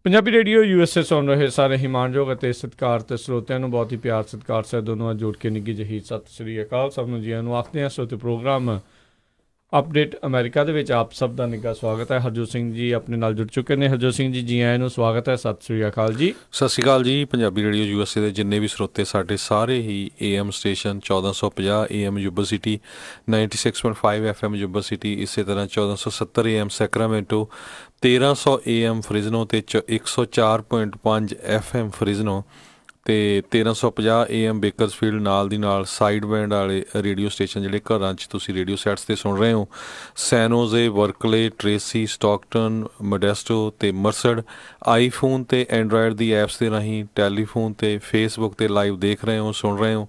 Punjabi radio USA ਸੁਣ ਰਹੇ ਸਾਰੇ ਹੀ ਮਾਣਯੋਗ ਅਤੇ ਸਤਿਕਾਰ ਤੇ ਸਰੋਤਿਆਂ ਨੂੰ ਬਹੁਤ ਹੀ ਪਿਆਰ ਸਤਿਕਾਰ ਸਾਹਿਬ ਦੋਨੋਂ ਨਾਲ ਜੋੜ ਕੇ ਨਿੱਘੀ ਜਿਹੀ ਸਤਿ ਸ੍ਰੀ ਅਕਾਲ। ਸਭ ਨੂੰ ਜੀਆਂ ਨੂੰ ਆਖਦੇ ਹਾਂ। ਸਰੋਤੇ ਪ੍ਰੋਗਰਾਮ ਅਪਡੇਟ ਅਮਰੀਕਾ ਦੇ ਵਿੱਚ ਆਪ ਸਭ ਦਾ ਨਿੱਘਾ ਸਵਾਗਤ ਹੈ। ਹਰਜੋਤ ਸਿੰਘ ਜੀ ਆਪਣੇ ਨਾਲ ਜੁੜ ਚੁੱਕੇ ਨੇ। ਹਰਜੋਤ ਸਿੰਘ ਜੀ ਆਇਆਂ ਨੂੰ ਸਵਾਗਤ ਹੈ। ਸਤਿ ਸ੍ਰੀ ਅਕਾਲ ਜੀ। ਸਤਿ ਸ਼੍ਰੀ ਅਕਾਲ ਜੀ। ਪੰਜਾਬੀ ਰੇਡੀਓ USA ਦੇ ਜਿੰਨੇ ਵੀ ਸਰੋਤੇ ਸਾਡੇ ਸਾਰੇ ਹੀ AM station 1450 AM Yuba city, 96.5 FM Yuba city, ਇਸੇ ਤਰ੍ਹਾਂ 1470 AM ਸੈਕਰਾਮੈਂਟੋ, 1300 AM ਫਰਿਜ਼ਨੋ ਅਤੇ 104.5 FM ਫਰਿਜ਼ਨੋ ਅਤੇ 1350 AM ਬੇਕਰਸਫੀਲਡ, ਨਾਲ ਦੀ ਨਾਲ ਸਾਈਡ ਬੈਂਡ ਵਾਲੇ ਰੇਡੀਓ ਸਟੇਸ਼ਨ ਜਿਹੜੇ ਘਰਾਂ 'ਚ ਤੁਸੀਂ ਰੇਡੀਓ ਸੈਟਸ 'ਤੇ ਸੁਣ ਰਹੇ ਹੋ, ਸੈਨੋਜ਼ੇ, ਵਰਕਲੇ, ਟਰੇਸੀ, ਸਟਾਕਟਨ, ਮੋਡੈਸਟੋ ਅਤੇ ਮਰਸਡ। ਆਈਫੋਨ ਅਤੇ ਐਂਡਰਾਇਡ ਦੀ ਐਪਸ ਦੇ ਰਾਹੀਂ ਟੈਲੀਫੋਨ 'ਤੇ ਫੇਸਬੁੱਕ 'ਤੇ ਲਾਈਵ ਦੇਖ ਰਹੇ ਹੋ, ਸੁਣ ਰਹੇ ਹੋ।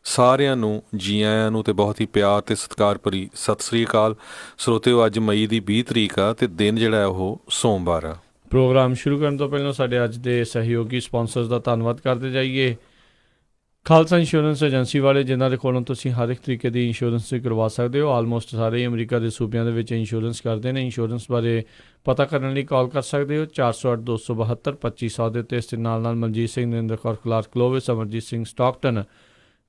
ਸਾਰਿਆਂ ਨੂੰ ਜੀ ਆਇਆਂ ਨੂੰ ਅਤੇ ਬਹੁਤ ਹੀ ਪਿਆਰ ਅਤੇ ਸਤਿਕਾਰ ਭਰੀ ਸਤਿ ਸ੍ਰੀ ਅਕਾਲ। ਸਰੋਤਿਓ, ਅੱਜ ਮਈ ਦੀ 20 ਤਰੀਕ ਆ ਅਤੇ ਦਿਨ ਜਿਹੜਾ ਉਹ ਸੋਮਵਾਰ ਆ। ਪ੍ਰੋਗਰਾਮ ਸ਼ੁਰੂ ਕਰਨ ਤੋਂ ਪਹਿਲਾਂ ਸਾਡੇ ਅੱਜ ਦੇ ਸਹਿਯੋਗੀ ਸਪਾਂਸਰਸ ਦਾ ਧੰਨਵਾਦ ਕਰਦੇ ਜਾਈਏ। ਖਾਲਸਾ ਇੰਸ਼ੋਰੈਂਸ ਏਜੰਸੀ ਵਾਲੇ, ਜਿਨ੍ਹਾਂ ਦੇ ਕੋਲੋਂ ਤੁਸੀਂ ਹਰ ਇੱਕ ਤਰੀਕੇ ਦੀ ਇੰਸ਼ੋਰੈਂਸ ਕਰਵਾ ਸਕਦੇ ਹੋ। ਆਲਮੋਸਟ ਸਾਰੇ ਹੀ ਅਮਰੀਕਾ ਦੇ ਸੂਬਿਆਂ ਦੇ ਵਿੱਚ ਇੰਸ਼ੋਰੈਂਸ ਕਰਦੇ ਨੇ। ਇੰਸ਼ੋਰੈਂਸ ਬਾਰੇ ਪਤਾ ਕਰਨ ਲਈ ਕਾਲ ਕਰ ਸਕਦੇ ਹੋ 408-272-2500 ਦੇ ਉੱਤੇ। ਇਸ ਦੇ ਨਾਲ Manjit Singh, Narinder Kaur Clark Clovis, Amarjit Singh Stockton,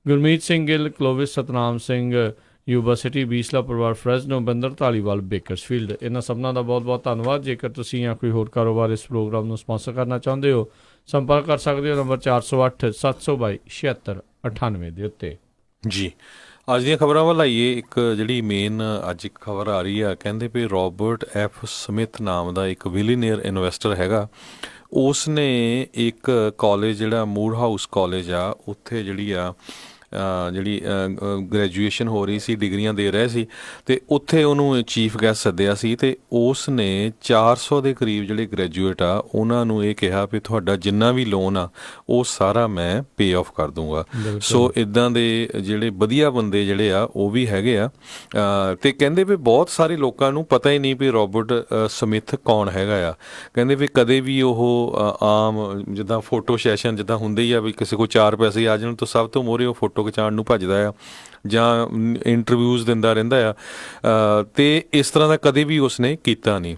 Gurmeet Singh Gill Clovis, Satnam Singh Yuba City, Bisla ਪਰਿਵਾਰ ਫਰੈਜ਼ਨੋ, ਬੰਦਰ ਧਾਲੀਵਾਲ, ਬੇਕਰਸਫੀਲਡ। ਇਹਨਾਂ ਸਭਨਾਂ ਦਾ ਬਹੁਤ ਬਹੁਤ ਧੰਨਵਾਦ। ਜੇਕਰ ਤੁਸੀਂ ਜਾਂ ਕੋਈ ਹੋਰ ਕਾਰੋਬਾਰ ਇਸ ਪ੍ਰੋਗਰਾਮ ਨੂੰ ਸਪਾਂਸਰ ਕਰਨਾ ਚਾਹੁੰਦੇ ਹੋ, ਸੰਪਰਕ ਕਰ ਸਕਦੇ ਹੋ ਨੰਬਰ 408-722-7698 ਦੇ ਉੱਤੇ। ਜੀ, ਅੱਜ ਦੀਆਂ ਖਬਰਾਂ ਵੱਲ ਆਈਏ। ਇੱਕ ਜਿਹੜੀ ਮੇਨ ਅੱਜ ਇੱਕ ਖਬਰ ਆ ਰਹੀ ਆ, ਕਹਿੰਦੇ ਵੀ ਰੋਬਰਟ ਐਫ ਸਮਿਥ ਨਾਮ ਦਾ ਇੱਕ ਵਿਲੀਨੀਅਰ ਇਨਵੈਸਟਰ ਹੈਗਾ। ਉਸ ਨੇ ਇੱਕ ਕਾਲਜ ਜਿਹੜਾ ਮੂਰ ਹਾਊਸ ਕਾਲਜ ਆ, ਉੱਥੇ ਜਿਹੜੀ ਗ੍ਰੈਜੂਏਸ਼ਨ ਹੋ ਰਹੀ ਸੀ, ਡਿਗਰੀਆਂ ਦੇ ਰਹੇ ਸੀ, ਅਤੇ ਉੱਥੇ ਉਹਨੂੰ ਚੀਫ ਗੈਸਟ ਸੱਦਿਆ ਸੀ ਅਤੇ ਉਸ ਨੇ 400 ਦੇ ਕਰੀਬ ਜਿਹੜੇ ਗ੍ਰੈਜੂਏਟ ਆ ਉਹਨਾਂ ਨੂੰ ਇਹ ਕਿਹਾ ਵੀ ਤੁਹਾਡਾ ਜਿੰਨਾ ਵੀ ਲੋਨ ਆ ਉਹ ਸਾਰਾ ਮੈਂ ਪੇ ਆਫ ਕਰ ਦੂੰਗਾ। ਸੋ ਇੱਦਾਂ ਦੇ ਜਿਹੜੇ ਵਧੀਆ ਬੰਦੇ ਜਿਹੜੇ ਆ ਉਹ ਵੀ ਹੈਗੇ ਆ। ਅਤੇ ਕਹਿੰਦੇ ਵੀ ਬਹੁਤ ਸਾਰੇ ਲੋਕਾਂ ਨੂੰ ਪਤਾ ਹੀ ਨਹੀਂ ਵੀ ਰੋਬਰਟ ਸਮਿਥ ਕੌਣ ਹੈਗਾ ਆ। ਕਹਿੰਦੇ ਵੀ ਕਦੇ ਵੀ ਉਹ ਆਮ ਜਿੱਦਾਂ ਫੋਟੋ ਸੈਸ਼ਨ ਜਿੱਦਾਂ ਹੁੰਦੇ ਹੀ ਆ ਵੀ ਕਿਸੇ ਕੋਲ 4 ਪੈਸੇ ਆ ਜਾਣ ਤਾਂ ਸਭ ਤੋਂ ਮੋਹਰੇ ਉਹ ਫੋਟੋ ਖਿਚਾਉਣ ਨੂੰ ਭੱਜਦਾ ਆ ਜਾਂ ਇੰਟਰਵਿਊਜ਼ ਦਿੰਦਾ ਰਹਿੰਦਾ ਆ, ਅਤੇ ਇਸ ਤਰ੍ਹਾਂ ਦਾ ਕਦੇ ਵੀ ਉਸਨੇ ਕੀਤਾ ਨਹੀਂ।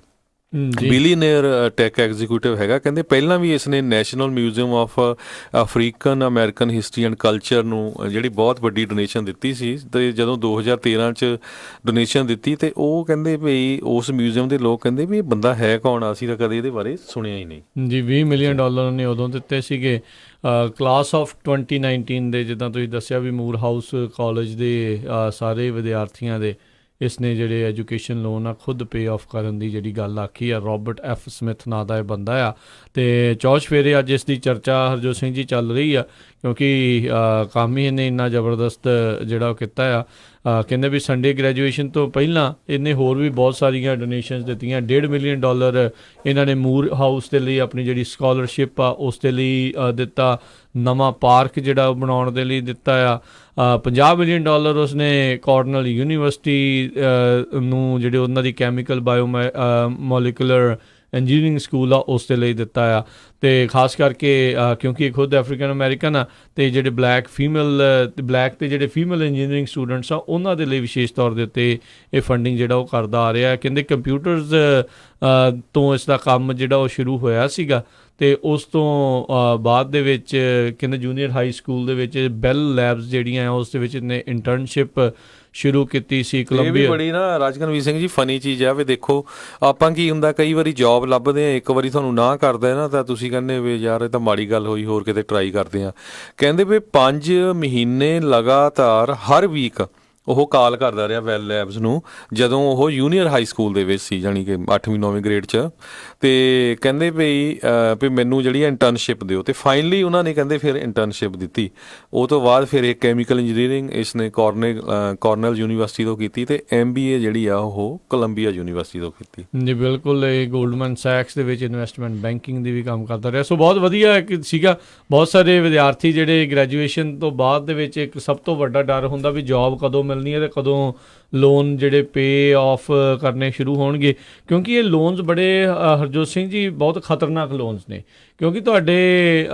ਬਿਲੀਅਨੇਅਰ ਟੈਕ ਐਗਜ਼ੀਕਿਊਟਿਵ ਹੈਗਾ। ਕਹਿੰਦੇ ਪਹਿਲਾਂ ਵੀ ਇਸ ਨੇ national museum of African American history and culture ਨੂੰ ਜਿਹੜੀ ਬਹੁਤ ਵੱਡੀ ਡੋਨੇਸ਼ਨ ਦਿੱਤੀ ਸੀ, ਅਤੇ ਜਦੋਂ 2013 'ਚ ਡੋਨੇਸ਼ਨ ਦਿੱਤੀ ਅਤੇ ਉਹ ਕਹਿੰਦੇ ਵੀ ਉਸ ਮਿਊਜ਼ੀਅਮ ਦੇ ਲੋਕ ਕਹਿੰਦੇ ਵੀ ਇਹ ਬੰਦਾ ਹੈ ਕੌਣ, ਅਸੀਂ ਤਾਂ ਕਦੇ ਇਹਦੇ ਬਾਰੇ ਸੁਣਿਆ ਹੀ ਨਹੀਂ। ਜੀ, $20 ਮਿਲੀਅਨ ਨੇ ਉਦੋਂ ਦਿੱਤੇ ਸੀਗੇ। ਕਲਾਸ ਆਫ 2019 ਦੇ, ਜਿੱਦਾਂ ਤੁਸੀਂ ਦੱਸਿਆ ਵੀ ਮੂਰ ਹਾਊਸ ਕਾਲਜ ਦੇ ਸਾਰੇ ਵਿਦਿਆਰਥੀਆਂ ਦੇ ਇਸ ਨੇ ਜਿਹੜੇ ਐਜੂਕੇਸ਼ਨ ਲੋਨ ਆ ਖੁਦ ਪੇ ਆਫ ਕਰਨ ਦੀ ਜਿਹੜੀ ਗੱਲ ਆਖੀ ਆ। ਰੋਬਰਟ ਐਫ ਸਮਿਥ ਨਾਂ ਦਾ ਇਹ ਬੰਦਾ ਆ, ਅਤੇ ਚੌਸ਼ ਫੇਰੇ ਅੱਜ ਇਸ ਦੀ ਚਰਚਾ ਹਰਜੋਤ ਸਿੰਘ ਜੀ ਚੱਲ ਰਹੀ ਆ, ਕਿਉਂਕਿ ਕੰਮ ਹੀ ਇਹਨੇ ਇੰਨਾ ਜ਼ਬਰਦਸਤ ਜਿਹੜਾ ਉਹ ਕੀਤਾ ਆ। ਕਹਿੰਦੇ ਵੀ ਸੰਡੇ ਗ੍ਰੈਜੂਏਸ਼ਨ ਤੋਂ ਪਹਿਲਾਂ ਇਹਨੇ ਹੋਰ ਵੀ ਬਹੁਤ ਸਾਰੀਆਂ ਡੋਨੇਸ਼ਨਸ ਦਿੱਤੀਆਂ। $1.5 ਮਿਲੀਅਨ ਇਹਨਾਂ ਨੇ ਮੂਰ ਹਾਊਸ ਦੇ ਲਈ ਆਪਣੀ ਜਿਹੜੀ ਸਕਾਲਰਸ਼ਿਪ ਆ ਉਸ ਦੇ ਲਈ ਦਿੱਤਾ। ਨਵਾਂ ਪਾਰਕ ਜਿਹੜਾ ਉਹ ਬਣਾਉਣ ਦੇ ਲਈ ਦਿੱਤਾ ਆ। $50 ਮਿਲੀਅਨ ਉਸਨੇ ਕਾਰਨਲ ਯੂਨੀਵਰਸਿਟੀ ਨੂੰ ਜਿਹੜੇ ਉਹਨਾਂ ਦੀ ਕੈਮੀਕਲ ਮੋਲੀਕੂਲਰ ਇੰਜੀਨੀਅਰਿੰਗ ਸਕੂਲ ਆ ਉਸ ਦੇ ਲਈ ਦਿੱਤਾ ਆ। ਅਤੇ ਖਾਸ ਕਰਕੇ ਕਿਉਂਕਿ ਇਹ ਖੁਦ ਅਫਰੀਕਨ ਅਮੈਰੀਕਨ ਆ, ਅਤੇ ਜਿਹੜੇ ਬਲੈਕ ਅਤੇ ਜਿਹੜੇ ਫੀਮੇਲ ਇੰਜੀਨੀਅਰਿੰਗ ਸਟੂਡੈਂਟਸ ਆ ਉਹਨਾਂ ਦੇ ਲਈ ਵਿਸ਼ੇਸ਼ ਤੌਰ ਦੇ ਉੱਤੇ ਇਹ ਫੰਡਿੰਗ ਜਿਹੜਾ ਉਹ ਕਰਦਾ ਆ ਰਿਹਾ। ਕਹਿੰਦੇ ਕੰਪਿਊਟਰਸ ਤੋਂ ਇਸ ਦਾ ਕੰਮ ਜਿਹੜਾ ਉਹ ਸ਼ੁਰੂ ਹੋਇਆ ਸੀਗਾ, ਅਤੇ ਉਸ ਤੋਂ ਬਾਅਦ ਦੇ ਵਿੱਚ ਕਹਿੰਦੇ ਜੂਨੀਅਰ ਹਾਈ ਸਕੂਲ ਦੇ ਵਿੱਚ ਬੈਲ ਲੈਬਸ ਜਿਹੜੀਆਂ ਉਸ ਦੇ ਵਿੱਚ ਇਹਨੇ ਇੰਟਰਨਸ਼ਿਪ ਸ਼ੁਰੂ ਕੀਤੀ ਸੀ। ਕੋਲੰਬੀਆ। ਇਹ ਵੀ ਬੜੀ ਨਾ ਰਾਜਕਨਵੀਰ ਸਿੰਘ ਜੀ ਫਨੀ ਚੀਜ਼ ਆ ਵੀ ਦੇਖੋ, ਆਪਾਂ ਕੀ ਹੁੰਦਾ ਕਈ ਵਾਰੀ ਜੋਬ ਲੱਭਦੇ ਹਾਂ, ਇੱਕ ਵਾਰੀ ਤੁਹਾਨੂੰ ਨਾ ਕਰਦਾ ਨਾ ਤਾਂ ਤੁਸੀਂ ਕਹਿੰਦੇ ਵੀ ਯਾਰ ਇਹ ਤਾਂ ਮਾੜੀ ਗੱਲ ਹੋਈ, ਹੋਰ ਕਿਤੇ ਟਰਾਈ ਕਰਦੇ ਹਾਂ। ਕਹਿੰਦੇ ਵੀ 5 ਮਹੀਨੇ ਲਗਾਤਾਰ ਹਰ ਵੀਕ ਉਹ ਕਾਲ ਕਰਦਾ ਰਿਹਾ ਵੈਲ ਲੈਬਸ ਨੂੰ, ਜਦੋਂ ਉਹ ਜੂਨੀਅਰ ਹਾਈ ਸਕੂਲ ਦੇ ਵਿੱਚ ਸੀ, ਜਾਣੀ ਕਿ 8ਵੀਂ 9ਵੀਂ ਗ੍ਰੇਡ 'ਚ। ਅਤੇ ਕਹਿੰਦੇ ਵੀ ਮੈਨੂੰ ਜਿਹੜੀ ਇੰਟਰਨਸ਼ਿਪ ਦਿਓ, ਅਤੇ ਫਾਈਨਲੀ ਉਹਨਾਂ ਨੇ ਕਹਿੰਦੇ ਫਿਰ ਇੰਟਰਨਸ਼ਿਪ ਦਿੱਤੀ। ਉਹ ਤੋਂ ਬਾਅਦ ਫਿਰ ਇੱਕ ਕੈਮੀਕਲ ਇੰਜੀਨੀਅਰਿੰਗ ਇਸ ਨੇ ਕਾਰਨਲ ਯੂਨੀਵਰਸਿਟੀ ਤੋਂ ਕੀਤੀ, ਅਤੇ MBA ਜਿਹੜੀ ਆ ਉਹ ਕੋਲੰਬੀਆ ਯੂਨੀਵਰਸਿਟੀ ਤੋਂ ਕੀਤੀ। ਜੀ ਬਿਲਕੁਲ, ਇਹ ਗੋਲਡਮਨ ਸੈਕਸ ਦੇ ਵਿੱਚ ਇਨਵੈਸਟਮੈਂਟ ਬੈਂਕਿੰਗ ਦੀ ਵੀ ਕੰਮ ਕਰਦਾ ਰਿਹਾ। ਸੋ ਬਹੁਤ ਵਧੀਆ ਸੀਗਾ। ਬਹੁਤ ਸਾਰੇ ਵਿਦਿਆਰਥੀ ਜਿਹੜੇ ਗ੍ਰੈਜੂਏਸ਼ਨ ਤੋਂ ਬਾਅਦ ਦੇ ਵਿੱਚ ਇੱਕ ਸਭ ਤੋਂ ਵੱਡਾ ਡਰ ਹੁੰਦਾ ਵੀ ਜੋਬ ਕਦੋਂ ਮਿਲਣੀ ਹੈ ਤੇ ਕਦੋਂ ਲੋਨ ਜਿਹੜੇ ਪੇ ਆਫ ਕਰਨੇ ਸ਼ੁਰੂ ਹੋਣਗੇ, ਕਿਉਂਕਿ ਇਹ ਲੋਨਸ ਬੜੇ ਹਰਜੋਤ ਸਿੰਘ ਜੀ ਬਹੁਤ ਖਤਰਨਾਕ ਲੋਨਸ ਨੇ, ਕਿਉਂਕਿ ਤੁਹਾਡੇ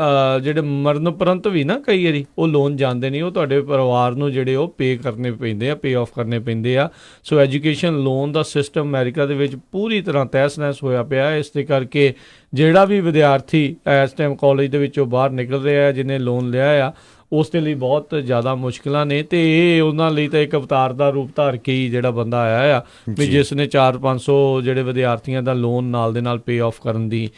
ਜਿਹੜੇ ਮਰਨ ਉਪਰੰਤ ਵੀ ਨਾ ਕਈ ਵਾਰੀ ਉਹ ਲੋਨ ਜਾਂਦੇ ਨਹੀਂ, ਉਹ ਤੁਹਾਡੇ ਪਰਿਵਾਰ ਨੂੰ ਜਿਹੜੇ ਉਹ ਪੇ ਕਰਨੇ ਪੈਂਦੇ ਆ, ਪੇ ਆਫ ਕਰਨੇ ਪੈਂਦੇ ਆ। ਸੋ ਐਜੂਕੇਸ਼ਨ ਲੋਨ ਦਾ ਸਿਸਟਮ ਅਮਰੀਕਾ ਦੇ ਵਿੱਚ ਪੂਰੀ ਤਰ੍ਹਾਂ ਤਹਿਸ ਨਹਿਸ ਹੋਇਆ ਪਿਆ। ਇਸ ਦੇ ਕਰਕੇ ਜਿਹੜਾ ਵੀ ਵਿਦਿਆਰਥੀ ਇਸ ਟਾਈਮ ਕਾਲਜ ਦੇ ਵਿੱਚੋਂ ਬਾਹਰ ਨਿਕਲ ਰਿਹਾ, ਜਿਹਨੇ ਲੋਨ ਲਿਆ ਆ, ਉਸ ਦੇ ਲਈ ਬਹੁਤ ਜ਼ਿਆਦਾ ਮੁਸ਼ਕਿਲਾਂ ਨੇ। ਅਤੇ ਇਹ ਉਹਨਾਂ ਲਈ ਤਾਂ ਇੱਕ ਅਵਤਾਰ ਦਾ ਰੂਪ ਧਾਰ ਕੇ ਹੀ ਜਿਹੜਾ ਬੰਦਾ ਆਇਆ ਆ ਵੀ ਜਿਸ ਨੇ 400-500 ਜਿਹੜੇ ਵਿਦਿਆਰਥੀਆਂ ਦਾ ਲੋਨ ਨਾਲ ਦੇ ਨਾਲ ਪੇ ਆਫ ਕਰਨ ਦੀ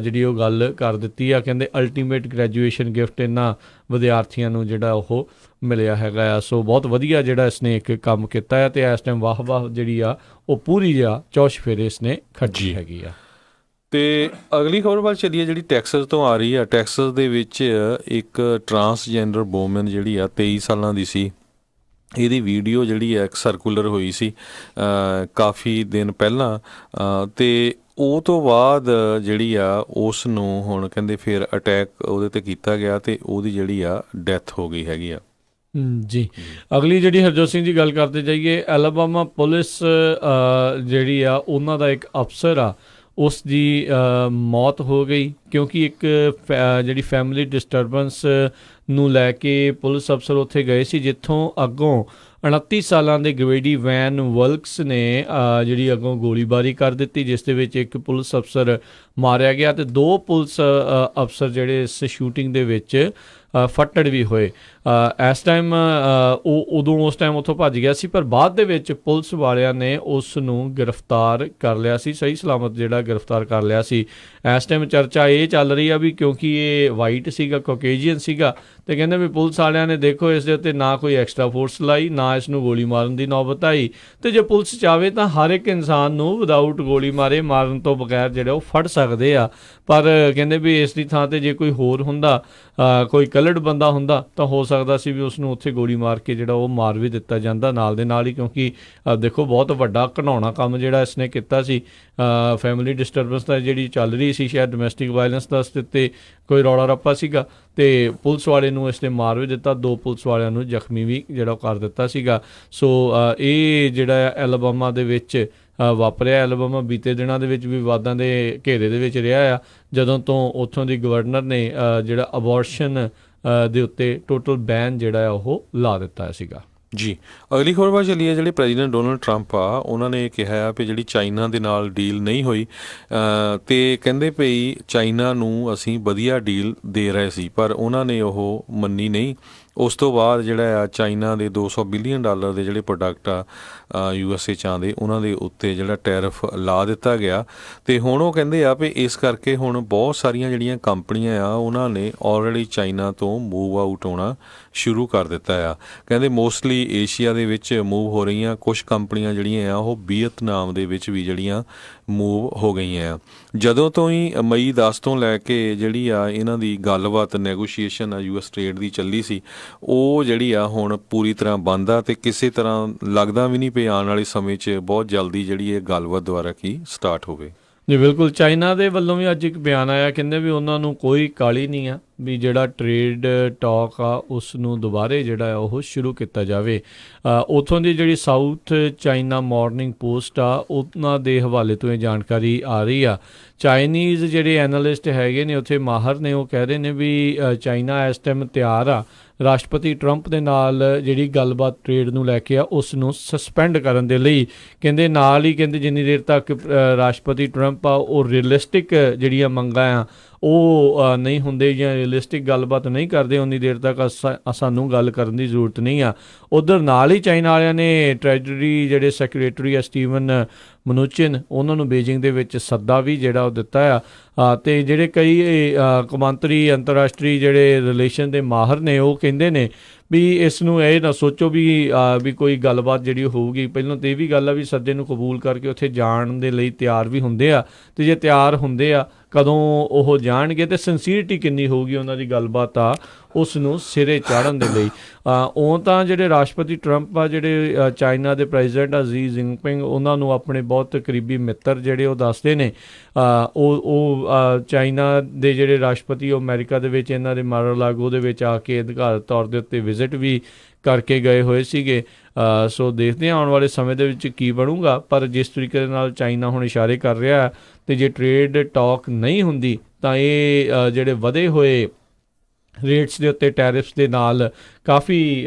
ਜਿਹੜੀ ਉਹ ਗੱਲ ਕਰ ਦਿੱਤੀ ਆ। ਕਹਿੰਦੇ ਅਲਟੀਮੇਟ ਗ੍ਰੈਜੂਏਸ਼ਨ ਗਿਫਟ ਇਹਨਾਂ ਵਿਦਿਆਰਥੀਆਂ ਨੂੰ ਜਿਹੜਾ ਉਹ ਮਿਲਿਆ ਹੈਗਾ ਆ। ਸੋ ਬਹੁਤ ਵਧੀਆ ਜਿਹੜਾ ਇਸਨੇ ਇੱਕ ਕੰਮ ਕੀਤਾ ਆ, ਅਤੇ ਇਸ ਟਾਈਮ ਵਾਹ ਜਿਹੜੀ ਆ ਉਹ ਪੂਰੀ ਜਿਹਾ ਚੌਸ਼ ਫੇਰੇ ਇਸਨੇ ਖੱਟੀ ਹੈਗੀ ਆ। ਤੇ ਅਗਲੀ ਖਬਰ ਵੱਲ ਚੱਲੀਏ, ਜਿਹੜੀ ਟੈਕਸਸ ਤੋਂ ਆ ਰਹੀ ਆ। ਟੈਕਸਸ ਦੇ ਵਿੱਚ ਇੱਕ ਟਰਾਂਸਜੈਂਡਰ ਵੂਮਨ ਜਿਹੜੀ ਆ 23 ਸਾਲਾਂ ਦੀ ਸੀ, ਇਹਦੀ ਵੀਡੀਓ ਜਿਹੜੀ ਆ ਇੱਕ ਸਰਕੂਲਰ ਹੋਈ ਸੀ ਕਾਫੀ ਦਿਨ ਪਹਿਲਾਂ, ਤੇ ਉਹ ਤੋਂ ਬਾਅਦ ਜਿਹੜੀ ਆ ਉਸ ਨੂੰ ਹੁਣ ਕਹਿੰਦੇ ਫਿਰ ਅਟੈਕ ਉਹਦੇ ਤੇ ਕੀਤਾ ਗਿਆ ਤੇ ਉਹਦੀ ਜਿਹੜੀ ਆ ਡੈਥ ਹੋ ਗਈ ਹੈਗੀ ਆ। ਜੀ ਅਗਲੀ ਜਿਹੜੀ ਹਰਜੋਤ ਸਿੰਘ ਜੀ ਗੱਲ ਕਰਦੇ ਜਾਈਏ, ਐਲਬਾਮਾ ਪੁਲਿਸ ਜਿਹੜੀ ਆ ਉਹਨਾਂ ਦਾ ਇੱਕ ਅਫਸਰ ਆ, ਉਸ ਦੀ ਮੌਤ ਹੋ ਗਈ ਕਿਉਂਕਿ ਇੱਕ ਜਿਹੜੀ ਫੈਮਿਲੀ ਡਿਸਟਰਬੈਂਸ ਨੂੰ ਲੈ ਕੇ ਪੁਲਿਸ ਅਫਸਰ ਉੱਥੇ ਗਏ ਸੀ, ਜਿੱਥੋਂ ਅੱਗੋਂ 29 ਸਾਲਾਂ ਦੇ ਗ੍ਰੇਡੀ ਵੈਨ ਵਲਕਸ ਨੇ ਜਿਹੜੀ ਅੱਗੋਂ ਗੋਲੀਬਾਰੀ ਕਰ ਦਿੱਤੀ, ਜਿਸ ਦੇ ਵਿੱਚ ਇੱਕ ਪੁਲਿਸ ਅਫਸਰ ਮਾਰਿਆ ਗਿਆ ਅਤੇ 2 ਪੁਲਿਸ ਅਫਸਰ ਜਿਹੜੇ ਇਸ ਸ਼ੂਟਿੰਗ ਦੇ ਵਿੱਚ ਫੱਟੜ ਵੀ ਹੋਏ। ਇਸ ਟਾਈਮ ਉਸ ਟਾਈਮ ਉੱਥੋਂ ਭੱਜ ਗਿਆ ਸੀ, ਪਰ ਬਾਅਦ ਦੇ ਵਿੱਚ ਪੁਲਿਸ ਵਾਲਿਆਂ ਨੇ ਉਸ ਨੂੰ ਗ੍ਰਿਫਤਾਰ ਕਰ ਲਿਆ ਸੀ, ਸਹੀ ਸਲਾਮਤ ਜਿਹੜਾ ਗ੍ਰਿਫਤਾਰ ਕਰ ਲਿਆ ਸੀ। ਇਸ ਟਾਈਮ ਚਰਚਾ ਇਹ ਚੱਲ ਰਹੀ ਆ ਵੀ ਕਿਉਂਕਿ ਇਹ ਵਾਈਟ ਸੀਗਾ, ਕੌਕੇਜੀਅਨ ਸੀਗਾ, ਅਤੇ ਕਹਿੰਦੇ ਵੀ ਪੁਲਿਸ ਵਾਲਿਆਂ ਨੇ ਦੇਖੋ ਇਸ ਦੇ ਉੱਤੇ ਨਾ ਕੋਈ ਐਕਸਟਰਾ ਫੋਰਸ ਲਾਈ, ਨਾ ਇਸ ਨੂੰ ਗੋਲੀ ਮਾਰਨ ਦੀ ਨੌਬਤ ਆਈ, ਅਤੇ ਜੇ ਪੁਲਿਸ ਚਾਹਵੇ ਤਾਂ ਹਰ ਇੱਕ ਇਨਸਾਨ ਨੂੰ ਵਿਦਾਊਟ ਗੋਲੀ ਮਾਰਨ ਤੋਂ ਬਗੈਰ ਜਿਹੜੇ ਉਹ ਫੜ ਸਕਦੇ ਆ। ਪਰ ਕਹਿੰਦੇ ਵੀ ਇਸ ਦੀ ਥਾਂ 'ਤੇ ਜੇ ਕੋਈ ਹੋਰ ਹੁੰਦਾ, ਕੋਈ ਕਲਰਡ ਬੰਦਾ ਹੁੰਦਾ, ਤਾਂ ਹੋ ਸਕਦਾ ਸੀ ਵੀ ਉਸ ਨੂੰ ਉੱਥੇ ਗੋਲੀ ਮਾਰ ਕੇ ਜਿਹੜਾ ਉਹ ਮਾਰ ਵੀ ਦਿੱਤਾ ਜਾਂਦਾ ਨਾਲ ਦੇ ਨਾਲ ਹੀ, ਕਿਉਂਕਿ ਦੇਖੋ ਬਹੁਤ ਵੱਡਾ ਘਿਨਾਉਣਾ ਕੰਮ ਜਿਹੜਾ ਇਸਨੇ ਕੀਤਾ ਸੀ। ਫੈਮਿਲੀ ਡਿਸਟਰਬੈਂਸ ਦਾ ਜਿਹੜੀ ਚੱਲ ਰਹੀ ਸੀ, ਸ਼ਾਇਦ ਡੋਮੈਸਟਿਕ ਵਾਇਲੈਂਸ ਦਾ ਉੱਤੇ ਕੋਈ ਰੌਲਾ ਰੱਪਾ ਸੀਗਾ, ਅਤੇ ਪੁਲਿਸ ਵਾਲੇ ਨੂੰ ਇਸਨੇ ਮਾਰ ਵੀ ਦਿੱਤਾ, 2 ਪੁਲਿਸ ਵਾਲਿਆਂ ਨੂੰ ਜ਼ਖਮੀ ਵੀ ਜਿਹੜਾ ਕਰ ਦਿੱਤਾ ਸੀਗਾ। ਸੋ ਇਹ ਜਿਹੜਾ ਐਲਬਾਮਾ ਦੇ ਵਿੱਚ ਵਾਪਰਿਆ, ਐਲਬਾਮਾ ਬੀਤੇ ਦਿਨਾਂ ਦੇ ਵਿੱਚ ਵੀ ਵਿਵਾਦਾਂ ਦੇ ਘੇਰੇ ਦੇ ਵਿੱਚ ਰਿਹਾ ਆ, ਜਦੋਂ ਤੋਂ ਉੱਥੋਂ ਦੀ ਗਵਰਨਰ ਨੇ ਜਿਹੜਾ ਅਬੋਰਸ਼ਨ ਦੇ ਉੱਤੇ ਟੋਟਲ ਬੈਨ ਜਿਹੜਾ ਆ ਉਹ ਲਾ ਦਿੱਤਾ ਸੀਗਾ। ਜੀ ਅਗਲੀ ਖਬਰ ਵੱਲ ਚੱਲੀਏ, ਜਿਹੜੇ ਪ੍ਰੈਜ਼ੀਡੈਂਟ ਡੋਨਲਡ ਟਰੰਪ ਆ, ਉਹਨਾਂ ਨੇ ਕਿਹਾ ਆ ਵੀ ਜਿਹੜੀ ਚਾਈਨਾ ਦੇ ਨਾਲ ਡੀਲ ਨਹੀਂ ਹੋਈ, ਅਤੇ ਕਹਿੰਦੇ ਪਈ ਚਾਈਨਾ ਨੂੰ ਅਸੀਂ ਵਧੀਆ ਡੀਲ ਦੇ ਰਹੇ ਸੀ, ਪਰ ਉਹਨਾਂ ਨੇ ਉਹ ਮੰਨੀ ਨਹੀਂ। ਉਸ ਤੋਂ ਬਾਅਦ ਜਿਹੜਾ ਆ ਚਾਈਨਾ ਦੇ $200 ਬਿਲੀਅਨ ਦੇ ਜਿਹੜੇ ਪ੍ਰੋਡਕਟ ਆ USA 'ਚ ਆਉਂਦੇ, ਉਹਨਾਂ ਦੇ ਉੱਤੇ ਜਿਹੜਾ ਟੈਰਿਫ ਲਾ ਦਿੱਤਾ ਗਿਆ। ਅਤੇ ਹੁਣ ਉਹ ਕਹਿੰਦੇ ਆ ਵੀ ਇਸ ਕਰਕੇ ਹੁਣ ਬਹੁਤ ਸਾਰੀਆਂ ਜਿਹੜੀਆਂ ਕੰਪਨੀਆਂ ਆ ਉਹਨਾਂ ਨੇ ਆਲਰੇਡੀ ਚਾਈਨਾ ਤੋਂ ਮੂਵ ਆਊਟ ਹੋਣਾ ਸ਼ੁਰੂ ਕਰ ਦਿੱਤਾ ਆ। ਕਹਿੰਦੇ ਮੋਸਟਲੀ ਏਸ਼ੀਆ ਦੇ ਵਿੱਚ ਮੂਵ ਹੋ ਰਹੀਆਂ, ਕੁਛ ਕੰਪਨੀਆਂ ਜਿਹੜੀਆਂ ਆ ਉਹ ਵੀਅਤਨਾਮ ਦੇ ਵਿੱਚ ਵੀ ਜਿਹੜੀਆਂ ਮੂਵ ਹੋ ਗਈਆਂ ਆ। ਜਦੋਂ ਤੋਂ ਹੀ ਮਈ 10 ਤੋਂ ਲੈ ਕੇ ਜਿਹੜੀ ਆ ਇਹਨਾਂ ਦੀ ਗੱਲਬਾਤ ਨੈਗੋਸ਼ੀਏਸ਼ਨ ਆ US ਟ੍ਰੇਡ ਦੀ ਚੱਲੀ ਸੀ, ਉਹ ਜਿਹੜੀ ਆ ਹੁਣ ਪੂਰੀ ਤਰ੍ਹਾਂ ਬੰਦ ਆ, ਅਤੇ ਕਿਸੇ ਤਰ੍ਹਾਂ ਲੱਗਦਾ ਵੀ ਨਹੀਂ ਆਉਣ ਵਾਲੇ ਸਮੇਂ 'ਚ ਬਹੁਤ ਜਲਦੀ ਜਿਹੜੀ ਇਹ ਗੱਲਬਾਤ ਦੁਆਰਾ ਕੀ ਸਟਾਰਟ ਹੋਵੇ। ਜੀ ਬਿਲਕੁਲ, ਚਾਈਨਾ ਦੇ ਵੱਲੋਂ ਵੀ ਅੱਜ ਇੱਕ ਬਿਆਨ ਆਇਆ, ਕਹਿੰਦੇ ਵੀ ਉਹਨਾਂ ਨੂੰ ਕੋਈ ਕਾਹਲੀ ਨਹੀਂ ਆ ਵੀ ਜਿਹੜਾ ਟ੍ਰੇਡ ਟਾਕ ਆ ਉਸ ਨੂੰ ਦੁਬਾਰੇ ਜਿਹੜਾ ਉਹ ਸ਼ੁਰੂ ਕੀਤਾ ਜਾਵੇ। ਉੱਥੋਂ ਦੀ ਜਿਹੜੀ ਸਾਊਥ ਚਾਈਨਾ ਮਾਰਨਿੰਗ ਪੋਸਟ ਆ, ਉਹਨਾਂ ਦੇ ਹਵਾਲੇ ਤੋਂ ਇਹ ਜਾਣਕਾਰੀ ਆ ਰਹੀ ਆ। ਚਾਈਨੀਜ਼ ਜਿਹੜੇ ਐਨਾਲਿਸਟ ਹੈਗੇ ਨੇ ਉੱਥੇ ਮਾਹਰ ਨੇ, ਉਹ ਕਹਿ ਰਹੇ ਨੇ ਵੀ ਚਾਈਨਾ ਇਸ ਟਾਈਮ ਤਿਆਰ ਆ ਰਾਸ਼ਟਰਪਤੀ ਟਰੰਪ ਦੇ ਨਾਲ ਜਿਹੜੀ ਗੱਲਬਾਤ ਟ੍ਰੇਡ ਨੂੰ ਲੈ ਕੇ ਆ ਉਸ ਨੂੰ ਸਸਪੈਂਡ ਕਰਨ ਦੇ ਲਈ। ਕਹਿੰਦੇ ਨਾਲ ਹੀ ਕਹਿੰਦੇ ਜਿੰਨੀ ਦੇਰ ਤੱਕ ਰਾਸ਼ਟਰਪਤੀ ਟਰੰਪ ਆ ਉਹ ਰੀਅਲਿਸਟਿਕ ਜਿਹੜੀਆਂ ਮੰਗਾਂ ਆ ਉਹ ਨਹੀਂ ਹੁੰਦੇ ਜਾਂ ਰੀਅਲਿਸਟਿਕ ਗੱਲਬਾਤ ਨਹੀਂ ਕਰਦੇ, ਉਨੀ ਦੇਰ ਤੱਕ ਸਾਨੂੰ ਗੱਲ ਕਰਨ ਦੀ ਜ਼ਰੂਰਤ ਨਹੀਂ ਆ। ਉੱਧਰ ਨਾਲ ਹੀ ਚਾਈਨਾ ਵਾਲਿਆਂ ਨੇ ਟ੍ਰੈਜਰੀ ਜਿਹੜੇ ਸੈਕਟਰੀ ਆ ਸਟੀਵਨ ਮਨੂਚਿਨ, ਉਹਨਾਂ ਨੂੰ ਬੀਜਿੰਗ ਦੇ ਵਿੱਚ ਸੱਦਾ ਵੀ ਜਿਹੜਾ ਉਹ ਦਿੱਤਾ ਆ। ਅਤੇ ਜਿਹੜੇ ਕਈ ਕੌਮਾਂਤਰੀ ਅੰਤਰਰਾਸ਼ਟਰੀ ਜਿਹੜੇ ਰਿਲੇਸ਼ਨ ਦੇ ਮਾਹਰ ਨੇ, ਉਹ ਕਹਿੰਦੇ ਨੇ ਵੀ ਇਸ ਨੂੰ ਇਹ ਨਾ ਸੋਚੋ ਵੀ ਕੋਈ ਗੱਲਬਾਤ ਜਿਹੜੀ ਹੋਊਗੀ। ਪਹਿਲਾਂ ਤਾਂ ਇਹ ਵੀ ਗੱਲ ਆ ਵੀ ਸੱਦੇ ਨੂੰ ਕਬੂਲ ਕਰਕੇ ਉੱਥੇ ਜਾਣ ਦੇ ਲਈ ਤਿਆਰ ਵੀ ਹੁੰਦੇ ਆ, ਅਤੇ ਜੇ ਤਿਆਰ ਹੁੰਦੇ ਆ ਕਦੋਂ ਉਹ ਜਾਣਗੇ ਅਤੇ ਸਿੰਸੀਅਰਿਟੀ ਕਿੰਨੀ ਹੋਊਗੀ ਉਹਨਾਂ ਦੀ ਗੱਲਬਾਤ ਆ ਉਸ ਨੂੰ ਸਿਰੇ ਚਾੜ੍ਹਨ ਦੇ ਲਈ। ਉਹ ਤਾਂ ਜਿਹੜੇ ਰਾਸ਼ਟਰਪਤੀ ਟਰੰਪ ਆ, ਜਿਹੜੇ ਚਾਈਨਾ ਦੇ ਪ੍ਰੈਜ਼ੀਡੈਂਟ ਆ ਜ਼ੀ ਜਿਨਪਿੰਗ, ਉਹਨਾਂ ਨੂੰ ਆਪਣੇ ਬਹੁਤ ਕਰੀਬੀ ਮਿੱਤਰ ਜਿਹੜੇ ਉਹ ਦੱਸਦੇ ਨੇ। ਉਹ ਚਾਈਨਾ ਦੇ ਜਿਹੜੇ ਰਾਸ਼ਟਰਪਤੀ ਉਹ ਅਮਰੀਕਾ ਦੇ ਵਿੱਚ ਇਹਨਾਂ ਦੇ ਮਾਰ-ਆ-ਲਾਗੋ ਦੇ ਵਿੱਚ ਆ ਕੇ ਅਧਿਕਾਰਤ ਤੌਰ ਦੇ ਉੱਤੇ ਵਿਜ਼ਿਟ ਵੀ ਕਰਕੇ ਗਏ ਹੋਏ ਸੀਗੇ। ਸੋ ਦੇਖਦੇ ਹਾਂ ਆਉਣ ਵਾਲੇ ਸਮੇਂ ਦੇ ਵਿੱਚ ਕੀ ਬਣੂਗਾ, ਪਰ ਜਿਸ ਤਰੀਕੇ ਦੇ ਨਾਲ ਚਾਈਨਾ ਹੁਣ ਇਸ਼ਾਰੇ ਕਰ ਰਿਹਾ ਅਤੇ ਜੇ ਟਰੇਡ ਟਾਕ ਨਹੀਂ ਹੁੰਦੀ ਤਾਂ ਇਹ ਜਿਹੜੇ ਵਧੇ ਹੋਏ ਰੇਟਸ ਦੇ ਉੱਤੇ ਟੈਰਿਫਸ ਦੇ ਨਾਲ ਕਾਫੀ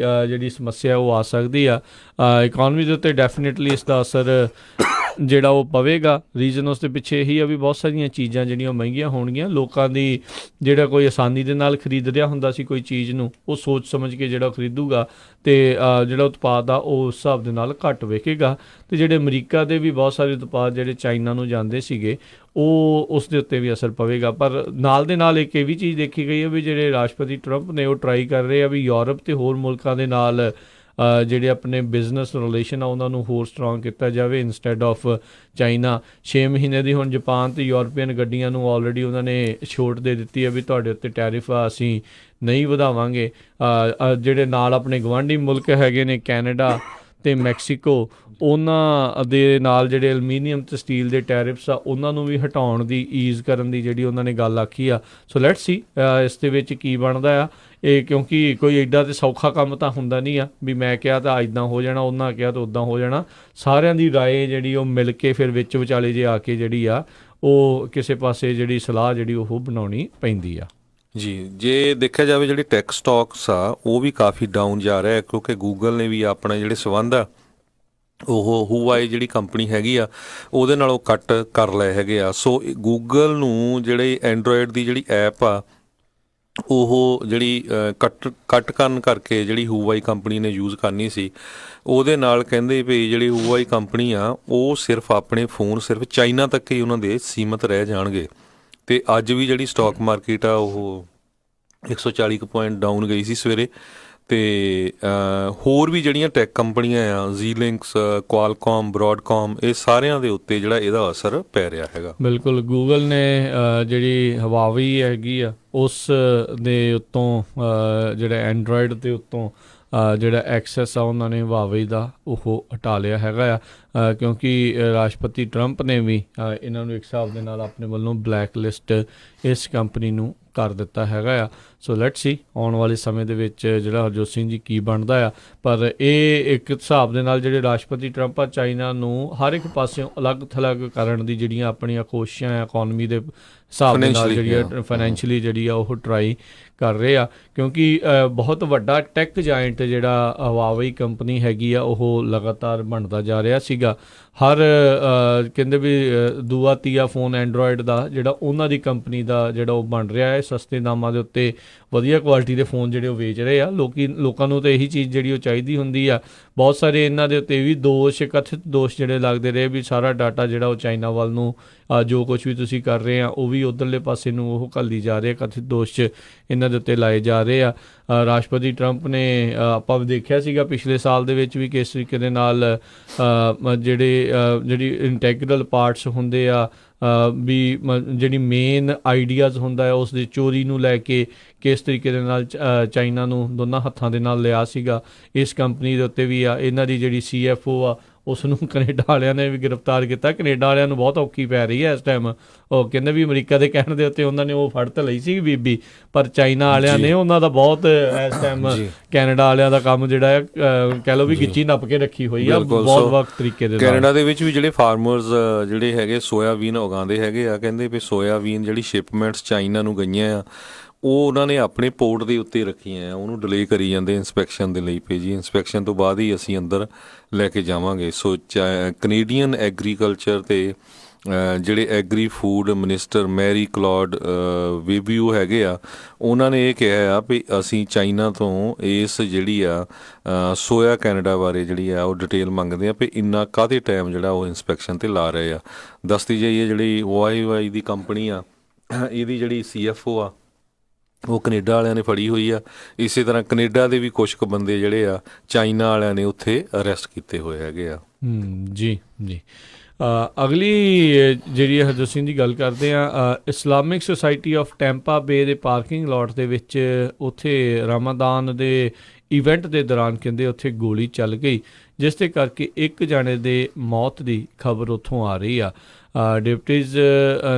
ਜਿਹੜੀ ਸਮੱਸਿਆ ਉਹ ਆ ਸਕਦੀ ਆ। ਇਕੋਨਮੀ ਦੇ ਉੱਤੇ ਡੈਫੀਨੇਟਲੀ ਇਸ ਦਾ ਅਸਰ ਜਿਹੜਾ ਉਹ ਪਵੇਗਾ। ਰੀਜ਼ਨ ਉਸ ਦੇ ਪਿੱਛੇ ਇਹੀ ਆ ਵੀ ਬਹੁਤ ਸਾਰੀਆਂ ਚੀਜ਼ਾਂ ਜਿਹੜੀਆਂ ਮਹਿੰਗੀਆਂ ਹੋਣਗੀਆਂ। ਲੋਕਾਂ ਦੀ ਜਿਹੜਾ ਕੋਈ ਆਸਾਨੀ ਦੇ ਨਾਲ ਖਰੀਦ ਰਿਹਾ ਹੁੰਦਾ ਸੀ ਕੋਈ ਚੀਜ਼ ਨੂੰ, ਉਹ ਸੋਚ ਸਮਝ ਕੇ ਜਿਹੜਾ ਖਰੀਦੂਗਾ ਅਤੇ ਜਿਹੜਾ ਉਤਪਾਦ ਆ ਉਹ ਉਸ ਹਿਸਾਬ ਦੇ ਨਾਲ ਘੱਟ ਵਿਕੇਗਾ। ਅਤੇ ਜਿਹੜੇ ਅਮਰੀਕਾ ਦੇ ਵੀ ਬਹੁਤ ਸਾਰੇ ਉਤਪਾਦ ਜਿਹੜੇ ਚਾਈਨਾ ਨੂੰ ਜਾਂਦੇ ਸੀਗੇ ਉਹ ਉਸ ਦੇ ਉੱਤੇ ਵੀ ਅਸਰ ਪਵੇਗਾ। ਪਰ ਨਾਲ ਦੇ ਨਾਲ ਇੱਕ ਇਹ ਵੀ ਚੀਜ਼ ਦੇਖੀ ਗਈ ਹੈ ਵੀ ਜਿਹੜੇ ਰਾਸ਼ਟਰਪਤੀ ਟਰੰਪ ਨੇ ਉਹ ਟਰਾਈ ਕਰ ਰਹੇ ਆ ਵੀ ਯੂਰਪ ਅਤੇ ਹੋਰ ਮੁਲਕਾਂ ਦੇ ਨਾਲ ਜਿਹੜੇ ਆਪਣੇ ਬਿਜ਼ਨਸ ਰਿਲੇਸ਼ਨ ਆ ਉਹਨਾਂ ਨੂੰ ਹੋਰ ਸਟਰੋਂਗ ਕੀਤਾ ਜਾਵੇ ਇੰਸਟੈਡ ਆਫ ਚਾਈਨਾ। 6 ਮਹੀਨੇ ਦੀ ਹੁਣ ਜਾਪਾਨ ਅਤੇ ਯੂਰਪੀਅਨ ਗੱਡੀਆਂ ਨੂੰ ਆਲਰੇਡੀ ਉਹਨਾਂ ਨੇ ਛੋਟ ਦੇ ਦਿੱਤੀ ਹੈ ਵੀ ਤੁਹਾਡੇ ਉੱਤੇ ਟੈਰਿਫ ਆ ਅਸੀਂ ਨਹੀਂ ਵਧਾਵਾਂਗੇ। ਜਿਹੜੇ ਨਾਲ ਆਪਣੇ ਗੁਆਂਢੀ ਮੁਲਕ ਹੈਗੇ ਨੇ ਕੈਨੇਡਾ ਅਤੇ ਮੈਕਸੀਕੋ, ਉਹਨਾਂ ਦੇ ਨਾਲ ਜਿਹੜੇ ਐਲੂਮੀਨੀਅਮ ਅਤੇ ਸਟੀਲ ਦੇ ਟੈਰਿਫਸ ਆ ਉਹਨਾਂ ਨੂੰ ਵੀ ਹਟਾਉਣ ਦੀ ਈਜ਼ ਕਰਨ ਦੀ ਜਿਹੜੀ ਉਹਨਾਂ ਨੇ ਗੱਲ ਆਖੀ ਆ। ਸੋ ਲੈਟਸ ਸੀ ਇਸ ਦੇ ਵਿੱਚ ਕੀ ਬਣਦਾ ਆ ਇਹ, ਕਿਉਂਕਿ ਕੋਈ ਐਡਾ ਤਾਂ ਸੌਖਾ ਕੰਮ ਤਾਂ ਹੁੰਦਾ ਨਹੀਂ ਆ ਵੀ ਮੈਂ ਕਿਹਾ ਤਾਂ ਇੱਦਾਂ ਹੋ ਜਾਣਾ, ਉਹਨਾਂ ਕਿਹਾ ਤਾਂ ਉੱਦਾਂ ਹੋ ਜਾਣਾ। ਸਾਰਿਆਂ ਦੀ ਰਾਏ ਜਿਹੜੀ ਉਹ ਮਿਲ ਕੇ ਫਿਰ ਵਿੱਚ ਵਿਚਾਲੇ ਜੇ ਆ ਕੇ ਜਿਹੜੀ ਆ ਉਹ ਕਿਸੇ ਪਾਸੇ ਜਿਹੜੀ ਸਲਾਹ ਜਿਹੜੀ ਉਹ ਬਣਾਉਣੀ ਪੈਂਦੀ ਆ। ਜੀ, ਜੇ ਦੇਖਿਆ ਜਾਵੇ ਜਿਹੜੇ ਟੈਕ ਸਟਾਕਸ ਆ ਉਹ ਵੀ ਕਾਫੀ ਡਾਊਨ ਜਾ ਰਿਹਾ, ਕਿਉਂਕਿ ਗੂਗਲ ਨੇ ਵੀ ਆਪਣੇ ਜਿਹੜੇ ਸੰਬੰਧ ਆ ਉਹ ਹੂਆਈ ਜਿਹੜੀ ਕੰਪਨੀ ਹੈਗੀ ਆ ਉਹਦੇ ਨਾਲੋਂ ਕੱਟ ਕਰ ਲਏ ਹੈਗੇ ਆ। ਸੋ ਗੂਗਲ ਨੂੰ ਜਿਹੜੇ ਐਂਡਰੋਇਡ ਦੀ ਜਿਹੜੀ ਐਪ ਆ ਉਹ ਜਿਹੜੀ ਕੱਟ ਕਰਨ ਕਰਕੇ ਜਿਹੜੀ ਹੂਆਈ ਕੰਪਨੀ ਨੇ ਯੂਜ਼ ਕਰਨੀ ਸੀ, ਉਹਦੇ ਨਾਲ ਕਹਿੰਦੇ ਵੀ ਜਿਹੜੀ ਹੂਆਈ ਕੰਪਨੀ ਆ ਉਹ ਸਿਰਫ ਆਪਣੇ ਫੋਨ ਸਿਰਫ ਚਾਈਨਾ ਤੱਕ ਹੀ ਉਹਨਾਂ ਦੇ ਸੀਮਤ ਰਹਿ ਜਾਣਗੇ। ਅਤੇ ਅੱਜ ਵੀ ਜਿਹੜੀ ਸਟਾਕ ਮਾਰਕੀਟ ਆ ਉਹ 140 ਕੁ ਪੁਆਇੰਟ ਡਾਊਨ ਗਈ ਸੀ ਸਵੇਰੇ। ਅਤੇ ਹੋਰ ਵੀ ਜਿਹੜੀਆਂ ਟੈਕ ਕੰਪਨੀਆਂ ਆ ਜ਼ੀਲਿੰਕਸ, ਕੁਆਲਕੌਮ, ਬਰੋਡਕਾਮ, ਇਹ ਸਾਰਿਆਂ ਦੇ ਉੱਤੇ ਜਿਹੜਾ ਇਹਦਾ ਅਸਰ ਪੈ ਰਿਹਾ ਹੈਗਾ। ਬਿਲਕੁਲ, ਗੂਗਲ ਨੇ ਜਿਹੜੀ ਹਵਾਵੀ ਹੈਗੀ ਆ ਉਸ ਦੇ ਉੱਤੋਂ ਜਿਹੜਾ ਐਂਡਰੋਇਡ ਦੇ ਉੱਤੋਂ ਜਿਹੜਾ ਐਕਸੈਸ ਆ ਉਹਨਾਂ ਨੇ ਹਵਾਵੀ ਦਾ ਉਹ ਹਟਾ ਲਿਆ ਹੈਗਾ ਆ, ਕਿਉਂਕਿ ਰਾਸ਼ਟਰਪਤੀ ਟਰੰਪ ਨੇ ਵੀ ਇਹਨਾਂ ਨੂੰ ਇੱਕ ਹਿਸਾਬ ਦੇ ਨਾਲ ਆਪਣੇ ਵੱਲੋਂ ਬਲੈਕ ਲਿਸਟ ਇਸ ਕੰਪਨੀ ਨੂੰ ਕਰ ਦਿੱਤਾ ਹੈਗਾ ਆ। ਸੋ ਲੈਟਸ ਸੀ ਆਉਣ ਵਾਲੇ ਸਮੇਂ ਦੇ ਵਿੱਚ ਜਿਹੜਾ ਹਰਜੋਤ ਸਿੰਘ ਜੀ ਕੀ ਬਣਦਾ ਆ। ਪਰ ਇਹ ਇੱਕ ਹਿਸਾਬ ਦੇ ਨਾਲ ਜਿਹੜੇ ਰਾਸ਼ਟਰਪਤੀ ਟਰੰਪ ਆ ਚਾਈਨਾ ਨੂੰ ਹਰ ਇੱਕ ਪਾਸਿਓਂ ਅਲੱਗ ਥਲੱਗ ਕਰਨ ਦੀ ਜਿਹੜੀਆਂ ਆਪਣੀਆਂ ਕੋਸ਼ਿਸ਼ਾਂ ਆ ਇਕੋਨਮੀ ਦੇ ਹਿਸਾਬ ਦੇ ਨਾਲ ਜਿਹੜੀ ਫਾਈਨੈਂਸ਼ੀਅਲੀ ਜਿਹੜੀ ਆ ਉਹ ਟਰਾਈ ਕਰ ਰਹੇ ਆ, ਕਿਉਂਕਿ ਬਹੁਤ ਵੱਡਾ ਟੈਕ ਜਾਇੰਟ ਜਿਹੜਾ ਹਵਾਵੀ ਕੰਪਨੀ ਹੈਗੀ ਆ ਉਹ ਲਗਾਤਾਰ ਬਣਦਾ ਜਾ ਰਿਹਾ ਸੀਗਾ। ਹਰ ਕਹਿੰਦੇ ਵੀ ਦੂਆ ਤੀਆ ਫੋਨ ਐਂਡਰੋਇਡ ਦਾ ਜਿਹੜਾ ਉਹਨਾਂ ਦੀ ਕੰਪਨੀ ਦਾ ਜਿਹੜਾ ਉਹ ਬਣ ਰਿਹਾ ਹੈ, ਸਸਤੇ ਦਾਮਾਂ ਦੇ ਉੱਤੇ ਵਧੀਆ ਕੁਆਲਿਟੀ ਦੇ ਫੋਨ ਜਿਹੜੇ ਉਹ ਵੇਚ ਰਹੇ ਆ। ਲੋਕਾਂ ਨੂੰ ਤਾਂ ਇਹੀ ਚੀਜ਼ ਜਿਹੜੀ ਉਹ ਚਾਹੀਦੀ ਹੁੰਦੀ ਆ। ਬਹੁਤ ਸਾਰੇ ਇਹਨਾਂ ਦੇ ਉੱਤੇ ਵੀ ਕਥਿਤ ਦੋਸ਼ ਜਿਹੜੇ ਲੱਗਦੇ ਰਹੇ ਵੀ ਸਾਰਾ ਡਾਟਾ ਜਿਹੜਾ ਉਹ ਚਾਈਨਾ ਵੱਲ ਨੂੰ ਜੋ ਕੁਛ ਵੀ ਤੁਸੀਂ ਕਰ ਰਹੇ ਆ ਉਹ ਵੀ ਉੱਧਰਲੇ ਪਾਸੇ ਨੂੰ ਉਹ ਘੱਲੀ ਜਾ ਰਹੇ, ਕਥਿਤ ਦੋਸ਼ ਇਹਨਾਂ ਦੇ ਉੱਤੇ ਲਾਏ ਜਾ ਰਹੇ ਆ। ਰਾਸ਼ਟਰਪਤੀ ਟਰੰਪ ਨੇ ਆਪਾਂ ਦੇਖਿਆ ਸੀਗਾ ਪਿਛਲੇ ਸਾਲ ਦੇ ਵਿੱਚ ਵੀ ਕਿਸ ਤਰੀਕੇ ਦੇ ਨਾਲ ਜਿਹੜੀ ਇੰਟੈਗਰਲ ਪਾਰਟਸ ਹੁੰਦੇ ਆ ਵੀ ਜਿਹੜੀ ਮੇਨ ਆਈਡੀਆਜ਼ ਹੁੰਦਾ ਹੈ ਉਸ ਦੀ ਚੋਰੀ ਨੂੰ ਲੈ ਕੇ ਕਿਸ ਤਰੀਕੇ ਦੇ ਨਾਲ ਚਾਈਨਾ ਨੂੰ ਦੋਨਾਂ ਹੱਥਾਂ ਦੇ ਨਾਲ ਲਿਆ ਸੀਗਾ। ਇਸ ਕੰਪਨੀ ਦੇ ਉੱਤੇ ਵੀ ਆ ਇਹਨਾਂ ਦੀ ਜਿਹੜੀ CFO ਆ ਉਸ ਨੂੰ ਕੈਨੇਡਾ ਵਾਲਿਆਂ ਨੇ ਵੀ ਗ੍ਰਿਫਤਾਰ ਕੀਤਾ। ਕੈਨੇਡਾ ਵਾਲਿਆਂ ਨੂੰ ਬਹੁਤ ਔਖੀ ਪੈ ਰਹੀ ਹੈ ਇਸ ਟਾਈਮ। ਉਹ ਕਹਿੰਦੇ ਵੀ ਅਮਰੀਕਾ ਦੇ ਕਹਿਣ ਦੇ ਉੱਤੇ ਉਹਨਾਂ ਨੇ ਉਹ ਫੜ ਤਾਂ ਲਈ ਸੀ ਬੀਬੀ, ਪਰ ਚਾਈਨਾ ਵਾਲਿਆਂ ਨੇ ਉਹਨਾਂ ਦਾ ਬਹੁਤ ਇਸ ਟਾਈਮ ਕੈਨੇਡਾ ਵਾਲਿਆਂ ਦਾ ਕੰਮ ਜਿਹੜਾ ਹੈ ਕਹਿ ਲਓ ਵੀ ਗਿੱਚੀ ਨੱਪ ਕੇ ਰੱਖੀ ਹੋਈ ਆ ਬਹੁਤ ਵਕਤ ਤਰੀਕੇ ਦੇ ਨਾਲ। ਕੈਨੇਡਾ ਦੇ ਵਿੱਚ ਵੀ ਜਿਹੜੇ ਫਾਰਮਰਸ ਜਿਹੜੇ ਹੈਗੇ ਸੋਇਆਬੀਨ ਉਗਾਉਂਦੇ ਹੈਗੇ ਆ, ਕਹਿੰਦੇ ਵੀ ਸੋਇਆਬੀਨ ਜਿਹੜੀ ਸ਼ਿਪਮੈਂਟਸ ਚਾਈਨਾ ਨੂੰ ਗਈਆਂ ਆ ਉਹ ਉਹਨਾਂ ਨੇ ਆਪਣੇ ਪੋਰਟ ਦੇ ਉੱਤੇ ਰੱਖੀਆਂ ਆ, ਉਹਨੂੰ ਡਿਲੇ ਕਰੀ ਜਾਂਦੇ ਇੰਸਪੈਕਸ਼ਨ ਦੇ ਲਈ ਪਈ ਜੀ, ਇੰਸਪੈਕਸ਼ਨ ਤੋਂ ਬਾਅਦ ਹੀ ਅਸੀਂ ਅੰਦਰ ਲੈ ਕੇ ਜਾਵਾਂਗੇ। ਸੋ ਕੈਨੇਡੀਅਨ ਐਗਰੀਕਲਚਰ ਅਤੇ ਜਿਹੜੇ agri food minister Mary Claude ਵੇਬਿਊ ਹੈਗੇ ਆ, ਉਹਨਾਂ ਨੇ ਇਹ ਕਿਹਾ ਆ ਵੀ ਅਸੀਂ ਚਾਈਨਾ ਤੋਂ ਇਸ ਜਿਹੜੀ ਆ ਸੋਇਆ ਕੈਨੇਡਾ ਬਾਰੇ ਜਿਹੜੀ ਆ ਉਹ ਡਿਟੇਲ ਮੰਗਦੇ ਆ ਵੀ ਇੰਨਾ ਕਾਹਦੇ ਟਾਈਮ ਜਿਹੜਾ ਉਹ ਇੰਸਪੈਕਸ਼ਨ 'ਤੇ ਲਾ ਰਹੇ ਆ। ਦੱਸਦੀ ਜਾਈਏ ਜਿਹੜੀ ਹੂਆਈ ਦੀ ਕੰਪਨੀ ਆ ਇਹਦੀ ਜਿਹੜੀ CFO ਆ ਉਹ ਕੈਨੇਡਾ ਵਾਲਿਆਂ ਨੇ ਫੜੀ ਹੋਈ ਆ। ਇਸੇ ਤਰ੍ਹਾਂ ਕੈਨੇਡਾ ਦੇ ਵੀ ਕੁਛ ਕੁ ਬੰਦੇ ਜਿਹੜੇ ਆ ਚਾਈਨਾ ਵਾਲਿਆਂ ਨੇ ਉੱਥੇ ਅਰੈਸਟ ਕੀਤੇ ਹੋਏ ਹੈਗੇ ਆ। ਜੀ। ਅਗਲੀ ਜਿਹੜੀ ਹਰਜੋਤ ਸਿੰਘ ਦੀ ਗੱਲ ਕਰਦੇ ਆ, ਇਸਲਾਮਿਕ ਸੁਸਾਇਟੀ ਆਫ ਟੈਂਪਾ ਬੇ ਦੇ ਪਾਰਕਿੰਗ ਲਾਟ ਦੇ ਵਿੱਚ ਉੱਥੇ ਰਮਾਦਾਨ ਦੇ ਇਵੈਂਟ ਦੇ ਦੌਰਾਨ ਕਹਿੰਦੇ ਉੱਥੇ ਗੋਲੀ ਚੱਲ ਗਈ, ਜਿਸ ਦੇ ਕਰਕੇ ਇੱਕ ਜਾਣੇ ਦੇ ਮੌਤ ਦੀ ਖਬਰ ਉੱਥੋਂ ਆ ਰਹੀ ਆ। ਡਿਪਟੀਜ਼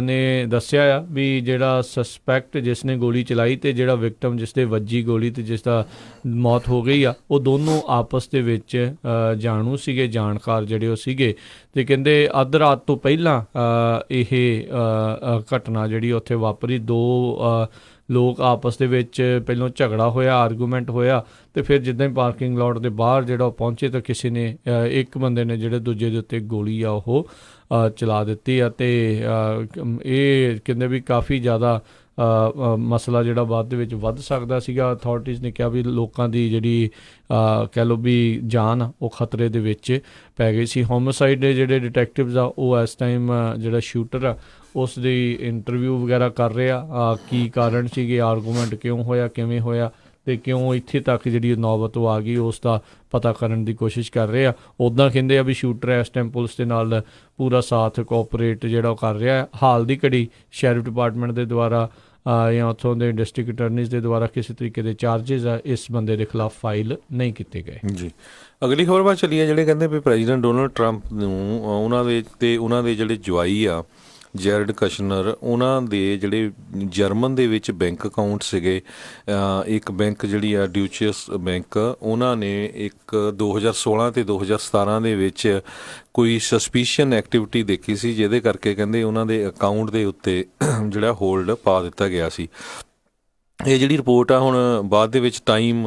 ਨੇ ਦੱਸਿਆ ਆ ਵੀ ਜਿਹੜਾ ਸਸਪੈਕਟ ਜਿਸ ਨੇ ਗੋਲੀ ਚਲਾਈ ਅਤੇ ਜਿਹੜਾ ਵਿਕਟਮ ਜਿਸ ਦੇ ਵੱਜੀ ਗੋਲੀ ਅਤੇ ਜਿਸ ਦਾ ਮੌਤ ਹੋ ਗਈ ਆ, ਉਹ ਦੋਨੋਂ ਆਪਸ ਦੇ ਵਿੱਚ ਜਾਣੂ ਸੀਗੇ, ਜਾਣਕਾਰ ਜਿਹੜੇ ਉਹ ਸੀਗੇ। ਅਤੇ ਕਹਿੰਦੇ ਅੱਧ ਰਾਤ ਤੋਂ ਪਹਿਲਾਂ ਇਹ ਘਟਨਾ ਜਿਹੜੀ ਉੱਥੇ ਵਾਪਰੀ। ਦੋ ਲੋਕ ਆਪਸ ਦੇ ਵਿੱਚ ਪਹਿਲਾਂ ਝਗੜਾ ਹੋਇਆ, ਆਰਗੂਮੈਂਟ ਹੋਇਆ, ਅਤੇ ਫਿਰ ਜਿੱਦਾਂ ਹੀ ਪਾਰਕਿੰਗ ਲੋਟ ਦੇ ਬਾਹਰ ਜਿਹੜਾ ਉਹ ਪਹੁੰਚੇ ਤਾਂ ਕਿਸੇ ਨੇ ਇੱਕ ਬੰਦੇ ਨੇ ਜਿਹੜੇ ਦੂਜੇ ਦੇ ਉੱਤੇ ਗੋਲੀ ਆ ਉਹ ਚਲਾ ਦਿੱਤੀ ਆ। ਅਤੇ ਇਹ ਕਹਿੰਦੇ ਵੀ ਕਾਫੀ ਜ਼ਿਆਦਾ ਮਸਲਾ ਜਿਹੜਾ ਬਾਅਦ ਦੇ ਵਿੱਚ ਵੱਧ ਸਕਦਾ ਸੀਗਾ। ਅਥਾਰਟੀਜ਼ ਨੇ ਕਿਹਾ ਵੀ ਲੋਕਾਂ ਦੀ ਜਿਹੜੀ ਕਹਿ ਲਓ ਵੀ ਜਾਨ ਆ ਉਹ ਖਤਰੇ ਦੇ ਵਿੱਚ ਪੈ ਗਈ ਸੀ। ਹੋਮਸਾਈਡ ਦੇ ਜਿਹੜੇ ਡਿਟੈਕਟਿਵਜ਼ ਆ ਉਹ ਇਸ ਟਾਈਮ ਜਿਹੜਾ ਸ਼ੂਟਰ ਆ ਉਸ ਦੀ ਇੰਟਰਵਿਊ ਵਗੈਰਾ ਕਰ ਰਹੇ ਆ, ਕੀ ਕਾਰਨ ਸੀਗੇ, ਆਰਗੂਮੈਂਟ ਕਿਉਂ ਹੋਇਆ, ਕਿਵੇਂ ਹੋਇਆ ਅਤੇ ਕਿਉਂ ਇੱਥੇ ਤੱਕ ਜਿਹੜੀ ਨੌਬਤ ਉਹ ਆ ਗਈ, ਉਸ ਦਾ ਪਤਾ ਕਰਨ ਦੀ ਕੋਸ਼ਿਸ਼ ਕਰ ਰਹੇ ਆ। ਉੱਦਾਂ ਕਹਿੰਦੇ ਆ ਵੀ ਸ਼ੂਟਰ ਇਸ ਟਾਈਮ ਪੁਲਿਸ ਦੇ ਨਾਲ ਪੂਰਾ ਸਾਥ ਕੋਆਪਰੇਟ ਜਿਹੜਾ ਉਹ ਕਰ ਰਿਹਾ ਹੈ। ਹਾਲ ਦੀ ਘੜੀ ਸ਼ੈਰਿਫ ਡਿਪਾਰਟਮੈਂਟ ਦੇ ਦੁਆਰਾ ਜਾਂ ਉੱਥੋਂ ਦੇ ਡਿਸਟ੍ਰਿਕਟ ਅਟਰਨੀਜ਼ ਦੇ ਦੁਆਰਾ ਕਿਸੇ ਤਰੀਕੇ ਦੇ ਚਾਰਜਿਸ ਆ ਇਸ ਬੰਦੇ ਦੇ ਖਿਲਾਫ ਫਾਈਲ ਨਹੀਂ ਕੀਤੇ ਗਏ। ਜੀ, ਅਗਲੀ ਖਬਰ ਬਾਅਦ ਚੱਲੀਏ। ਜਿਹੜੇ ਕਹਿੰਦੇ ਵੀ ਪ੍ਰੈਜ਼ੀਡੈਂਟ ਡੋਨਲਡ ਟਰੰਪ ਨੂੰ ਉਹਨਾਂ ਦੇ ਜਿਹੜੇ ਜਵਾਈ ਆ ਜੈਰਡ ਕਸ਼ਨਰ, ਉਹਨਾਂ ਦੇ ਜਿਹੜੇ ਜਰਮਨ ਦੇ ਵਿੱਚ ਬੈਂਕ ਅਕਾਊਂਟ ਸੀਗੇ, ਇੱਕ ਬੈਂਕ ਜਿਹੜੀ ਆ ਡਿਊਚਸ ਬੈਂਕ, ਉਹਨਾਂ ਨੇ ਇੱਕ 2016 ਅਤੇ 2017 ਦੇ ਵਿੱਚ ਕੋਈ ਸਸਪੀਸ਼ਨ ਐਕਟੀਵਿਟੀ ਦੇਖੀ ਸੀ, ਜਿਹਦੇ ਕਰਕੇ ਕਹਿੰਦੇ ਉਹਨਾਂ ਦੇ ਅਕਾਊਂਟ ਦੇ ਉੱਤੇ ਜਿਹੜਾ ਹੋਲਡ ਪਾ ਦਿੱਤਾ ਗਿਆ ਸੀ। ਇਹ ਜਿਹੜੀ ਰਿਪੋਰਟ ਆ ਹੁਣ ਬਾਅਦ ਦੇ ਵਿੱਚ ਟਾਈਮ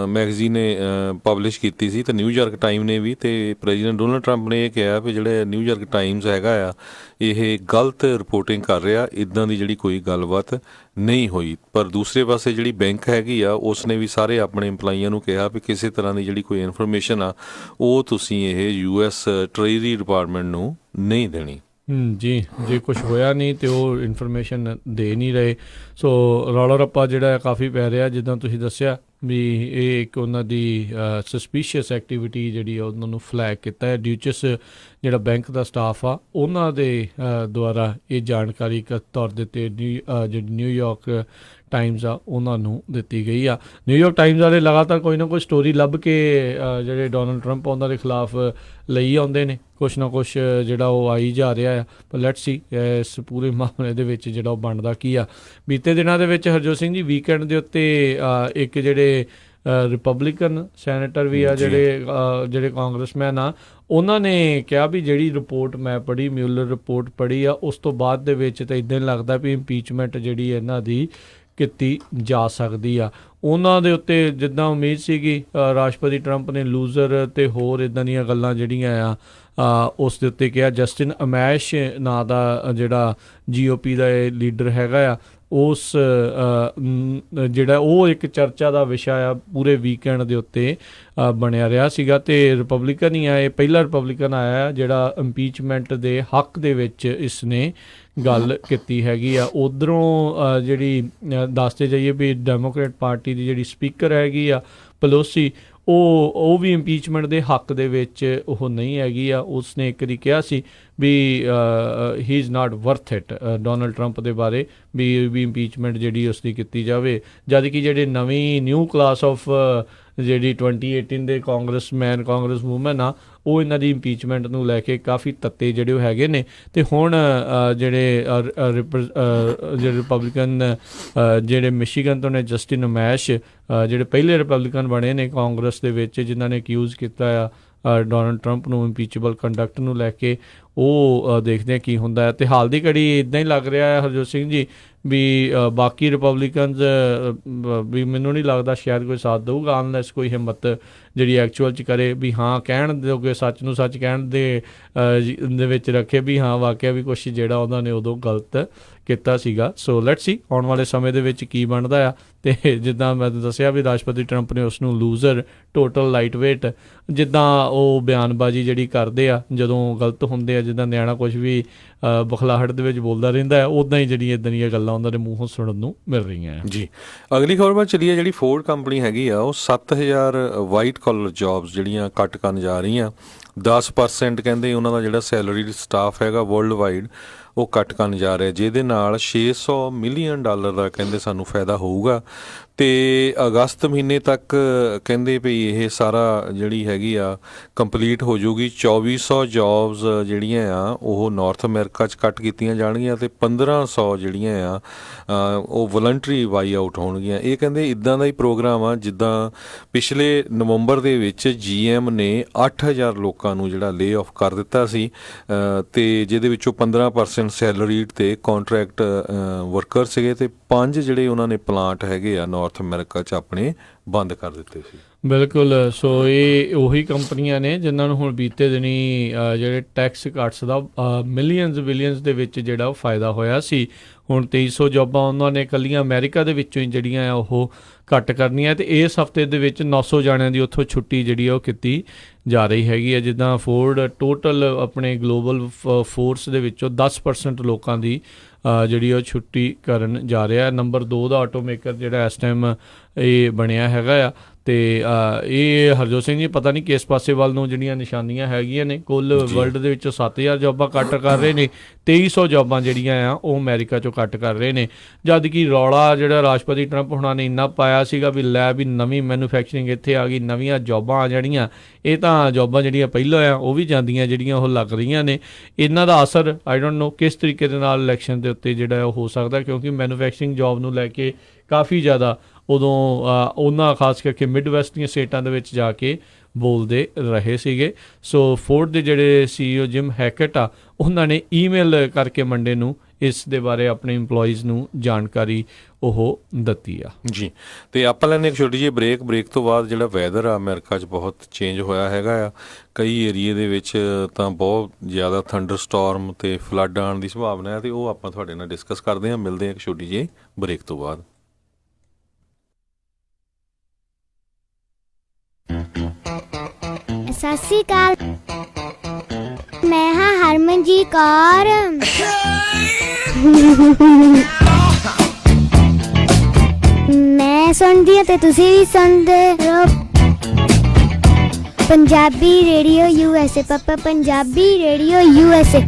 ਮੈਗਜ਼ੀਨ ਨੇ ਪਬਲਿਸ਼ ਕੀਤੀ ਸੀ ਅਤੇ ਨਿਊਯਾਰਕ ਟਾਈਮ ਨੇ ਵੀ। ਅਤੇ ਪ੍ਰੈਜ਼ੀਡੈਂਟ ਡੋਨਲਡ ਟਰੰਪ ਨੇ ਇਹ ਕਿਹਾ ਵੀ ਜਿਹੜਾ ਨਿਊਯਾਰਕ ਟਾਈਮਜ਼ ਹੈਗਾ ਆ ਇਹ ਗਲਤ ਰਿਪੋਰਟਿੰਗ ਕਰ ਰਿਹਾ, ਇੱਦਾਂ ਦੀ ਜਿਹੜੀ ਕੋਈ ਗੱਲਬਾਤ ਨਹੀਂ ਹੋਈ। ਪਰ ਦੂਸਰੇ ਪਾਸੇ ਜਿਹੜੀ ਬੈਂਕ ਹੈਗੀ ਆ ਉਸ ਨੇ ਵੀ ਸਾਰੇ ਆਪਣੇ ਇੰਪਲਾਈਆਂ ਨੂੰ ਕਿਹਾ ਵੀ ਕਿਸੇ ਤਰ੍ਹਾਂ ਦੀ ਜਿਹੜੀ ਕੋਈ ਇਨਫੋਰਮੇਸ਼ਨ ਆ ਉਹ ਤੁਸੀਂ ਇਹ US ਟ੍ਰੇਜਰੀ ਡਿਪਾਰਟਮੈਂਟ ਨੂੰ ਨਹੀਂ ਦੇਣੀ। ਜੀ, ਜੇ ਕੁਛ ਹੋਇਆ ਨਹੀਂ ਅਤੇ ਉਹ ਇਨਫੋਰਮੇਸ਼ਨ ਦੇ ਨਹੀਂ ਰਹੇ। ਸੋ ਰੌਲਾ ਰੱਪਾ ਜਿਹੜਾ ਕਾਫੀ ਪੈ ਰਿਹਾ, ਜਿੱਦਾਂ ਤੁਸੀਂ ਦੱਸਿਆ ਵੀ ਇਹ ਇੱਕ ਉਹਨਾਂ ਦੀ ਸਸਪੀਸ਼ੀਅਸ ਐਕਟੀਵਿਟੀ ਜਿਹੜੀ ਆ ਉਹਨਾਂ ਨੂੰ ਫਲੈਗ ਕੀਤਾ ਹੈ। ਡਿਊਚਸ ਜਿਹੜਾ ਬੈਂਕ ਦਾ ਸਟਾਫ ਆ ਉਹਨਾਂ ਦੇ ਦੁਆਰਾ ਇਹ ਜਾਣਕਾਰੀ ਇੱਕ ਤੌਰ ਦੇ ਉੱਤੇ ਜਿਹੜੀ ਨਿਊਯਾਰਕ ਟਾਈਮਜ਼ ਆ ਉਹਨਾਂ ਨੂੰ ਦਿੱਤੀ ਗਈ ਆ। ਨਿਊਯਾਰਕ ਟਾਈਮਜ਼ ਵਾਲੇ ਲਗਾਤਾਰ ਕੋਈ ਨਾ ਕੋਈ ਸਟੋਰੀ ਲੱਭ ਕੇ ਜਿਹੜੇ ਡੋਨਲਡ ਟਰੰਪ ਉਹਨਾਂ ਦੇ ਖਿਲਾਫ ਲਈ ਆਉਂਦੇ ਨੇ, ਕੁਛ ਨਾ ਕੁਛ ਜਿਹੜਾ ਉਹ ਆਈ ਜਾ ਰਿਹਾ ਆ। ਪਰ ਲੈਟਸ ਸੀ ਇਸ ਪੂਰੇ ਮਾਮਲੇ ਦੇ ਵਿੱਚ ਜਿਹੜਾ ਉਹ ਬਣਦਾ ਕੀ ਆ। ਬੀਤੇ ਦਿਨਾਂ ਦੇ ਵਿੱਚ ਹਰਜੋਤ ਸਿੰਘ ਜੀ ਵੀਕਐਂਡ ਦੇ ਉੱਤੇ ਇੱਕ ਜਿਹੜੇ ਰਿਪਬਲਿਕਨ ਸੈਨੇਟਰ ਵੀ ਆ, ਜਿਹੜੇ ਕਾਂਗਰਸਮੈਨ ਆ, ਉਹਨਾਂ ਨੇ ਕਿਹਾ ਵੀ ਜਿਹੜੀ ਰਿਪੋਰਟ ਮੈਂ ਪੜ੍ਹੀ, ਮਿਊਲਰ ਰਿਪੋਰਟ ਪੜ੍ਹੀ ਆ, ਉਸ ਤੋਂ ਬਾਅਦ ਦੇ ਵਿੱਚ ਤਾਂ ਇੱਦਾਂ ਹੀ ਲੱਗਦਾ ਵੀ ਇੰਪੀਚਮੈਂਟ ਜਿਹੜੀ ਇਹਨਾਂ ਦੀ ਕੀਤੀ ਜਾ ਸਕਦੀ ਆ। ਉਹਨਾਂ ਦੇ ਉੱਤੇ ਜਿੱਦਾਂ ਉਮੀਦ ਸੀਗੀ ਰਾਸ਼ਟਰਪਤੀ ਟਰੰਪ ਨੇ ਲੂਜ਼ਰ ਅਤੇ ਹੋਰ ਇੱਦਾਂ ਦੀਆਂ ਗੱਲਾਂ ਜਿਹੜੀਆਂ ਆ ਉਸ ਦੇ ਉੱਤੇ ਕਿਹਾ। ਜਸਟਿਨ ਅਮੈਸ਼ ਨਾਂ ਦਾ ਜਿਹੜਾ GOP ਦਾ ਇਹ ਲੀਡਰ ਹੈਗਾ ਆ, ਉਸ ਜਿਹੜਾ ਉਹ ਇੱਕ ਚਰਚਾ ਦਾ ਵਿਸ਼ਾ ਆ ਪੂਰੇ ਵੀਕਐਂਡ ਦੇ ਉੱਤੇ ਬਣਿਆ ਰਿਹਾ ਸੀਗਾ। ਅਤੇ ਰਿਪਬਲਿਕਨ ਹੀ ਆ, ਇਹ ਪਹਿਲਾ ਰਿਪਬਲਿਕਨ ਆਇਆ ਜਿਹੜਾ ਇੰਪੀਚਮੈਂਟ ਦੇ ਹੱਕ ਦੇ ਵਿੱਚ ਇਸ ਨੇ ਗੱਲ ਕੀਤੀ ਹੈਗੀ ਆ। ਉੱਧਰੋਂ ਜਿਹੜੀ ਦੱਸਦੇ ਜਾਈਏ ਵੀ ਡੈਮੋਕ੍ਰੇਟ ਪਾਰਟੀ ਦੀ ਜਿਹੜੀ ਸਪੀਕਰ ਹੈਗੀ ਆ ਪਲੋਸੀ, ਉਹ ਵੀ ਇੰਪੀਚਮੈਂਟ ਦੇ ਹੱਕ ਦੇ ਵਿੱਚ ਉਹ ਨਹੀਂ ਹੈਗੀ ਆ। ਉਸਨੇ ਇੱਕ ਵਾਰੀ ਕਿਹਾ ਸੀ ਵੀ he is not worth it Donald Trump ਦੇ ਬਾਰੇ, ਵੀ ਇੰਪੀਚਮੈਂਟ ਜਿਹੜੀ ਉਸਦੀ ਕੀਤੀ ਜਾਵੇ। ਜਦ ਕਿ ਜਿਹੜੇ ਨਿਊ ਕਲਾਸ ਆਫ ਜਿਹੜੀ 2018 ਦੇ ਕਾਂਗਰਸ ਵੂਮਨ ਆ, ਉਹ ਇਹਨਾਂ ਦੀ ਇੰਪੀਚਮੈਂਟ ਨੂੰ ਲੈ ਕੇ ਕਾਫੀ ਤੱਤੇ ਜਿਹੜੇ ਉਹ ਹੈਗੇ ਨੇ। ਅਤੇ ਹੁਣ ਜਿਹੜੇ ਰਿਪਬਲਿਕਨ ਜਿਹੜੇ ਮਿਸ਼ੀਗਨ ਤੋਂ ਨੇ ਜਸਟਿਨ ਅਮੈਸ਼, ਜਿਹੜੇ ਪਹਿਲੇ ਰਿਪਬਲਿਕਨ ਬਣੇ ਨੇ ਕਾਂਗਰਸ ਦੇ ਵਿੱਚ, ਜਿਨ੍ਹਾਂ ਨੇ ਅਕਿਊਜ਼ ਕੀਤਾ ਆ ਡੋਨਲਡ ਟਰੰਪ ਨੂੰ ਇੰਪੀਚੇਬਲ ਕੰਡਕਟ ਨੂੰ ਲੈ ਕੇ, ਉਹ ਦੇਖਦੇ ਕੀ ਹੁੰਦਾ ਹੈ। ਅਤੇ ਹਾਲ ਦੀ ਘੜੀ ਇੱਦਾਂ ਹੀ ਲੱਗ ਰਿਹਾ ਹੈ ਹਰਜੋਤ ਸਿੰਘ ਜੀ ਵੀ ਬਾਕੀ ਰਿਪਬਲਿਕਨਜ਼ ਵੀ ਮੈਨੂੰ ਨਹੀਂ ਲੱਗਦਾ ਸ਼ਾਇਦ ਕੋਈ ਸਾਥ ਦੇਊਗਾ, ਅਨਲੈਸ ਕੋਈ ਹਿੰਮਤ ਜਿਹੜੀ ਐਕਚੁਅਲ 'ਚ ਕਰੇ ਵੀ ਹਾਂ ਕਹਿਣ ਦਿਓਗੇ, ਸੱਚ ਨੂੰ ਸੱਚ ਕਹਿਣ ਦੇ ਵਿੱਚ ਰੱਖੇ ਵੀ ਹਾਂ ਵਾਕਿਆ ਵੀ ਕੁਛ ਜਿਹੜਾ ਉਹਨਾਂ ਨੇ ਉਦੋਂ ਗਲਤ ਕੀਤਾ ਸੀਗਾ। ਸੋ ਲੈਟਸ ਸੀ ਆਉਣ ਵਾਲੇ ਸਮੇਂ ਦੇ ਵਿੱਚ ਕੀ ਬਣਦਾ ਆ। ਅਤੇ ਜਿੱਦਾਂ ਮੈਂ ਦੱਸਿਆ ਵੀ ਰਾਸ਼ਟਰਪਤੀ ਟਰੰਪ ਨੇ ਉਸ ਨੂੰ ਲੂਜ਼ਰ, ਟੋਟਲ ਲਾਈਟ ਵੇਟ, ਜਿੱਦਾਂ ਉਹ ਬਿਆਨਬਾਜ਼ੀ ਜਿਹੜੀ ਕਰਦੇ ਆ ਜਦੋਂ ਗਲਤ ਹੁੰਦੇ ਆ, ਜਿੱਦਾਂ ਨਿਆਣਾ ਕੁਛ ਵੀ ਬਖਲਾਹਟ ਦੇ ਵਿੱਚ ਬੋਲਦਾ ਰਹਿੰਦਾ, ਉੱਦਾਂ ਹੀ ਜਿਹੜੀਆਂ ਇੱਦਾਂ ਦੀਆਂ ਗੱਲਾਂ ਉਹਨਾਂ ਦੇ ਮੂੰਹੋਂ ਸੁਣਨ ਨੂੰ ਮਿਲ ਰਹੀਆਂ ਜੀ। ਅਗਲੀ ਖਬਰ ਬਾਅਦ ਚੱਲੀਏ। ਜਿਹੜੀ ਫੋਰਡ ਕੰਪਨੀ ਹੈਗੀ ਆ ਉਹ 7000 ਵਾਈਟ ਕਾਲਰ ਜੌਬਸ ਜਿਹੜੀਆਂ ਕੱਟ ਕਰਨ ਜਾ ਰਹੀਆਂ। 10% ਕਹਿੰਦੇ ਉਹਨਾਂ ਦਾ ਜਿਹੜਾ ਸੈਲਰੀ ਸਟਾਫ ਹੈਗਾ ਵਰਲਡ ਵਾਈਡ ਉਹ ਕੱਟ ਕਰਨ ਜਾ ਰਿਹਾ, ਜਿਹਦੇ ਨਾਲ $600 ਮਿਲੀਅਨ ਦਾ ਕਹਿੰਦੇ ਸਾਨੂੰ ਫਾਇਦਾ ਹੋਊਗਾ। ਤੇ ਅਗਸਤ ਮਹੀਨੇ ਤੱਕ ਕਹਿੰਦੇ ਵੀ ਇਹ ਸਾਰਾ ਜਿਹੜੀ ਹੈਗੀ ਆ ਕੰਪਲੀਟ ਹੋ ਜਾਊਗੀ। 2400 ਜੌਬਸ ਜਿਹੜੀਆਂ ਆ ਉਹ ਨਾਰਥ ਅਮਰੀਕਾ 'ਚ ਕੱਟ ਕੀਤੀਆਂ ਜਾਣਗੀਆਂ ਅਤੇ 1500 ਜਿਹੜੀਆਂ ਆ ਉਹ ਵਲੰਟਰੀ ਵਾਈ ਆਊਟ ਹੋਣਗੀਆਂ। ਇਹ ਕਹਿੰਦੇ ਇੱਦਾਂ ਦਾ ਹੀ ਪ੍ਰੋਗਰਾਮ ਆ ਜਿੱਦਾਂ ਪਿਛਲੇ ਨਵੰਬਰ ਦੇ ਵਿੱਚ GM ਨੇ 8000 ਲੋਕਾਂ ਨੂੰ ਜਿਹੜਾ ਲੇ ਆਫ ਕਰ ਦਿੱਤਾ ਸੀ ਅਤੇ ਜਿਹਦੇ ਵਿੱਚੋਂ 15% ਸੈਲਰੀਡ ਅਤੇ ਕੰਟਰੈਕਟ ਵਰਕਰ ਸੀਗੇ ਅਤੇ 5 ਜਿਹੜੇ ਉਹਨਾਂ ਨੇ ਪਲਾਂਟ ਹੈਗੇ ਆ ਨਾਰਥ ਅਮਰੀਕਾ 'ਚ ਆਪਣੇ ਬੰਦ ਕਰ ਦਿੱਤੇ ਸੀ। ਬਿਲਕੁਲ। ਸੋ ਇਹ ਉਹੀ ਕੰਪਨੀਆਂ ਨੇ ਜਿਨ੍ਹਾਂ ਨੂੰ ਹੁਣ ਬੀਤੇ ਦਿਨੀ ਜਿਹੜੇ ਟੈਕਸ ਕੱਟਸ ਦਾ ਬਿਲੀਅਨਸ ਦੇ ਵਿੱਚ ਜਿਹੜਾ ਉਹ ਫਾਇਦਾ ਹੋਇਆ ਸੀ। ਹੁਣ 2300 ਜੋਬਾਂ ਉਹਨਾਂ ਨੇ ਇਕੱਲੀਆਂ ਅਮਰੀਕਾ ਦੇ ਵਿੱਚੋਂ ਹੀ ਜਿਹੜੀਆਂ ਆ ਉਹ ਘੱਟ ਕਰਨੀਆਂ ਅਤੇ ਇਸ ਹਫ਼ਤੇ ਦੇ ਵਿੱਚ 900 ਜਾਣਿਆਂ ਦੀ ਉੱਥੋਂ ਛੁੱਟੀ ਜਿਹੜੀ ਆ ਉਹ ਕੀਤੀ ਜਾ ਰਹੀ ਹੈਗੀ ਹੈ। ਜਿੱਦਾਂ ਫੋਰਡ ਟੋਟਲ ਆਪਣੇ ਗਲੋਬਲ ਫੋਰਸ ਦੇ ਵਿੱਚੋਂ 10% ਲੋਕਾਂ ਦੀ ਜਿਹੜੀ ਉਹ ਛੁੱਟੀ ਕਰਨ ਜਾ ਰਿਹਾ। ਨੰਬਰ 2 ਦਾ ਆਟੋਮੇਕਰ ਜਿਹੜਾ ਇਸ ਟਾਈਮ ਇਹ ਬਣਿਆ ਹੈਗਾ ਆ। ਅਤੇ ਇਹ ਹਰਜੋਤ ਸਿੰਘ ਜੀ ਪਤਾ ਨਹੀਂ ਕਿਸ ਪਾਸੇ ਵੱਲ ਨੂੰ ਜਿਹੜੀਆਂ ਨਿਸ਼ਾਨੀਆਂ ਹੈਗੀਆਂ ਨੇ। ਕੁੱਲ ਵਰਲਡ ਦੇ ਵਿੱਚੋਂ 7000 ਜੋਬਾਂ ਕੱਟ ਕਰ ਰਹੇ ਨੇ, 2300 ਜੋਬਾਂ ਜਿਹੜੀਆਂ ਆ ਉਹ ਅਮਰੀਕਾ 'ਚੋਂ ਕੱਟ ਕਰ ਰਹੇ ਨੇ। ਜਦ ਕਿ ਰੌਲਾ ਜਿਹੜਾ ਰਾਸ਼ਟਰਪਤੀ ਟਰੰਪ ਹੋਣਾ ਨੇ ਇੰਨਾ ਪਾਇਆ ਸੀਗਾ ਵੀ ਲੈ ਵੀ ਨਵੀਂ ਮੈਨੂਫੈਕਚਰਿੰਗ ਇੱਥੇ ਆ ਗਈ, ਨਵੀਆਂ ਜੋਬਾਂ ਆ ਜਾਣੀਆਂ। ਇਹ ਤਾਂ ਜੋਬਾਂ ਜਿਹੜੀਆਂ ਪਹਿਲਾਂ ਆ ਉਹ ਵੀ ਜਾਂਦੀਆਂ ਜਿਹੜੀਆਂ ਉਹ ਲੱਗ ਰਹੀਆਂ ਨੇ। ਇਹਨਾਂ ਦਾ ਅਸਰ ਆਈ ਡੋਂਟ ਨੋ ਕਿਸ ਤਰੀਕੇ ਦੇ ਨਾਲ ਇਲੈਕਸ਼ਨ ਦੇ ਉੱਤੇ ਜਿਹੜਾ ਉਹ ਹੋ ਸਕਦਾ, ਕਿਉਂਕਿ ਮੈਨੂਫੈਕਚਰਿੰਗ ਜੋਬ ਨੂੰ ਲੈ ਕੇ ਕਾਫੀ ਜ਼ਿਆਦਾ ਉਦੋਂ ਉਹਨਾਂ ਖਾਸ ਕਰਕੇ ਮਿਡ ਵੈਸਟ ਦੀਆਂ ਸਟੇਟਾਂ ਦੇ ਵਿੱਚ ਜਾ ਕੇ ਬੋਲਦੇ ਰਹੇ ਸੀਗੇ। ਸੋ ਫੋਰਡ ਦੇ ਜਿਹੜੇ CEO ਜਿਮ ਹੈਕਟ ਆ ਉਹਨਾਂ ਨੇ ਈਮੇਲ ਕਰਕੇ ਮੰਡੇ ਨੂੰ ਇਸ ਦੇ ਬਾਰੇ ਆਪਣੇ ਇੰਪਲੋਈਜ਼ ਨੂੰ ਜਾਣਕਾਰੀ ਉਹ ਦਿੱਤੀ ਆ ਜੀ। ਅਤੇ ਆਪਾਂ ਲੈਂਦੇ ਇੱਕ ਛੋਟੀ ਜਿਹੀ ਬ੍ਰੇਕ ਤੋਂ ਬਾਅਦ ਜਿਹੜਾ ਵੈਦਰ ਆ ਅਮਰੀਕਾ 'ਚ ਬਹੁਤ ਚੇਂਜ ਹੋਇਆ ਹੈਗਾ ਆ। ਕਈ ਏਰੀਏ ਦੇ ਵਿੱਚ ਤਾਂ ਬਹੁਤ ਜ਼ਿਆਦਾ ਥੰਡਰ ਸਟੋਰਮ ਅਤੇ ਫਲੱਡ ਆਉਣ ਦੀ ਸੰਭਾਵਨਾ ਹੈ ਅਤੇ ਉਹ ਆਪਾਂ ਤੁਹਾਡੇ ਨਾਲ ਡਿਸਕਸ ਕਰਦੇ ਹਾਂ। ਮਿਲਦੇ ਹਾਂ ਇੱਕ ਛੋਟੀ ਜਿਹੀ ਬ੍ਰੇਕ ਤੋਂ ਬਾਅਦ। ਸਤਿ ਸ਼੍ਰੀ ਅਕਾਲ, ਮੈਂ ਹਾਂ ਹਰਮਨਜੀਤ ਕੌਰ। ਮੈਂ ਸੁਣਦੀ ਹਾਂ ਤੇ ਤੁਸੀਂ ਵੀ ਸੁਣਦੇ ਰਹੋ ਪੰਜਾਬੀ ਰੇਡੀਓ USA। ਪਾਪਾ ਪੰਜਾਬੀ ਰੇਡੀਓ USA।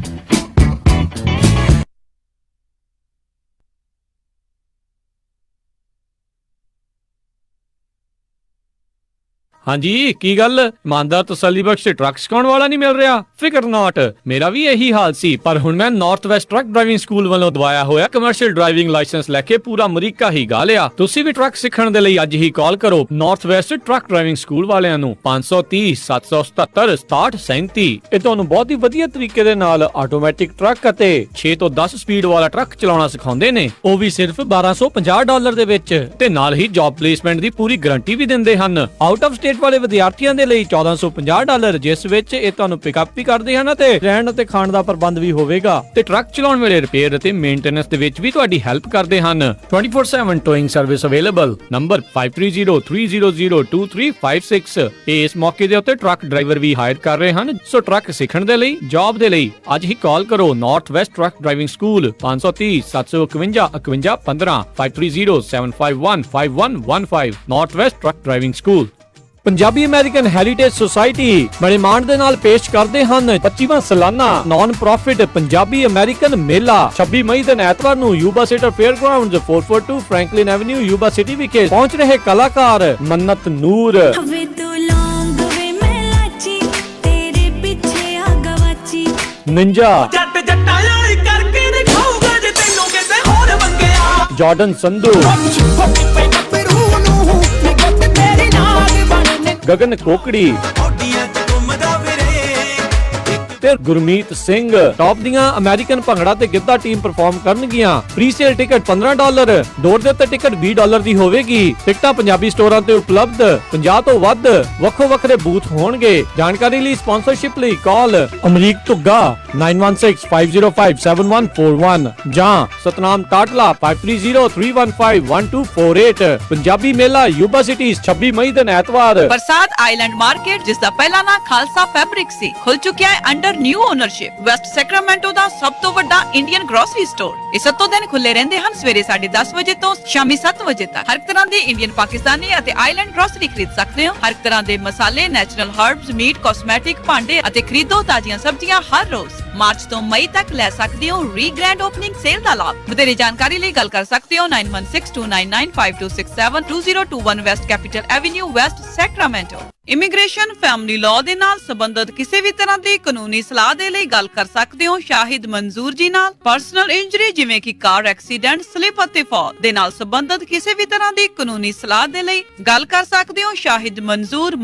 ਹਾਂਜੀ, ਕੀ ਗੱਲ ਇਮਾਨਦਾਰ ਤਸੱਲੀ ਬਖਸ਼ ਟਰੱਕ ਸਿਖਾਉਣ ਵਾਲਾ ਨਹੀਂ ਮਿਲ ਰਿਹਾ? ਫਿਕਰ ਨਾਟ, ਮੇਰਾ ਵੀ ਇਹੀ ਹਾਲ ਸੀ, ਪਰ ਹੁਣ ਮੈਂ north West truck driving school ਵੱਲੋਂ ਦਵਾਇਆ ਹੋਇਆ ਕਮਰਸ਼ੀਅਲ ਡਰਾਈਵਿੰਗ ਲਾਇਸੈਂਸ ਲੈ ਕੇ ਪੂਰਾ ਅਮਰੀਕਾ ਹੀ ਗਾ ਲਿਆ। ਤੁਸੀਂ ਵੀ ਟਰੱਕ ਸਿੱਖਣ ਦੇ ਲਈ ਅੱਜ ਹੀ ਕਾਲ ਕਰੋ north West truck driving school ਵਾਲਿਆਂ ਨੂੰ 530 777 6737। ਇਹ ਤੁਹਾਨੂੰ ਬਹੁਤ ਹੀ ਵਧੀਆ ਤਰੀਕੇ ਦੇ ਨਾਲ ਆਟੋਮੈਟਿਕ ਟਰੱਕ ਅਤੇ 6 ਤੋਂ 10 ਸਪੀਡ ਵਾਲਾ ਟਰੱਕ ਚਲਾਉਣਾ ਸਿਖਾਉਂਦੇ ਨੇ, ਉਹ ਵੀ ਸਿਰਫ $1250 ਦੇ ਵਿੱਚ, ਤੇ ਨਾਲ ਹੀ ਜੌਬ ਪਲੇਸਮੈਂਟ ਦੀ ਪੂਰੀ ਗਾਰੰਟੀ ਵੀ ਦਿੰਦੇ ਹਨ। ਆਊਟ ਆਫ ਵਾਲੇ ਵਿਦਿਆਰਥੀਆਂ ਦੇ ਲਈ $1450, ਜਿਸ ਵਿੱਚ ਇਹ ਤੁਹਾਨੂੰ ਪਿਕਅਪ ਵੀ ਕਰਦੇ ਹਨ ਅਤੇ ਰਹਿਣ ਅਤੇ ਖਾਣ ਦਾ ਪ੍ਰਬੰਧ ਵੀ ਹੋਵੇਗਾ, ਤੇ ਟਰੱਕ ਚਲਾਉਣ ਵੇਲੇ ਰਿਪੇਅਰ ਅਤੇ ਮੇਨਟੇਨੈਂਸ ਦੇ ਵਿੱਚ ਵੀ ਤੁਹਾਡੀ ਹੈਲਪ ਕਰਦੇ ਹਨ। 24/7 ਟੋਇੰਗ ਸਰਵਿਸ ਅਵੇਲੇਬਲ। ਨੰਬਰ 5303002356। ਇਸ ਮੌਕੇ ਦੇ ਉੱਤੇ ਟਰੱਕ ਡਰਾਈਵਰ ਵੀ ਹਾਇਰ ਕਰ ਰਹੇ ਹਨ। ਸੋ ਟਰੱਕ ਸਿੱਖਣ ਦੇ ਲਈ, ਜੌਬ ਦੇ ਲਈ ਅੱਜ ਹੀ ਕਾਲ ਕਰੋ north West truck driving school 530 751 51 15 530751 5115 north West truck driving school. Punjabi American heritage society ਬੜੇ ਮਾਣ ਦੇ ਨਾਲ ਪੇਸ਼ ਕਰਦੇ ਹਨ 25ਵਾਂ ਸਾਲਾਨਾ ਨਾਨ ਪ੍ਰੋਫਿਟ ਪੰਜਾਬੀ ਅਮਰੀਕਨ ਮੇਲਾ 26 ਮਈ ਦਿਨ ਐਤਵਾਰ ਨੂੰ Yuba City fair grounds 442 Franklin avenue Yuba City ਵਿਖੇ। ਪਹੁੰਚ ਰਹੇ ਕਲਾਕਾਰ ਮੰਨਤ ਨੂਰ, ਨਿੰਜਾ, ਜਾਰਡਨ ਸੰਧੂ, ਗਗਨ ਕੋਕੜੀ ਤੇ ਗੁਰਮੀਤ ਸਿੰਘ। ਟੌਪ ਦੀਆਂ ਅਮਰੀਕਨ ਭੰਗੜਾ ਤੇ ਗਿੱਧਾ ਟੀਮ ਪਰਫਾਰਮ ਕਰਨਗੀਆਂ। ਪ੍ਰੀ ਸੇਲ ਟਿਕਟ $15, ਡੋਰ ਦੇ ਉੱਤੇ ਟਿਕਟ $20 ਦੀ ਹੋਵੇਗੀ। ਟਿਕਟਾਂ ਪੰਜਾਬੀ ਸਟੋਰਾਂ ਤੇ ਉਪਲਬਧ। 50 ਤੋਂ ਵੱਧ ਵੱਖੋ ਵੱਖਰੇ ਬੂਥ ਹੋਣਗੇ। ਜਾਣਕਾਰੀ ਲਈ ਸਪਾਂਸਰਸ਼ਿਪ ਲਈ ਕਾਲ ਅਮਰੀਕ ਧੁੱਗਾ 9163057141 ਜਾਂ ਸਤਨਾਮ ਟਾਟਲਾ 5303151248। ਪੰਜਾਬੀ ਮੇਲਾ ਯੂਬਾ ਸਿਟੀ 26 ਮਈ ਦਿਨ ਐਤਵਾਰ। ਬਰਸਾਤ ਆਈਲੈਂਡ ਮਾਰਕੀਟ, ਜਿਸ ਦਾ ਪਹਿਲਾ ਨਾਂ ਖਾਲਸਾ ਫੈਬਰਿਕ ਸੀ, ਖੁੱਲ ਚੁੱਕਿਆ ਹੈ under new ownership. West Sacramento ਦਾ ਸਭ ਤੋਂ ਵੱਡਾ ਇੰਡੀਅਨ ਗਰੋਸਰੀ ਸਟੋਰ। ਇਹ 7 ਦਿਨ ਖੁੱਲੇ ਰਹਿੰਦੇ ਹਨ, ਸਵੇਰੇ 10:30 ਵਜੇ ਤੋਂ ਸ਼ਾਮੀ 7 ਵਜੇ ਤੱਕ। ਹਰ ਤਰ੍ਹਾਂ ਦੀ ਇੰਡੀਅਨ, ਪਾਕਿਸਤਾਨੀ ਅਤੇ ਆਈਲੈਂਡ ਗਰੋਸਰੀ ਖਰੀਦ ਸਕਦੇ ਹੋ। ਹਰ ਤਰ੍ਹਾਂ ਦੇ ਮਸਾਲੇ, ਨੈਚੁਰਲ ਹਰਬਸ, ਮੀਟ, ਕਾਸਮੈਟਿਕ, ਭਾਂਡੇ ਅਤੇ ਖਰੀਦੋ ਤਾਜ਼ੀਆਂ ਸਬਜ਼ੀਆਂ ਹਰ ਰੋਜ਼। ਮਾਰਚ ਤੋਂ ਮਈ ਤੱਕ ਲੈ ਸਕਦੇ ਹੋ ਰੀ ਗ੍ਰੈਂਡ ਓਪਨਿੰਗ ਸੇਲ ਦਾ ਲਾਭ। ਵਧੇਰੇ ਜਾਣਕਾਰੀ ਲਈ ਗੱਲ ਕਰ ਸਕਦੇ ਹੋ 9162995267 2021 West capital avenue, West Sacramento. Immigration, family law ਦੇ ਨਾਲ ਸੰਬੰਧਿਤ ਕਿਸੇ ਵੀ ਤਰ੍ਹਾਂ ਦੀ ਕਾਨੂੰਨੀ ਸਲਾਹ ਦੇ ਲਈ ਗੱਲ ਕਰ ਸਕਦੇ ਹੋ ਸ਼ਾਹਿਦ ਮਨਜ਼ੂਰ ਜੀ ਨਾਲ। ਪਰਸਨਲ ਇੰਜਰੀ ਜਿਵੇਂ ਕਿ ਕਾਰ ਐਕਸੀਡੈਂਟ, ਸਲਿਪ ਅਤੇ ਫਾਲ ਦੇ ਨਾਲ ਸੰਬੰਧਿਤ ਕਿਸੇ ਵੀ ਤਰ੍ਹਾਂ ਦੀ ਕਾਨੂੰਨੀ ਸਲਾਹ ਦੇ ਲਈ ਗੱਲ ਕਰ ਸਕਦੇ ਹੋ ਸ਼ਾਹਿਦ ਮਨਜ਼ੂਰ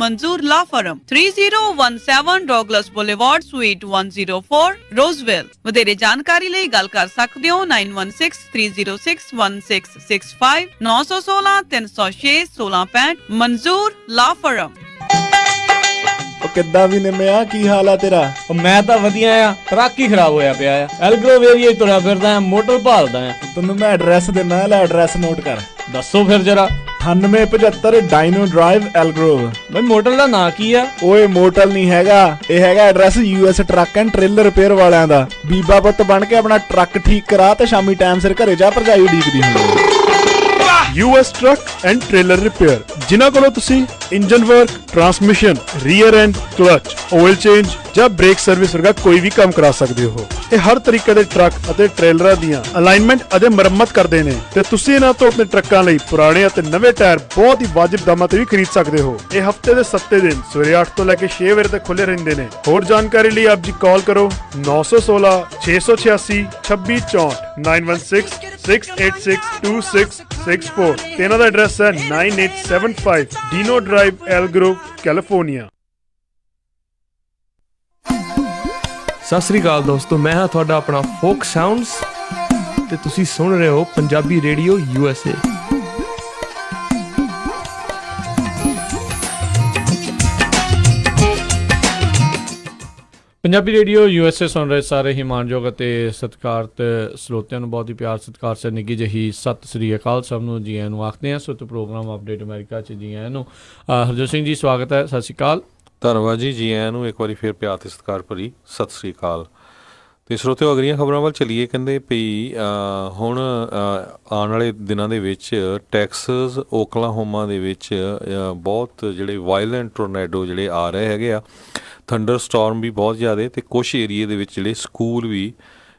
ਲਾ ਫਰਮ, 3017 ਡੌਗਲਸ ਬੁਲੇਵਾਰਡ, ਸਵੀਟ 104, ਰੋਜ਼ਵਿਲ। ਵਧੇਰੇ ਜਾਣਕਾਰੀ ਲਈ ਗੱਲ ਕਰ ਸਕਦੇ ਹੋ 9163061665, 916-306-1665। ਮਨਜ਼ੂਰ ਲਾ ਫਰਮ। ਉਹ ਕਿੱਦਾਂ ਵੀ ਨਿੰਮਿਆ, ਕੀ ਹਾਲ ਆ ਤੇਰਾ? ਉਹ ਮੈਂ ਤਾਂ ਵਧੀਆ ਆ, ਟਰੱਕ ਹੀ ਖਰਾਬ ਹੋਇਆ ਪਿਆ ਆ। ਐਲਗਰੋ ਏਰੀਆ 'ਚ ਤੁਰਿਆ ਫਿਰਦਾ ਆ, ਮੋਟਰ ਭਾਲਦਾ ਆ। ਤੈਨੂੰ ਮੈਂ ਐਡਰੈਸ ਦਿੰਦਾ, ਲੈ ਐਡਰੈਸ ਨੋਟ ਕਰ। ਦੱਸੋ ਫਿਰ ਜਰਾ। 9875 ਡਾਇਨੋ ਡਰਾਈਵ, ਐਲਗਰੋਵ। ਬਈ ਮੋਟਰ ਦਾ ਨਾਂ ਕੀ ਆ? ਓਏ ਮੋਟਲ ਨਹੀਂ ਹੈਗਾ, ਇਹ ਹੈਗਾ address US truck and trailer repair ਵਾਲਿਆਂ ਦਾ। ਬੀਬਾ ਪੁੱਤ ਬਣ ਕੇ ਆਪਣਾ ਟਰੱਕ ਠੀਕ ਕਰਾ ਤੇ ਸ਼ਾਮੀ ਟਾਈਮ ਸਿਰ ਘਰੇ ਜਾ, ਭਰਜਾਈ ਉਡੀਕਦੀ ਹੁੰਦੀ। US truck and trailer repair, ਜਿਨ੍ਹਾਂ ਕੋਲੋਂ ਤੁਸੀਂ engine work, transmission, rear and clutch, oil change ਜਾਂ ਬ੍ਰੇਕ ਸਰਵਿਸ ਵਰਗਾ ਕੋਈ ਵੀ ਕੰਮ ਕਰਾ ਸਕਦੇ ਹੋ। ਇਹ ਹਰ ਤਰੀਕੇ ਦੇ ਟਰੱਕ ਅਤੇ ਟ੍ਰੇਲਰਾਂ ਦੀਆਂ ਅਲਾਈਨਮੈਂਟ ਅਤੇ ਮੁਰੰਮਤ ਕਰਦੇ ਨੇ ਤੇ ਤੁਸੀਂ ਇਹਨਾਂ ਤੋਂ ਆਪਣੇ ਟਰੱਕਾਂ ਲਈ ਪੁਰਾਣੇ ਅਤੇ ਨਵੇਂ ਟਾਇਰ ਬਹੁਤ ਹੀ ਵਾਜਿਬ ਦਾਮਾਂ ਤੇ ਵੀ ਖਰੀਦ ਸਕਦੇ ਹੋ। ਇਹ ਹਫਤੇ ਦੇ 7 ਦਿਨ ਸਵੇਰੇ 8 ਤੋਂ ਲੈ ਕੇ 6 ਵਜੇ ਤੱਕ ਖੁੱਲੇ ਰਹਿੰਦੇ ਨੇ। ਹੋਰ ਜਾਣਕਾਰੀ ਲਈ ਆਪ ਜੀ ਕਾਲ ਕਰੋ 916 686 2664, 9166862664 ਤੇ ਇਹਨਾਂ ਦਾ ਐਡਰੈਸ ਹੈ 9875 ਡੀਨੋ ਡਰਾਈਵ, ਐਲਗਰੋ, ਕੈਲੀਫੋਰਨੀਆ। ਸਤਿ ਸ੍ਰੀ ਅਕਾਲ ਦੋਸਤੋ, ਮੈਂ ਹਾਂ ਤੁਹਾਡਾ ਆਪਣਾ ਫੋਕ ਸਾਊਂਡਸ ਤੇ ਤੁਸੀਂ ਸੁਣ ਰਹੇ ਹੋ Punjabi radio USA। Punjabi radio USA ਸੁਣ ਰਹੇ ਸਾਰੇ ਹੀ ਮਾਣਯੋਗ ਅਤੇ ਸਤਿਕਾਰਤ ਸਰੋਤਿਆਂ ਨੂੰ ਬਹੁਤ ਹੀ ਪਿਆਰ, ਸਤਿਕਾਰ ਸੇ ਨਿੱਘੀ ਜਿਹੀ ਸਤਿ ਸ੍ਰੀ ਅਕਾਲ। ਸਭ ਨੂੰ ਜੀ ਆਇਆਂ ਨੂੰ ਆਖਦੇ ਹਾਂ। ਸੋ ਤੇ ਪ੍ਰੋਗਰਾਮ ਅਪਡੇਟ ਅਮਰੀਕਾ 'ਚ ਜੀ ਆਇਆਂ ਨੂੰ। ਹਰਜੋਤ ਸਿੰਘ ਜੀ ਸਵਾਗਤ ਹੈ, ਸਤਿ ਸ਼੍ਰੀ ਅਕਾਲ। ਧੰਨਵਾਦ ਜੀ ਆਇਆਂ ਨੂੰ ਇੱਕ ਵਾਰੀ ਫਿਰ ਪਿਆਰ ਤੇ ਸਤਿਕਾਰ ਭਰੀ ਸਤਿ ਸ੍ਰੀ ਅਕਾਲ। ਅਤੇ ਸਰੋਤਿਓ, ਅਗਲੀਆਂ ਖਬਰਾਂ ਵੱਲ ਚੱਲੀਏ। ਕਹਿੰਦੇ ਵੀ ਹੁਣ ਆਉਣ ਵਾਲੇ ਦਿਨਾਂ ਦੇ ਵਿੱਚ ਟੈਕਸਸ, ਓਕਲਾਹੋਮਾ ਦੇ ਵਿੱਚ ਬਹੁਤ ਜਿਹੜੇ ਵਾਇਲੈਂਟ ਟੋਰਨੈਡੋ ਜਿਹੜੇ ਆ ਰਹੇ ਹੈਗੇ ਆ, ਥੰਡਰ ਸਟੋਰਮ ਵੀ ਬਹੁਤ ਜ਼ਿਆਦਾ, ਅਤੇ ਕੁਛ ਏਰੀਏ ਦੇ ਵਿੱਚ ਜਿਹੜੇ ਸਕੂਲ ਵੀ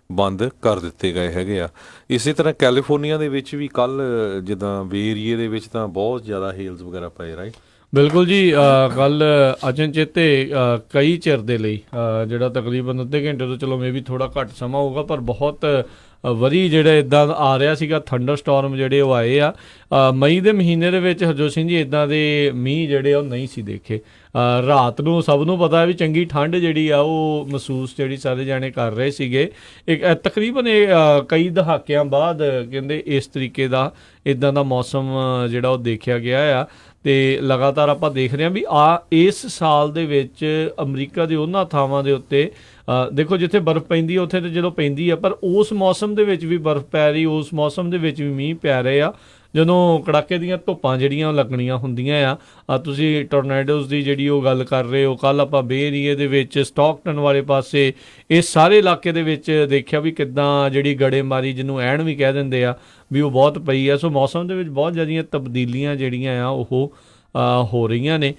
ਬੰਦ ਕਰ ਦਿੱਤੇ ਗਏ ਹੈਗੇ ਆ। ਇਸੇ ਤਰ੍ਹਾਂ ਕੈਲੀਫੋਰਨੀਆ ਦੇ ਵਿੱਚ ਵੀ ਕੱਲ੍ਹ ਜਿੱਦਾਂ ਬੇ ਏਰੀਏ ਦੇ ਵਿੱਚ ਤਾਂ ਬਹੁਤ ਜ਼ਿਆਦਾ ਹੇਲਸ ਵਗੈਰਾ ਪਏ, ਰਾਈਟ? ਬਿਲਕੁਲ ਜੀ। ਕੱਲ ਅਚਨਚੇਤੇ ਕਈ ਚਿਰ ਦੇ ਲਈ ਜਿਹੜਾ ਤਕਰੀਬਨ ਅੱਧੇ ਘੰਟੇ ਤੋਂ, ਚਲੋ ਮੇ ਵੀ ਥੋੜ੍ਹਾ ਘੱਟ ਸਮਾਂ ਹੋਊਗਾ, ਪਰ ਬਹੁਤ ਵਰੀ ਜਿਹੜਾ ਇੱਦਾਂ ਆ ਰਿਹਾ ਸੀਗਾ, ਥੰਡਰ ਸਟੋਰਮ ਜਿਹੜੇ ਉਹ ਆਏ ਆ। ਮਈ ਦੇ ਮਹੀਨੇ ਦੇ ਵਿੱਚ ਹਰਜੋਤ ਸਿੰਘ ਜੀ ਇੱਦਾਂ ਦੇ ਮੀਂਹ ਜਿਹੜੇ ਉਹ ਨਹੀਂ ਸੀ ਦੇਖੇ। ਰਾਤ ਨੂੰ ਸਭ ਨੂੰ ਪਤਾ ਵੀ ਚੰਗੀ ਠੰਡ ਜਿਹੜੀ ਆ ਉਹ ਮਹਿਸੂਸ ਜਿਹੜੀ ਸਾਰੇ ਜਾਣੇ ਕਰ ਰਹੇ ਸੀਗੇ। ਇੱਕ ਤਕਰੀਬਨ ਕਈ ਦਹਾਕਿਆਂ ਬਾਅਦ ਕਹਿੰਦੇ ਇਸ ਤਰੀਕੇ ਦਾ ਇੱਦਾਂ ਦਾ ਮੌਸਮ ਜਿਹੜਾ ਉਹ ਦੇਖਿਆ ਗਿਆ ਆ। ਅਤੇ ਲਗਾਤਾਰ ਆਪਾਂ ਦੇਖ ਰਹੇ ਹਾਂ ਵੀ ਇਸ ਸਾਲ ਦੇ ਵਿੱਚ ਅਮਰੀਕਾ ਦੇ ਉਹਨਾਂ ਥਾਵਾਂ ਦੇ ਉੱਤੇ ਦੇਖੋ ਜਿੱਥੇ ਬਰਫ਼ ਪੈਂਦੀ ਹੈ ਉੱਥੇ ਤਾਂ ਜਦੋਂ ਪੈਂਦੀ ਆ, ਪਰ ਉਸ ਮੌਸਮ ਦੇ ਵਿੱਚ ਵੀ ਬਰਫ਼ ਪੈ ਰਹੀ, ਉਸ ਮੌਸਮ ਦੇ ਵਿੱਚ ਵੀ ਮੀਂਹ ਪੈ ਰਹੇ ਆ। ਜਦੋਂ ਕੜਾਕੇ ਦੀਆਂ ਧੁੱਪਾਂ ਜਿਹੜੀਆਂ ਲੱਗਣੀਆਂ ਹੁੰਦੀਆਂ ਆ, ਤੁਸੀਂ ਟੋਰਨੈਡੋਜ਼ ਦੀ ਜਿਹੜੀ ਉਹ ਗੱਲ ਕਰ ਰਹੇ ਹੋ। ਕੱਲ੍ਹ ਆਪਾਂ ਬੇ ਏਰੀਏ ਦੇ ਵਿੱਚ ਸਟਾਕਟਨ ਵਾਲੇ ਪਾਸੇ ਇਸ ਸਾਰੇ ਇਲਾਕੇ ਦੇ ਵਿੱਚ ਦੇਖਿਆ ਵੀ ਕਿੱਦਾਂ ਜਿਹੜੀ ਗੜੇਮਾਰੀ, ਜਿਹਨੂੰ ਐਣ ਵੀ ਕਹਿ ਦਿੰਦੇ ਆ, ਵੀ ਉਹ ਬਹੁਤ ਪਈ ਆ। ਸੋ ਮੌਸਮ ਦੇ ਵਿੱਚ ਬਹੁਤ ਜ਼ਿਆਦੀਆਂ ਤਬਦੀਲੀਆਂ ਜਿਹੜੀਆਂ ਆ ਉਹ ਹੋ ਰਹੀਆਂ ਨੇ।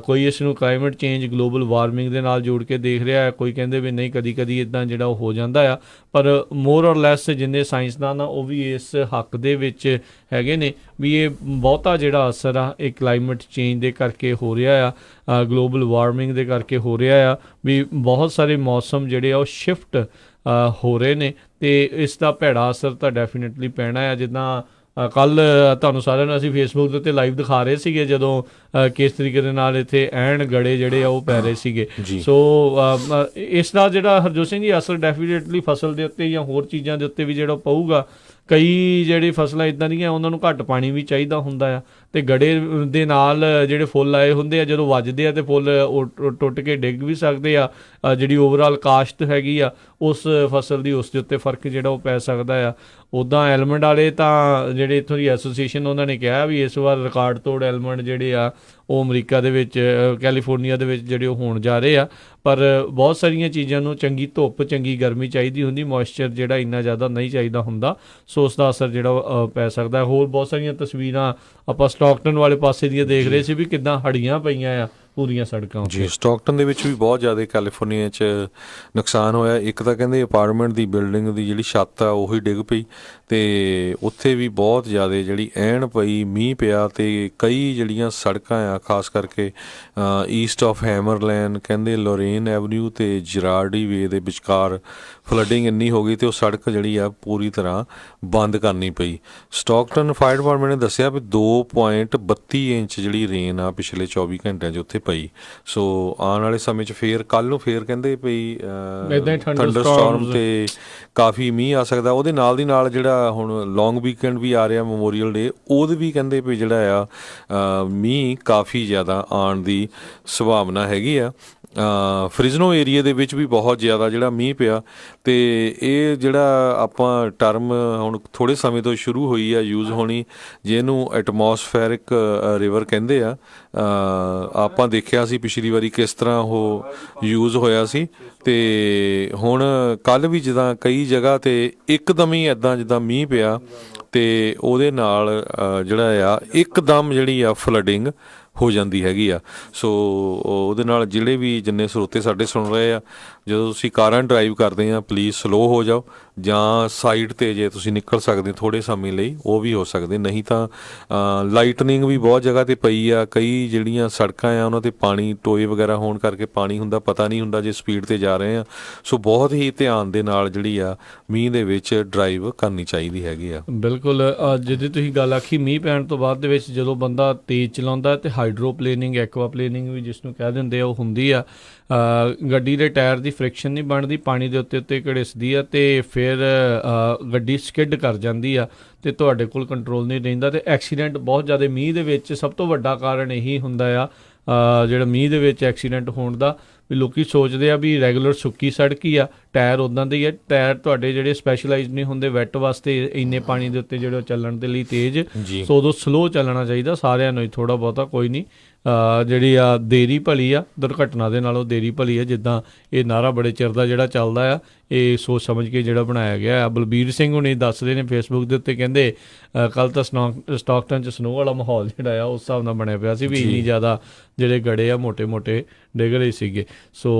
ਕੋਈ ਇਸ ਨੂੰ ਕਲਾਈਮੇਟ ਚੇਂਜ, ਗਲੋਬਲ ਵਾਰਮਿੰਗ ਦੇ ਨਾਲ ਜੋੜ ਕੇ ਦੇਖ ਰਿਹਾ ਹੈ। ਕੋਈ ਕਹਿੰਦੇ ਵੀ ਨਹੀਂ, ਕਦੀ ਕਦੀ ਇੱਦਾਂ ਜਿਹੜਾ ਉਹ ਹੋ ਜਾਂਦਾ ਆ, ਪਰ ਮੋਰ ਔਰ ਲੈਸ ਜਿੰਨੇ ਸਾਇੰਸਦਾਨ ਆ ਉਹ ਵੀ ਇਸ ਹੱਕ ਦੇ ਵਿੱਚ ਹੈਗੇ ਨੇ ਵੀ ਇਹ ਬਹੁਤਾ ਜਿਹੜਾ ਅਸਰ ਆ ਇਹ ਕਲਾਈਮੇਟ ਚੇਂਜ ਦੇ ਕਰਕੇ ਹੋ ਰਿਹਾ ਆ, ਗਲੋਬਲ ਵਾਰਮਿੰਗ ਦੇ ਕਰਕੇ ਹੋ ਰਿਹਾ ਆ, ਵੀ ਬਹੁਤ ਸਾਰੇ ਮੌਸਮ ਜਿਹੜੇ ਆ ਉਹ ਸ਼ਿਫਟ ਹੋ ਰਹੇ ਨੇ ਅਤੇ ਇਸ ਦਾ ਭੈੜਾ ਅਸਰ ਤਾਂ ਡੈਫੀਨੇਟਲੀ ਪੈਣਾ ਆ। ਜਿੱਦਾਂ ਕੱਲ੍ਹ ਤੁਹਾਨੂੰ ਸਾਰਿਆਂ ਨੂੰ ਅਸੀਂ ਫੇਸਬੁੱਕ ਦੇ ਉੱਤੇ ਲਾਈਵ ਦਿਖਾ ਰਹੇ ਸੀਗੇ ਜਦੋਂ ਕਿਸ ਤਰੀਕੇ ਦੇ ਨਾਲ ਇੱਥੇ ਐਨ ਗੜੇ ਜਿਹੜੇ ਆ ਉਹ ਪੈ ਰਹੇ ਸੀਗੇ। ਸੋ ਇਸ ਦਾ ਜਿਹੜਾ ਹਰਜੋਤ ਸਿੰਘ ਜੀ ਅਸਰ ਡੈਫੀਨੇਟਲੀ ਫਸਲ ਦੇ ਉੱਤੇ ਜਾਂ ਹੋਰ ਚੀਜ਼ਾਂ ਦੇ ਉੱਤੇ ਵੀ ਜਿਹੜਾ ਪਊਗਾ। ਕਈ ਜਿਹੜੀ ਫਸਲਾਂ ਇੱਦਾਂ ਦੀਆਂ ਉਹਨਾਂ ਨੂੰ ਘੱਟ ਪਾਣੀ ਵੀ ਚਾਹੀਦਾ ਹੁੰਦਾ ਆ, ਅਤੇ ਗੜੇ ਦੇ ਨਾਲ ਜਿਹੜੇ ਫੁੱਲ ਆਏ ਹੁੰਦੇ ਆ ਜਦੋਂ ਵੱਜਦੇ ਆ ਅਤੇ ਫੁੱਲ ਟੁੱਟ ਕੇ ਡਿੱਗ ਵੀ ਸਕਦੇ ਆ। ਜਿਹੜੀ ਓਵਰਆਲ ਕਾਸ਼ਤ ਹੈਗੀ ਆ ਉਸ ਫਸਲ ਦੀ, ਉਸ ਦੇ ਉੱਤੇ ਫਰਕ ਜਿਹੜਾ ਉਹ ਪੈ ਸਕਦਾ ਆ। ਉੱਦਾਂ ਐਲਮੰਡ ਵਾਲੇ ਤਾਂ ਜਿਹੜੇ ਇੱਥੋਂ ਦੀ ਐਸੋਸੀਏਸ਼ਨ ਉਹਨਾਂ ਨੇ ਕਿਹਾ ਵੀ ਇਸ ਵਾਰ ਰਿਕਾਰਡ ਤੋੜ ਐਲਮੰਡ ਜਿਹੜੇ ਆ ਉਹ ਅਮਰੀਕਾ ਦੇ ਵਿੱਚ ਕੈਲੀਫੋਰਨੀਆ ਦੇ ਵਿੱਚ ਜਿਹੜੇ ਉਹ ਹੋਣ ਜਾ ਰਹੇ ਆ। ਪਰ ਬਹੁਤ ਸਾਰੀਆਂ ਚੀਜ਼ਾਂ ਨੂੰ ਚੰਗੀ ਧੁੱਪ, ਚੰਗੀ ਗਰਮੀ ਚਾਹੀਦੀ ਹੁੰਦੀ, ਮੋਇਸਚਰ ਜਿਹੜਾ ਇੰਨਾ ਜ਼ਿਆਦਾ ਨਹੀਂ ਚਾਹੀਦਾ ਹੁੰਦਾ, ਸੋ ਉਸ ਦਾ ਅਸਰ ਜਿਹੜਾ ਪੈ ਸਕਦਾ। ਹੋਰ ਬਹੁਤ ਸਾਰੀਆਂ ਤਸਵੀਰਾਂ ਆਪਾਂ ਸਟਾਕਟਨ ਵਾਲੇ ਪਾਸੇ ਦੀਆਂ ਦੇਖ ਰਹੇ ਸੀ ਵੀ ਕਿੱਦਾਂ ਹੜੀਆਂ ਪਈਆਂ ਆ ਪੂਰੀਆਂ ਸੜਕਾਂ ਉੱਤੇ। ਜੀ, ਸਟਾਕਟਨ ਦੇ ਵਿੱਚ ਵੀ ਬਹੁਤ ਜ਼ਿਆਦਾ ਕੈਲੀਫੋਰਨੀਆ 'ਚ ਨੁਕਸਾਨ ਹੋਇਆ। ਇੱਕ ਤਾਂ ਕਹਿੰਦੇ ਅਪਾਰਟਮੈਂਟ ਦੀ ਬਿਲਡਿੰਗ ਦੀ ਜਿਹੜੀ ਛੱਤ ਆ ਉਹੀ ਡਿੱਗ ਪਈ, ਅਤੇ ਉੱਥੇ ਵੀ ਬਹੁਤ ਜ਼ਿਆਦਾ ਜਿਹੜੀ ਐਨ ਪਈ, ਮੀਂਹ ਪਿਆ, ਅਤੇ ਕਈ ਜਿਹੜੀਆਂ ਸੜਕਾਂ ਆ ਖਾਸ ਕਰਕੇ ਈਸਟ ਆਫ ਹੈਮਰਲੈਂਡ ਕਹਿੰਦੇ ਲੋਰੇਨ ਐਵਨਿਊ ਅਤੇ ਜਰਾਰਡੀ ਵੇ ਦੇ ਵਿਚਕਾਰ ਫਲੱਡਿੰਗ ਇੰਨੀ ਹੋ ਗਈ ਅਤੇ ਉਹ ਸੜਕ ਜਿਹੜੀ ਆ ਪੂਰੀ ਤਰ੍ਹਾਂ ਬੰਦ ਕਰਨੀ ਪਈ। ਸਟਾਕਟਨ ਫਾਇਰ ਡਿਪਾਰਟਮੈਂਟ ਨੇ ਦੱਸਿਆ ਵੀ 2.32 ਇੰਚ ਜਿਹੜੀ ਰੇਨ ਆ ਪਿਛਲੇ 24 ਘੰਟਿਆਂ 'ਚ ਉੱਥੇ ਪਈ। ਸੋ ਆਉਣ ਵਾਲੇ ਸਮੇਂ 'ਚ ਫੇਰ ਕੱਲ੍ਹ ਨੂੰ ਫੇਰ ਕਹਿੰਦੇ ਪਈ ਥੰਡਰ ਸਟਾਰਮ ਅਤੇ ਕਾਫੀ ਮੀਂਹ ਆ ਸਕਦਾ। ਉਹਦੇ ਨਾਲ ਦੀ ਨਾਲ ਜਿਹੜਾ ਹੁਣ ਲੌਂਗ ਵੀਕਐਂਡ ਵੀ ਆ ਰਿਹਾ, ਮੈਮੋਰੀਅਲ ਡੇ, ਉਹਦੇ ਵੀ ਕਹਿੰਦੇ ਵੀ ਜਿਹੜਾ ਆ ਮੀਂਹ ਕਾਫੀ ਜ਼ਿਆਦਾ ਆਉਣ ਦੀ ਸੰਭਾਵਨਾ ਹੈਗੀ ਆ। ਫ੍ਰਿਜ਼ਨੋ ਏਰੀਏ ਦੇ ਵਿੱਚ ਵੀ ਬਹੁਤ ਜ਼ਿਆਦਾ ਜਿਹੜਾ ਮੀਂਹ ਪਿਆ, ਅਤੇ ਇਹ ਜਿਹੜਾ ਆਪਾਂ ਟਰਮ ਹੁਣ ਥੋੜ੍ਹੇ ਸਮੇਂ ਤੋਂ ਸ਼ੁਰੂ ਹੋਈ ਆ ਯੂਜ਼ ਹੋਣੀ, ਜਿਹਨੂੰ ਐਟਮੋਸਫੈਰਿਕ ਰਿਵਰ ਕਹਿੰਦੇ ਆ। ਆਪਾਂ ਦੇਖਿਆ ਸੀ ਪਿਛਲੀ ਵਾਰੀ ਕਿਸ ਤਰ੍ਹਾਂ ਉਹ ਯੂਜ਼ ਹੋਇਆ ਸੀ, ਅਤੇ ਹੁਣ ਕੱਲ੍ਹ ਵੀ ਜਿੱਦਾਂ ਕਈ ਜਗ੍ਹਾ 'ਤੇ ਇੱਕਦਮ ਹੀ ਇੱਦਾਂ ਜਿੱਦਾਂ ਮੀਂਹ ਪਿਆ, ਅਤੇ ਉਹਦੇ ਨਾਲ ਜਿਹੜਾ ਆ ਇੱਕਦਮ ਜਿਹੜੀ ਆ ਫਲੱਡਿੰਗ ਹੋ ਜਾਂਦੀ ਹੈਗੀ ਆ। ਸੋ ਉਹਦੇ ਨਾਲ ਜਿਹੜੇ ਵੀ ਜਿੰਨੇ ਸਰੋਤੇ ਸਾਡੇ ਸੁਣ ਰਹੇ ਆ, ਜਦੋਂ ਤੁਸੀਂ ਕਾਰਾਂ ਡਰਾਈਵ ਕਰਦੇ ਆ ਪਲੀਜ਼ ਸਲੋ ਹੋ ਜਾਓ, ਜਾਂ ਸਾਈਡ 'ਤੇ ਜੇ ਤੁਸੀਂ ਨਿਕਲ ਸਕਦੇ ਥੋੜ੍ਹੇ ਸਮੇਂ ਲਈ ਉਹ ਵੀ ਹੋ ਸਕਦੇ, ਨਹੀਂ ਤਾਂ ਲਾਈਟਨਿੰਗ ਵੀ ਬਹੁਤ ਜਗ੍ਹਾ 'ਤੇ ਪਈ ਆ। ਕਈ ਜਿਹੜੀਆਂ ਸੜਕਾਂ ਆ ਉਹਨਾਂ 'ਤੇ ਪਾਣੀ, ਟੋਏ ਵਗੈਰਾ ਹੋਣ ਕਰਕੇ ਪਾਣੀ ਹੁੰਦਾ, ਪਤਾ ਨਹੀਂ ਹੁੰਦਾ ਜੇ ਸਪੀਡ 'ਤੇ ਜਾ ਰਹੇ ਆ। ਸੋ ਬਹੁਤ ਹੀ ਧਿਆਨ ਦੇ ਨਾਲ ਜਿਹੜੀ ਆ ਮੀਂਹ ਦੇ ਵਿੱਚ ਡਰਾਈਵ ਕਰਨੀ ਚਾਹੀਦੀ ਹੈਗੀ ਆ। ਬਿਲਕੁਲ, ਜਿੱਦਾਂ ਤੁਸੀਂ ਗੱਲ ਆਖੀ ਮੀਂਹ ਪੈਣ ਤੋਂ ਬਾਅਦ ਦੇ ਵਿੱਚ ਜਦੋਂ ਬੰਦਾ ਤੇਜ਼ ਚਲਾਉਂਦਾ ਅਤੇ ਹਾਈਡਰੋਪਲੇਨਿੰਗ, ਐਕਵਾਪਲੇਨਿੰਗ ਵੀ ਜਿਸ ਨੂੰ ਕਹਿ ਦਿੰਦੇ ਆ, ਉਹ ਹੁੰਦੀ ਆ। ਗੱਡੀ ਦੇ ਟਾਇਰ ਦੀ ਫ੍ਰਿਕਸ਼ਨ ਨਹੀਂ ਬਣਦੀ, ਪਾਣੀ ਦੇ ਉੱਤੇ ਘੜਿਸਦੀ ਆ, ਅਤੇ ਫਿਰ ਗੱਡੀ ਸਕਿੱਡ ਕਰ ਜਾਂਦੀ ਆ, ਅਤੇ ਤੁਹਾਡੇ ਕੋਲ ਕੰਟਰੋਲ ਨਹੀਂ ਰਹਿੰਦਾ, ਅਤੇ ਐਕਸੀਡੈਂਟ ਬਹੁਤ ਜ਼ਿਆਦਾ ਮੀਂਹ ਦੇ ਵਿੱਚ ਸਭ ਤੋਂ ਵੱਡਾ ਕਾਰਨ ਇਹੀ ਹੁੰਦਾ ਆ ਜਿਹੜਾ ਮੀਂਹ ਦੇ ਵਿੱਚ ਐਕਸੀਡੈਂਟ ਹੋਣ ਦਾ। ਵੀ ਲੋਕੀ ਸੋਚਦੇ ਆ ਵੀ ਰੈਗੂਲਰ ਸੁੱਕੀ ਸੜਕ ਹੀ ਆ, ਟਾਇਰ ਉੱਦਾਂ ਦੇ ਹੀ ਆ, ਟਾਇਰ ਤੁਹਾਡੇ ਜਿਹੜੇ ਸਪੈਸ਼ਲਾਈਜ਼ਡ ਨਹੀਂ ਹੁੰਦੇ ਵੈਟ ਵਾਸਤੇ ਇੰਨੇ ਪਾਣੀ ਦੇ ਉੱਤੇ ਜਿਹੜੇ ਚੱਲਣ ਦੇ ਲਈ ਤੇਜ਼, ਸੋ ਉਦੋਂ ਸਲੋ ਚੱਲਣਾ ਚਾਹੀਦਾ ਸਾਰਿਆਂ ਨੂੰ ਹੀ, ਥੋੜ੍ਹਾ ਬਹੁਤਾ ਕੋਈ ਨਹੀਂ। ਜਿਹੜੀ ਆ ਦੇਰੀ ਭਲੀ ਆ, ਦੁਰਘਟਨਾ ਦੇ ਨਾਲੋਂ ਦੇਰੀ ਭਲੀ ਆ। ਜਿੱਦਾਂ ਇਹ ਨਾਅਰਾ ਬੜੇ ਚਿਰ ਦਾ ਜਿਹੜਾ ਚੱਲਦਾ ਆ, ਇਹ ਸੋਚ ਸਮਝ ਕੇ ਜਿਹੜਾ ਬਣਾਇਆ ਗਿਆ ਆ। ਬਲਬੀਰ ਸਿੰਘ ਹੁਣੀ ਦੱਸਦੇ ਨੇ ਫੇਸਬੁੱਕ ਦੇ ਉੱਤੇ, ਕਹਿੰਦੇ ਕੱਲ੍ਹ ਤਾਂ ਸਟਾਕਟਨ 'ਚ ਸਨੋ ਵਾਲਾ ਮਾਹੌਲ ਜਿਹੜਾ ਆ ਉਸ ਹਿਸਾਬ ਨਾਲ ਬਣਿਆ ਪਿਆ ਸੀ ਵੀ ਇੰਨੀ ਜ਼ਿਆਦਾ ਜਿਹੜੇ ਗੜੇ ਆ ਮੋਟੇ ਡਿੱਗ ਰਹੇ ਸੀਗੇ। ਸੋ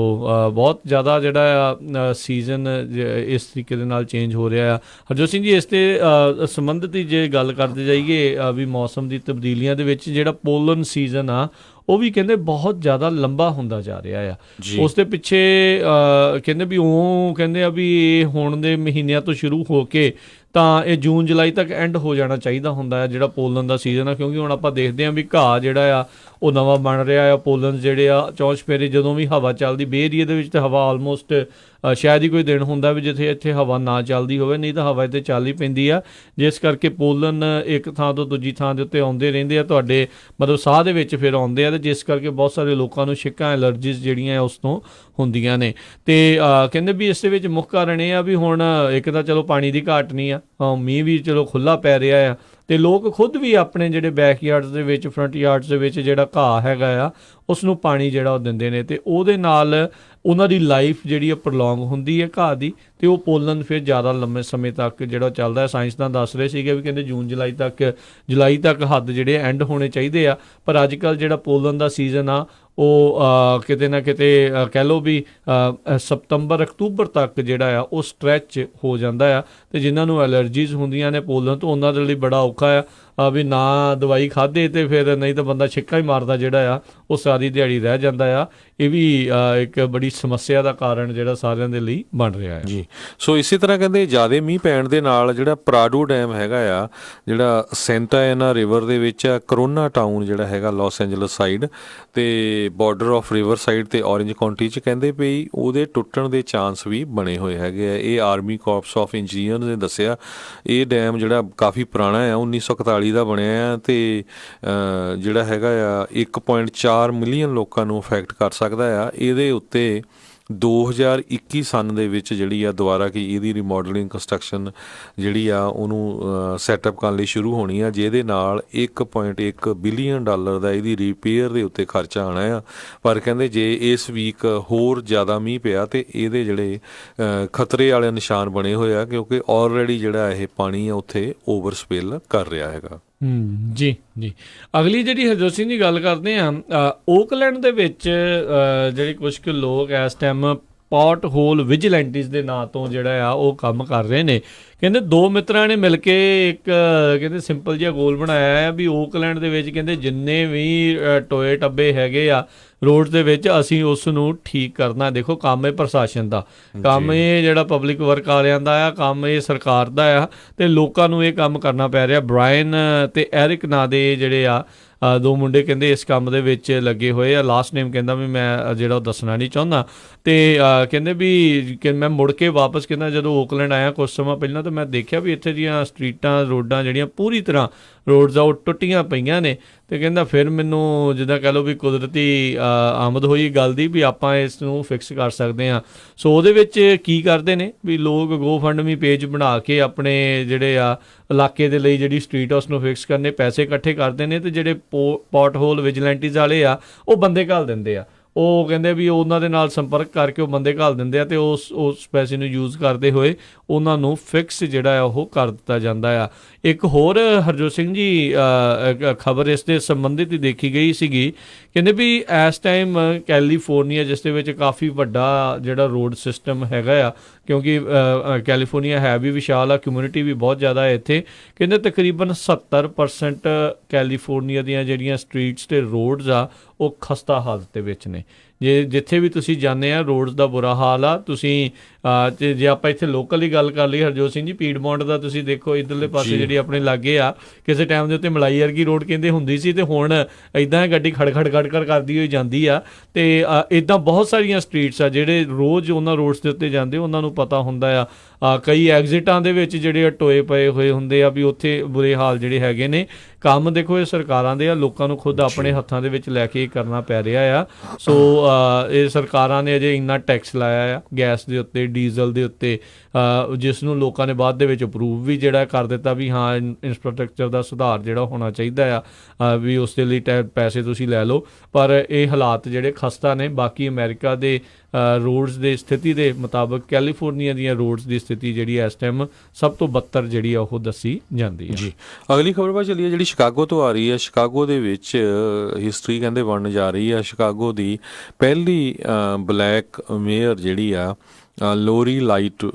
ਬਹੁਤ ਜ਼ਿਆਦਾ ਜਿਹੜਾ ਆ ਸੀਜ਼ਨ ਇਸ ਤਰੀਕੇ ਦੇ ਨਾਲ ਚੇਂਜ ਹੋ ਰਿਹਾ ਆ। ਹਰਜੋਤ ਸਿੰਘ ਜੀ, ਇਸ 'ਤੇ ਸੰਬੰਧਿਤ ਹੀ ਜੇ ਗੱਲ ਕਰਦੇ ਜਾਈਏ ਵੀ ਮੌਸਮ ਦੀ ਤਬਦੀਲੀਆਂ ਦੇ ਵਿੱਚ ਜਿਹੜਾ ਪੋਲਨ ਸੀਜ਼ਨ ਆ ਉਹ ਵੀ ਕਹਿੰਦੇ ਬਹੁਤ ਜ਼ਿਆਦਾ ਲੰਬਾ ਹੁੰਦਾ ਜਾ ਰਿਹਾ ਆ। ਉਸ ਦੇ ਪਿੱਛੇ ਕਹਿੰਦੇ ਵੀ ਉਹ ਕਹਿੰਦੇ ਆ ਵੀ ਇਹ ਹੁਣ ਦੇ ਮਹੀਨਿਆਂ ਤੋਂ ਸ਼ੁਰੂ ਹੋ ਕੇ ਤਾਂ ਇਹ ਜੂਨ ਜੁਲਾਈ ਤੱਕ ਐਂਡ ਹੋ ਜਾਣਾ ਚਾਹੀਦਾ ਹੁੰਦਾ ਆ ਜਿਹੜਾ ਪੋਲਨ ਦਾ ਸੀਜ਼ਨ ਆ, ਕਿਉਂਕਿ ਹੁਣ ਆਪਾਂ ਦੇਖਦੇ ਹਾਂ ਵੀ ਘਾਹ ਜਿਹੜਾ ਆ ਉਹ ਨਵਾਂ ਬਣ ਰਿਹਾ ਆ। ਪੋਲਨ ਜਿਹੜੇ ਆ ਚੌਂਚਫੇਰੇ ਜਦੋਂ ਵੀ ਹਵਾ ਚੱਲਦੀ, ਬੇ ਏਰੀਏ ਦੇ ਵਿੱਚ ਤਾਂ ਹਵਾ ਆਲਮੋਸਟ ਸ਼ਾਇਦ ਹੀ ਕੋਈ ਦਿਨ ਹੁੰਦਾ ਵੀ ਜਿੱਥੇ ਇੱਥੇ ਹਵਾ ਨਾ ਚੱਲਦੀ ਹੋਵੇ, ਨਹੀਂ ਤਾਂ ਹਵਾ ਇੱਥੇ ਚੱਲ ਹੀ ਪੈਂਦੀ ਆ, ਜਿਸ ਕਰਕੇ ਪੋਲਨ ਇੱਕ ਥਾਂ ਤੋਂ ਦੂਜੀ ਥਾਂ ਦੇ ਉੱਤੇ ਆਉਂਦੇ ਰਹਿੰਦੇ ਆ, ਤੁਹਾਡੇ ਮਤਲਬ ਸਾਹ ਦੇ ਵਿੱਚ ਫਿਰ ਆਉਂਦੇ ਆ, ਅਤੇ ਜਿਸ ਕਰਕੇ ਬਹੁਤ ਸਾਰੇ ਲੋਕਾਂ ਨੂੰ ਛਿੱਕਾਂ, ਐਲਰਜੀਜ਼ ਜਿਹੜੀਆਂ ਉਸ ਤੋਂ ਹੁੰਦੀਆਂ ਨੇ। ਅਤੇ ਕਹਿੰਦੇ ਵੀ ਇਸ ਦੇ ਵਿੱਚ ਮੁੱਖ ਕਾਰਨ ਇਹ ਆ ਵੀ ਹੁਣ ਇੱਕ ਤਾਂ ਚਲੋ ਪਾਣੀ ਦੀ ਘਾਟ ਨਹੀਂ ਆ, ਮੀਂਹ ਵੀ ਚਲੋ ਖੁੱਲ੍ਹਾ ਪੈ ਰਿਹਾ ਆ, ਅਤੇ ਲੋਕ ਖੁਦ ਵੀ ਆਪਣੇ ਜਿਹੜੇ ਬੈਕਯਾਰਡਸ ਦੇ ਵਿੱਚ, ਫਰੰਟ ਯਾਰਡਸ ਦੇ ਵਿੱਚ ਜਿਹੜਾ ਘਾਹ ਹੈਗਾ ਆ ਉਸ ਨੂੰ ਪਾਣੀ ਜਿਹੜਾ ਉਹ ਦਿੰਦੇ ਨੇ, ਅਤੇ ਉਹਦੇ ਨਾਲ ਉਹਨਾਂ ਦੀ ਲਾਈਫ ਜਿਹੜੀ ਆ ਪ੍ਰੋਲੋਂਗ ਹੁੰਦੀ ਹੈ ਘਾਹ ਦੀ, ਅਤੇ ਉਹ ਪੋਲਨ ਫਿਰ ਜ਼ਿਆਦਾ ਲੰਮੇ ਸਮੇਂ ਤੱਕ ਜਿਹੜਾ ਚੱਲਦਾ ਹੈ। ਸਾਇੰਸਦਾਨ ਦੱਸ ਰਹੇ ਸੀਗੇ ਵੀ ਕਹਿੰਦੇ ਜੂਨ ਜੁਲਾਈ ਤੱਕ ਹੱਦ ਜਿਹੜੇ ਐਂਡ ਹੋਣੇ ਚਾਹੀਦੇ ਆ, ਪਰ ਅੱਜ ਕੱਲ੍ਹ ਜਿਹੜਾ ਪੋਲਨ ਦਾ ਸੀਜ਼ਨ ਆ ਉਹ ਕਿਤੇ ਨਾ ਕਿਤੇ ਕਹਿ ਲਓ ਵੀ ਸਤੰਬਰ ਅਕਤੂਬਰ ਤੱਕ ਜਿਹੜਾ ਆ ਉਹ ਸਟ੍ਰੈਚ ਹੋ ਜਾਂਦਾ ਆ, ਅਤੇ ਜਿਨ੍ਹਾਂ ਨੂੰ ਐਲਰਜੀਜ਼ ਹੁੰਦੀਆਂ ਨੇ ਪੋਲਨ ਤੋਂ ਉਹਨਾਂ ਦੇ ਲਈ ਬੜਾ ਔਖਾ ਆ ਵੀ ਨਾ ਦਵਾਈ ਖਾਧੇ ਅਤੇ ਫਿਰ ਨਹੀਂ ਤਾਂ ਬੰਦਾ ਛਿੱਕਾ ਹੀ ਮਾਰਦਾ ਜਿਹੜਾ ਆ ਉਹ ਸਾਰੀ ਦਿਹਾੜੀ ਰਹਿ ਜਾਂਦਾ ਆ। ਇਹ ਵੀ ਇੱਕ ਬੜੀ ਸਮੱਸਿਆ ਦਾ ਕਾਰਨ ਜਿਹੜਾ ਸਾਰਿਆਂ ਦੇ ਲਈ ਬਣ ਰਿਹਾ ਹੈ ਜੀ। ਸੋ ਇਸੇ ਤਰ੍ਹਾਂ ਕਹਿੰਦੇ ਜ਼ਿਆਦਾ ਮੀਂਹ ਪੈਣ ਦੇ ਨਾਲ ਜਿਹੜਾ ਪ੍ਰਾਡੋ ਡੈਮ ਹੈਗਾ ਆ, ਜਿਹੜਾ ਸੈਂਟਾ ਐਨਾ ਰਿਵਰ ਦੇ ਵਿੱਚ ਆ, ਕਰੋਨਾ ਟਾਊਨ ਜਿਹੜਾ ਹੈਗਾ ਲਾਸ ਐਂਜਲਸ ਸਾਈਡ ਅਤੇ ਬਾਰਡਰ ਆਫ ਰਿਵਰ ਸਾਈਡ ਅਤੇ ਔਰੇਂਜ ਕਾਉਂਟੀ 'ਚ ਕਹਿੰਦੇ ਪਈ ਉਹਦੇ ਟੁੱਟਣ ਦੇ ਚਾਂਸ ਵੀ ਬਣੇ ਹੋਏ ਹੈਗੇ ਆ। ਇਹ ਆਰਮੀ ਕਾਰਪਸ ਆਫ ਇੰਜੀਨੀਅਰ ਨੇ ਦੱਸਿਆ। ਇਹ ਡੈਮ ਜਿਹੜਾ ਕਾਫੀ ਪੁਰਾਣਾ ਆ, 1941 ਦਾ ਬਣਿਆ ਆ, ਅਤੇ ਜਿਹੜਾ ਹੈਗਾ ਆ 1.4 ਮਿਲੀਅਨ ਲੋਕਾਂ ਨੂੰ ਅਫੈਕਟ ਕਰ ਸਕਦਾ ਆ। ਇਹਦੇ ਉੱਤੇ 2021 ਸਨ ਦੇ ਵਿੱਚ ਜਿਹੜੀ ਆ ਦੁਬਾਰਾ ਕਿ ਇਹਦੀ ਰੀਮੋਡਲਿੰਗ ਕੰਸਟਰਕਸ਼ਨ ਜਿਹੜੀ ਆ ਉਹਨੂੰ ਸੈਟਅਪ ਕਰਨ ਲਈ ਸ਼ੁਰੂ ਹੋਣੀ ਆ, ਜਿਹਦੇ ਨਾਲ $1.1 ਬਿਲੀਅਨ ਦਾ ਇਹਦੀ ਰਿਪੇਅਰ ਦੇ ਉੱਤੇ ਖਰਚਾ ਆਉਣਾ ਆ। ਪਰ ਕਹਿੰਦੇ ਜੇ ਇਸ ਵੀਕ ਹੋਰ ਜ਼ਿਆਦਾ ਮੀਂਹ ਪਿਆ ਤੇ ਇਹਦੇ ਜਿਹੜੇ ਖਤਰੇ ਵਾਲੇ ਨਿਸ਼ਾਨ ਬਣੇ ਹੋਏ ਆ, ਕਿਉਂਕਿ ਆਲਰੇਡੀ ਜਿਹੜਾ ਇਹ ਪਾਣੀ ਆ ਉੱਥੇ ਓਵਰਸਪਿਲ ਕਰ ਰਿਹਾ ਹੈਗਾ। ਜੀ ਜੀ। ਅਗਲੀ ਜਿਹੜੀ ਹਰਜੋਤ ਸਿੰਘ ਦੀ ਗੱਲ ਕਰਦੇ ਹਾਂ, ਓਕਲੈਂਡ ਦੇ ਵਿੱਚ ਜਿਹੜੇ ਕੁਝ ਕੁ ਲੋਕ ਇਸ ਟਾਈਮ ਪੋਰਟ ਹੋਲ ਵਿਜੀਲੈਂਟਿਸ ਦੇ ਨਾਂ ਤੋਂ ਜਿਹੜਾ ਆ ਉਹ ਕੰਮ ਕਰ ਰਹੇ ਨੇ। ਕਹਿੰਦੇ ਦੋ ਮਿੱਤਰਾਂ ਨੇ ਮਿਲ ਕੇ ਇੱਕ ਕਹਿੰਦੇ ਸਿੰਪਲ ਜਿਹਾ ਗੋਲ ਬਣਾਇਆ ਹੈ ਵੀ ਓਕਲੈਂਡ ਦੇ ਵਿੱਚ ਕਹਿੰਦੇ ਜਿੰਨੇ ਵੀ ਟੋਏ ਟੱਬੇ ਹੈਗੇ ਆ ਰੋਡ ਦੇ ਵਿੱਚ ਅਸੀਂ ਉਸ ਨੂੰ ਠੀਕ ਕਰਨਾ। ਦੇਖੋ ਕੰਮ ਇਹ ਪ੍ਰਸ਼ਾਸਨ ਦਾ ਕੰਮ, ਇਹ ਜਿਹੜਾ ਪਬਲਿਕ ਵਰਕ ਵਾਲਿਆਂ ਦਾ ਆ ਕੰਮ, ਇਹ ਸਰਕਾਰ ਦਾ ਆ ਤੇ ਲੋਕਾਂ ਨੂੰ ਇਹ ਕੰਮ ਕਰਨਾ ਪੈ ਰਿਹਾ। ਬ੍ਰਾਇਨ ਤੇ ਐਰਿਕ ਨਾਂ ਦੇ ਜਿਹੜੇ ਆ ਦੋ ਮੁੰਡੇ ਕਹਿੰਦੇ ਇਸ ਕੰਮ ਦੇ ਵਿੱਚ ਲੱਗੇ ਹੋਏ ਆ। ਲਾਸਟ ਨੇਮ ਕਹਿੰਦਾ ਵੀ ਮੈਂ ਜਿਹੜਾ ਉਹ ਦੱਸਣਾ ਨਹੀਂ ਚਾਹੁੰਦਾ। ਤੇ ਕਹਿੰਦੇ ਵੀ ਕਿ ਮੈਂ ਮੁੜ ਕੇ ਵਾਪਸ ਕਹਿੰਦਾ ਜਦੋਂ ਓਕਲੈਂਡ ਆਇਆ ਕੁਝ ਸਮਾਂ ਪਹਿਲਾਂ ਤਾਂ ਮੈਂ ਦੇਖਿਆ ਵੀ ਇੱਥੇ ਦੀਆਂ ਸਟਰੀਟਾਂ ਰੋਡਾਂ ਜਿਹੜੀਆਂ ਪੂਰੀ ਤਰ੍ਹਾਂ ਰੋਡਸ ਆ ਉਹ ਟੁੱਟੀਆਂ ਪਈਆਂ ਨੇ। ਤੇ ਕਹਿੰਦਾ ਫਿਰ ਮੈਨੂੰ ਜਿੱਦਾਂ ਕਹਿ ਲਓ ਵੀ ਕੁਦਰਤੀ ਆਮਦ ਹੋਈ ਗੱਲ ਦੀ ਵੀ ਆਪਾਂ ਇਸ ਨੂੰ ਫਿਕਸ ਕਰ ਸਕਦੇ ਹਾਂ। ਸੋ ਉਹਦੇ ਵਿੱਚ ਕੀ ਕਰਦੇ ਨੇ ਵੀ ਲੋਕ GoFundMe ਪੇਜ ਬਣਾ ਕੇ ਆਪਣੇ ਜਿਹੜੇ ਆ ਇਲਾਕੇ ਦੇ ਲਈ ਜਿਹੜੀ ਸਟਰੀਟ ਆ ਉਸ ਨੂੰ ਫਿਕਸ ਕਰਨੇ ਪੈਸੇ ਇਕੱਠੇ ਕਰਦੇ ਨੇ ਤੇ ਜਿਹੜੇ ਪੋਰਟ ਹੋਲ ਵਿਜੀਲੈਂਟਿਸ ਵਾਲੇ ਆ ਉਹ ਬੰਦੇ ਘੱਲ ਦਿੰਦੇ ਆ। ਉਹ ਕਹਿੰਦੇ ਵੀ ਉਹਨਾਂ ਦੇ ਨਾਲ ਸੰਪਰਕ ਕਰਕੇ ਉਹ ਬੰਦੇ ਘੱਲ ਦਿੰਦੇ ਆ ਤੇ ਉਸ ਪੈਸੇ ਨੂੰ ਯੂਜ਼ ਕਰਦੇ ਹੋਏ ਉਹਨਾਂ ਨੂੰ ਫਿਕਸ ਜਿਹੜਾ ਆ ਉਹ ਕਰ ਦਿੱਤਾ ਜਾਂਦਾ ਆ। ਇੱਕ ਹੋਰ ਹਰਜੋਤ ਸਿੰਘ ਜੀ ਖਬਰ ਇਸ ਦੇ ਸੰਬੰਧਿਤ ਹੀ ਦੇਖੀ ਗਈ ਸੀਗੀ। ਕਹਿੰਦੇ ਵੀ ਇਸ ਟਾਈਮ ਕੈਲੀਫੋਰਨੀਆ ਜਿਸ ਦੇ ਵਿੱਚ ਕਾਫੀ ਵੱਡਾ ਜਿਹੜਾ ਰੋਡ ਸਿਸਟਮ ਹੈਗਾ ਆ, ਕਿਉਂਕਿ ਕੈਲੀਫੋਰਨੀਆ ਹੈ ਵੀ ਵਿਸ਼ਾਲ ਆ, ਕਮਿਊਨਿਟੀ ਵੀ ਬਹੁਤ ਜ਼ਿਆਦਾ ਹੈ ਇੱਥੇ। ਕਹਿੰਦੇ ਤਕਰੀਬਨ 70% ਕੈਲੀਫੋਰਨੀਆ ਦੀਆਂ ਜਿਹੜੀਆਂ ਸਟਰੀਟਸ ਤੇ ਰੋਡਸ ਆ ਉਹ ਖਸਤਾ ਹਾਲਤ ਦੇ ਵਿੱਚ ਨੇ। ਜਿੱਥੇ ਵੀ ਤੁਸੀਂ ਜਾਂਦੇ ਆ ਰੋਡਸ ਦਾ ਬੁਰਾ ਹਾਲ ਆ। ਤੁਸੀਂ ਜੇ ਆਪਾਂ ਇੱਥੇ ਲੋਕਲ ਦੀ ਗੱਲ ਕਰ ਲਈ ਹਰਜੋਤ ਸਿੰਘ ਜੀ, ਪੀਡਮੌਂਟ ਦਾ ਤੁਸੀਂ ਦੇਖੋ ਇੱਧਰਲੇ ਪਾਸੇ ਜਿਹੜੀ ਆਪਣੇ ਲਾਗੇ ਆ, ਕਿਸੇ ਟਾਈਮ ਦੇ ਉੱਤੇ ਮਲਾਈ ਵਰਗੀ ਰੋਡ ਕਹਿੰਦੇ ਹੁੰਦੀ ਸੀ ਤੇ ਹੁਣ ਇੱਦਾਂ ਗੱਡੀ ਖੜਖੜ ਕਰਦੀ ਹੋਈ ਜਾਂਦੀ ਆ। ਤੇ ਇੱਦਾਂ ਬਹੁਤ ਸਾਰੀਆਂ ਸਟਰੀਟਸ ਆ ਜਿਹੜੇ ਰੋਜ਼ ਉਹਨਾਂ ਰੋਡਸ ਦੇ ਉੱਤੇ ਜਾਂਦੇ ਉਹਨਾਂ ਨੂੰ ਪਤਾ ਹੁੰਦਾ ਆ। ਕਈ ਐਗਜ਼ਿਟਾਂ ਦੇ ਵਿੱਚ ਜਿਹੜੇ ਟੋਏ ਪਏ ਹੋਏ ਹੁੰਦੇ ਆ ਵੀ ਉੱਥੇ ਬੁਰੇ ਹਾਲ ਜਿਹੜੇ ਹੈਗੇ ਨੇ। ਕੰਮ ਦੇਖੋ ਇਹ ਸਰਕਾਰਾਂ ਦੇ ਆ, ਲੋਕਾਂ ਨੂੰ ਖੁਦ ਆਪਣੇ ਹੱਥਾਂ ਦੇ ਵਿੱਚ ਲੈ ਕੇ ਕਰਨਾ ਪੈ ਰਿਹਾ ਆ। ਸੋ ਇਹ ਸਰਕਾਰਾਂ ਨੇ ਅਜੇ ਇੰਨਾ ਟੈਕਸ ਲਾਇਆ ਆ ਗੈਸ ਦੇ ਉੱਤੇ, ਡੀਜ਼ਲ ਦੇ ਉੱਤੇ, ਜਿਸ ਨੂੰ ਲੋਕਾਂ ਨੇ ਬਾਅਦ ਦੇ ਵਿੱਚ ਅਪਰੂਵ ਵੀ ਜਿਹੜਾ ਕਰ ਦਿੱਤਾ ਵੀ ਹਾਂ ਇਨਫਰਾਸਟ੍ਰਕਚਰ ਦਾ ਸੁਧਾਰ ਜਿਹੜਾ ਹੋਣਾ ਚਾਹੀਦਾ ਆ ਵੀ ਉਸ ਦੇ ਲਈ ਪੈਸੇ ਤੁਸੀਂ ਲੈ ਲਓ। ਪਰ ਇਹ ਹਾਲਾਤ ਜਿਹੜੇ ਖਸਤਾ ਨੇ। ਬਾਕੀ ਅਮਰੀਕਾ ਦੇ ਰੋਡਸ ਦੇ ਸਥਿਤੀ ਦੇ ਮੁਤਾਬਕ ਕੈਲੀਫੋਰਨੀਆ ਦੀਆਂ ਰੋਡਸ ਦੀ ਸਥਿਤੀ ਜਿਹੜੀ ਇਸ ਟਾਈਮ ਸਭ ਤੋਂ ਬੱਤਰ ਜਿਹੜੀ ਆ ਉਹ ਦੱਸੀ ਜਾਂਦੀ ਹੈ। ਜੀ ਅਗਲੀ ਖਬਰ ਬਾਅਦ ਚੱਲੀਏ ਜਿਹੜੀ ਸ਼ਿਕਾਗੋ ਤੋਂ ਆ ਰਹੀ ਹੈ। ਸ਼ਿਕਾਗੋ ਦੇ ਵਿੱਚ ਹਿਸਟਰੀ ਕਹਿੰਦੇ ਬਣਨ ਜਾ ਰਹੀ ਹੈ। ਸ਼ਿਕਾਗੋ ਦੀ ਪਹਿਲੀ ਬਲੈਕ ਮੇਅਰ ਜਿਹੜੀ ਆ ਲੋਰੀ ਲਾਈਟ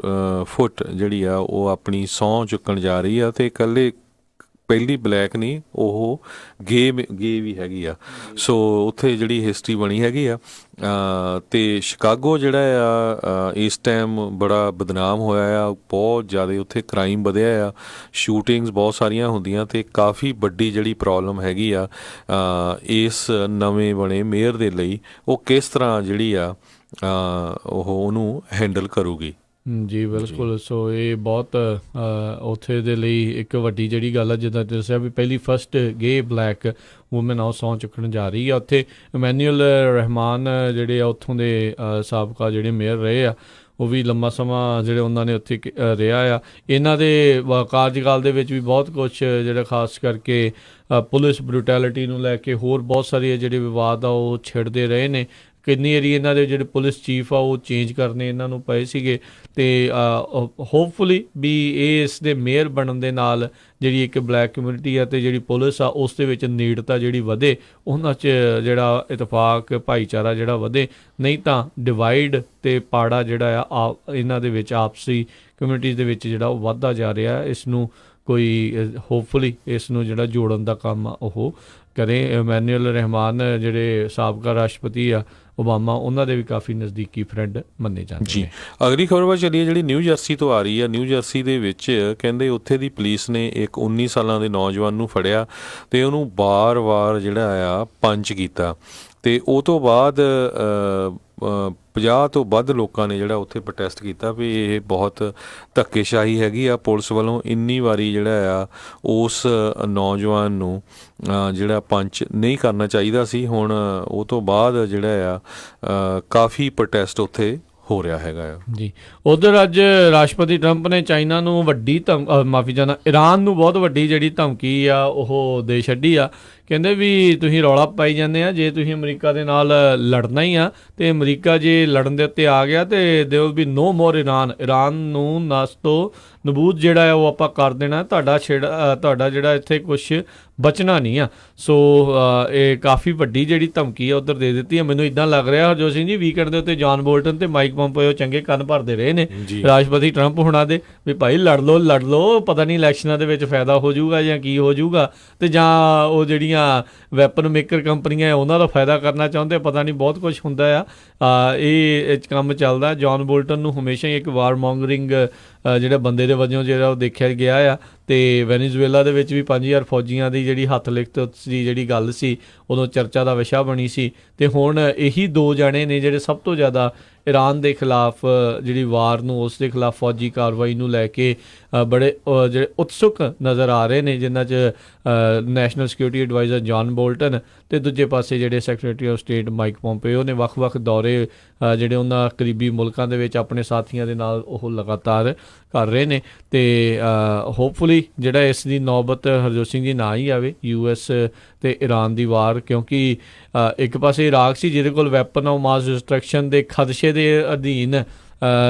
ਫੁੱਟ ਜਿਹੜੀ ਆ ਉਹ ਆਪਣੀ ਸਹੁੰ ਚੁੱਕਣ ਜਾ ਰਹੀ ਆ। ਤੇ ਇਕੱਲੇ ਪਹਿਲੀ ਬਲੈਕ ਨਹੀਂ, ਉਹ ਗੇ ਵੀ ਹੈਗੀ ਆ। ਸੋ ਉੱਥੇ ਜਿਹੜੀ ਹਿਸਟਰੀ ਬਣੀ ਹੈਗੀ ਆ। ਤੇ ਸ਼ਿਕਾਗੋ ਜਿਹੜਾ ਆ ਇਸ ਟਾਈਮ ਬੜਾ ਬਦਨਾਮ ਹੋਇਆ ਆ। ਬਹੁਤ ਜ਼ਿਆਦਾ ਉੱਥੇ ਕ੍ਰਾਈਮ ਵਧਿਆ ਆ, ਸ਼ੂਟਿੰਗਸ ਬਹੁਤ ਸਾਰੀਆਂ ਹੁੰਦੀਆਂ ਤੇ ਕਾਫੀ ਵੱਡੀ ਜਿਹੜੀ ਪ੍ਰੋਬਲਮ ਹੈਗੀ ਆ ਇਸ ਨਵੇਂ ਬਣੇ ਮੇਅਰ ਦੇ ਲਈ, ਉਹ ਕਿਸ ਤਰ੍ਹਾਂ ਜਿਹੜੀ ਆ ਉਹਨੂੰ ਹੈਂਡਲ ਕਰੂਗੀ। ਜੀ ਬਿਲਕੁਲ। ਸੋ ਇਹ ਬਹੁਤ ਉੱਥੇ ਦੇ ਲਈ ਇੱਕ ਵੱਡੀ ਜਿਹੜੀ ਗੱਲ ਆ, ਜਿੱਦਾਂ ਦੱਸਿਆ ਵੀ ਪਹਿਲੀ ਫਸਟ ਗੇ ਬਲੈਕ ਵੂਮਨ ਆ ਉਹ ਸਹੁੰ ਚੁੱਕਣ ਜਾ ਰਹੀ ਆ। ਉੱਥੇ ਇਮੈਨੂਅਲ ਰਹਿਮਾਨ ਜਿਹੜੇ ਆ ਉੱਥੋਂ ਦੇ ਸਾਬਕਾ ਜਿਹੜੇ ਮੇਅਰ ਰਹੇ ਆ, ਉਹ ਵੀ ਲੰਮਾ ਸਮਾਂ ਜਿਹੜੇ ਉਹਨਾਂ ਨੇ ਉੱਥੇ ਰਿਹਾ ਆ। ਇਹਨਾਂ ਦੇ ਕਾਰਜਕਾਲ ਦੇ ਵਿੱਚ ਵੀ ਬਹੁਤ ਕੁਛ ਜਿਹੜਾ ਖਾਸ ਕਰਕੇ ਪੁਲਿਸ ਬਰੂਟੈਲਿਟੀ ਨੂੰ ਲੈ ਕੇ ਹੋਰ ਬਹੁਤ ਸਾਰੇ ਜਿਹੜੇ ਵਿਵਾਦ ਆ ਉਹ ਛਿੜਦੇ ਰਹੇ ਨੇ। ਕਿੰਨੀ ਵਾਰੀ ਇਹਨਾਂ ਦੇ ਜਿਹੜੇ ਪੁਲਿਸ ਚੀਫ ਆ ਉਹ ਚੇਂਜ ਕਰਨੇ ਇਹਨਾਂ ਨੂੰ ਪਏ ਸੀਗੇ। ਤੇ ਹੋਪਫੁਲੀ ਵੀ ਇਸ ਦੇ ਮੇਅਰ ਬਣਨ ਦੇ ਨਾਲ ਜਿਹੜੀ ਇੱਕ ਬਲੈਕ ਕਮਿਊਨਿਟੀ ਆ ਤੇ ਜਿਹੜੀ ਪੁਲਿਸ ਆ ਉਸ ਦੇ ਵਿੱਚ ਨੇੜਤਾ ਜਿਹੜੀ ਵਧੇ, ਉਹਨਾਂ 'ਚ ਜਿਹੜਾ ਇਤਫਾਕ ਭਾਈਚਾਰਾ ਜਿਹੜਾ ਵਧੇ। ਨਹੀਂ ਤਾਂ ਡਿਵਾਈਡ ਤੇ ਪਾੜਾ ਜਿਹੜਾ ਆ ਇਹਨਾਂ ਦੇ ਵਿੱਚ ਆਪਸੀ ਕਮਿਊਨਿਟੀਜ਼ ਦੇ ਵਿੱਚ ਜਿਹੜਾ ਉਹ ਵੱਧਦਾ ਜਾ ਰਿਹਾ। ਇਸ ਨੂੰ ਕੋਈ ਹੋਪਫੁਲੀ ਇਸ ਨੂੰ ਜਿਹੜਾ ਜੋੜਨ ਦਾ ਕੰਮ ਆ ਉਹ ਕਰੇ। ਇਮੈਨੂਅਲ ਰਹਿਮਾਨ ਜਿਹੜੇ ਸਾਬਕਾ ਰਾਸ਼ਟਰਪਤੀ ਆ ਓਬਾਮਾ, ਉਹਨਾਂ ਦੇ ਵੀ ਕਾਫੀ ਨਜ਼ਦੀਕੀ ਫਰੈਂਡ ਮੰਨੇ ਜਾਂਦੇ ਜੀ। ਅਗਲੀ ਖਬਰ ਵੱਲ ਚੱਲੀਏ ਜਿਹੜੀ ਨਿਊ ਜਰਸੀ ਤੋਂ ਆ ਰਹੀ ਹੈ। ਨਿਊ ਜਰਸੀ ਦੇ ਵਿੱਚ ਕਹਿੰਦੇ ਉੱਥੇ ਦੀ ਪੁਲਿਸ ਨੇ ਇੱਕ 19 ਸਾਲਾਂ ਦੇ ਨੌਜਵਾਨ ਨੂੰ ਫੜਿਆ ਤੇ ਉਹਨੂੰ ਵਾਰ-ਵਾਰ ਜਿਹੜਾ ਆ ਪੰਚ ਕੀਤਾ। ਤੇ ਉਹ ਤੋਂ ਬਾਅਦ 50 ਤੋਂ ਵੱਧ ਲੋਕਾਂ ਨੇ ਜਿਹੜਾ ਉੱਥੇ ਪ੍ਰੋਟੈਸਟ ਕੀਤਾ ਵੀ ਇਹ ਬਹੁਤ ਧੱਕੇਸ਼ਾਹੀ ਹੈਗੀ ਆ ਪੁਲਿਸ ਵੱਲੋਂ। ਇੰਨੀ ਵਾਰੀ ਜਿਹੜਾ ਆ ਉਸ ਨੌਜਵਾਨ ਨੂੰ ਜਿਹੜਾ ਪੰਚ ਨਹੀਂ ਕਰਨਾ ਚਾਹੀਦਾ ਸੀ। ਹੁਣ ਉਹ ਤੋਂ ਬਾਅਦ ਜਿਹੜਾ ਆ ਕਾਫੀ ਪ੍ਰੋਟੈਸਟ ਉੱਥੇ ਹੋ ਰਿਹਾ ਹੈਗਾ ਆ ਜੀ। ਉਧਰ ਅੱਜ ਰਾਸ਼ਟਰਪਤੀ ਟਰੰਪ ਨੇ ਚਾਈਨਾ ਨੂੰ ਵੱਡੀ ਮਾਫੀ ਚਾਹੁੰਦਾ, ਈਰਾਨ ਨੂੰ ਬਹੁਤ ਵੱਡੀ ਜਿਹੜੀ ਧਮਕੀ ਆ ਉਹ ਦੇ ਛੱਡੀ ਆ। ਕਹਿੰਦੇ ਵੀ ਤੁਸੀਂ ਰੌਲਾ ਪਾਈ ਜਾਂਦੇ ਆ, ਜੇ ਤੁਸੀਂ ਅਮਰੀਕਾ ਦੇ ਨਾਲ ਲੜਨਾ ਹੀ ਆ ਤੇ ਅਮਰੀਕਾ ਜੇ ਲੜਨ ਦੇ ਉੱਤੇ ਆ ਗਿਆ ਤੇ there will be no more Iran ਨੂੰ ਨਸ ਤੋਂ ਨਬੂਦ ਜਿਹੜਾ ਆ ਉਹ ਆਪਾਂ ਕਰ ਦੇਣਾ, ਤੁਹਾਡਾ ਜਿਹੜਾ ਇੱਥੇ ਕੁਛ ਬਚਣਾ ਨਹੀਂ ਆ। ਸੋ ਇਹ ਕਾਫੀ ਵੱਡੀ ਜਿਹੜੀ ਧਮਕੀ ਆ ਉੱਧਰ ਦੇ ਦਿੱਤੀ ਆ। ਮੈਨੂੰ ਇੱਦਾਂ ਲੱਗ ਰਿਹਾ ਹਰਜੋਤ ਸਿੰਘ ਜੀ ਵੀਕਐਂਡ ਦੇ ਉੱਤੇ ਜੌਨ ਬੋਲਟਨ ਤੇ ਮਾਈਕ ਪੋਂਪੀਓ ਚੰਗੇ ਕੰਨ ਭਰਦੇ ਰਹੇ ਨੇ ਰਾਸ਼ਟਰਪਤੀ ਟਰੰਪ ਹੁਣਾਂ ਦੇ ਵੀ ਭਾਈ ਲੜ ਲਓ, ਪਤਾ ਨਹੀਂ ਇਲੈਕਸ਼ਨਾਂ ਦੇ ਵਿੱਚ ਫਾਇਦਾ ਹੋ ਜਾਊਗਾ ਜਾਂ ਕੀ ਹੋ ਜਾਊਗਾ, ਤੇ ਜਾਂ ਉਹ ਜਿਹੜੀਆਂ ਵੈਪਨ ਮੇਕਰ ਕੰਪਨੀਆਂ ਉਹਨਾਂ ਦਾ ਫਾਇਦਾ ਕਰਨਾ ਚਾਹੁੰਦੇ, ਪਤਾ ਨਹੀਂ ਬਹੁਤ ਕੁਝ ਹੁੰਦਾ ਆ। ਇਹ ਕੰਮ ਚੱਲਦਾ। ਜੌਨ ਬੋਲਟਨ ਨੂੰ ਹਮੇਸ਼ਾ ਹੀ ਇੱਕ ਵਾਰ ਮੌਂਗਰਿੰਗ ਜਿਹੜਾ ਬੰਦੇ ਦੇ ਵਜੋਂ ਜਿਹੜਾ ਉਹ ਦੇਖਿਆ ਗਿਆ ਆ। ਤੇ ਵੈਨੇਜ਼ੁਏਲਾ ਦੇ ਵਿੱਚ ਵੀ 5000 ਫੌਜੀਆਂ ਦੀ ਜਿਹੜੀ ਹੱਥ ਲਿਖਤ ਦੀ ਜਿਹੜੀ ਗੱਲ ਸੀ ਉਦੋਂ ਚਰਚਾ ਦਾ ਵਿਸ਼ਾ ਬਣੀ ਸੀ। ਤੇ ਹੁਣ ਇਹੀ ਦੋ ਜਾਣੇ ਨੇ ਜਿਹੜੇ ਸਭ ਤੋਂ ਜ਼ਿਆਦਾ ਈਰਾਨ ਦੇ ਖਿਲਾਫ ਜਿਹੜੀ ਵਾਰ ਨੂੰ, ਉਸ ਦੇ ਖਿਲਾਫ ਫੌਜੀ ਕਾਰਵਾਈ ਨੂੰ ਲੈ ਕੇ ਬੜੇ ਜਿਹੜੇ ਉਤਸੁਕ ਨਜ਼ਰ ਆ ਰਹੇ ਨੇ, ਜਿਨ੍ਹਾਂ 'ਚ national security adviser John Bolton ਤੇ ਦੂਜੇ ਪਾਸੇ ਜਿਹੜੇ secretary of state Mike Pompeo ਨੇ ਵੱਖ-ਵੱਖ ਦੌਰੇ ਜਿਹੜੇ ਉਹਨਾਂ ਕਰੀਬੀ ਮੁਲਕਾਂ ਦੇ ਵਿੱਚ ਆਪਣੇ ਸਾਥੀਆਂ ਦੇ ਨਾਲ ਉਹ ਲਗਾਤਾਰ ਕਰ ਰਹੇ ਨੇ। ਤੇ ਹੋਪਫੁਲੀ ਜਿਹੜਾ ਇਸ ਦੀ ਨੌਬਤ ਹਰਜੋਤ ਸਿੰਘ ਜੀ ਨਾ ਹੀ ਆਵੇ US ਤੇ ਈਰਾਨ ਦੀ ਵਾਰ, ਕਿਉਂਕਿ ਇੱਕ ਪਾਸੇ ਇਰਾਕ ਸੀ ਜਿਹਦੇ ਕੋਲ ਵੈਪਨ ਆਫ ਮਾਸ ਡਿਸਟਰਕਸ਼ਨ ਦੇ ਖਦਸ਼ੇ ਦੇ ਅਧੀਨ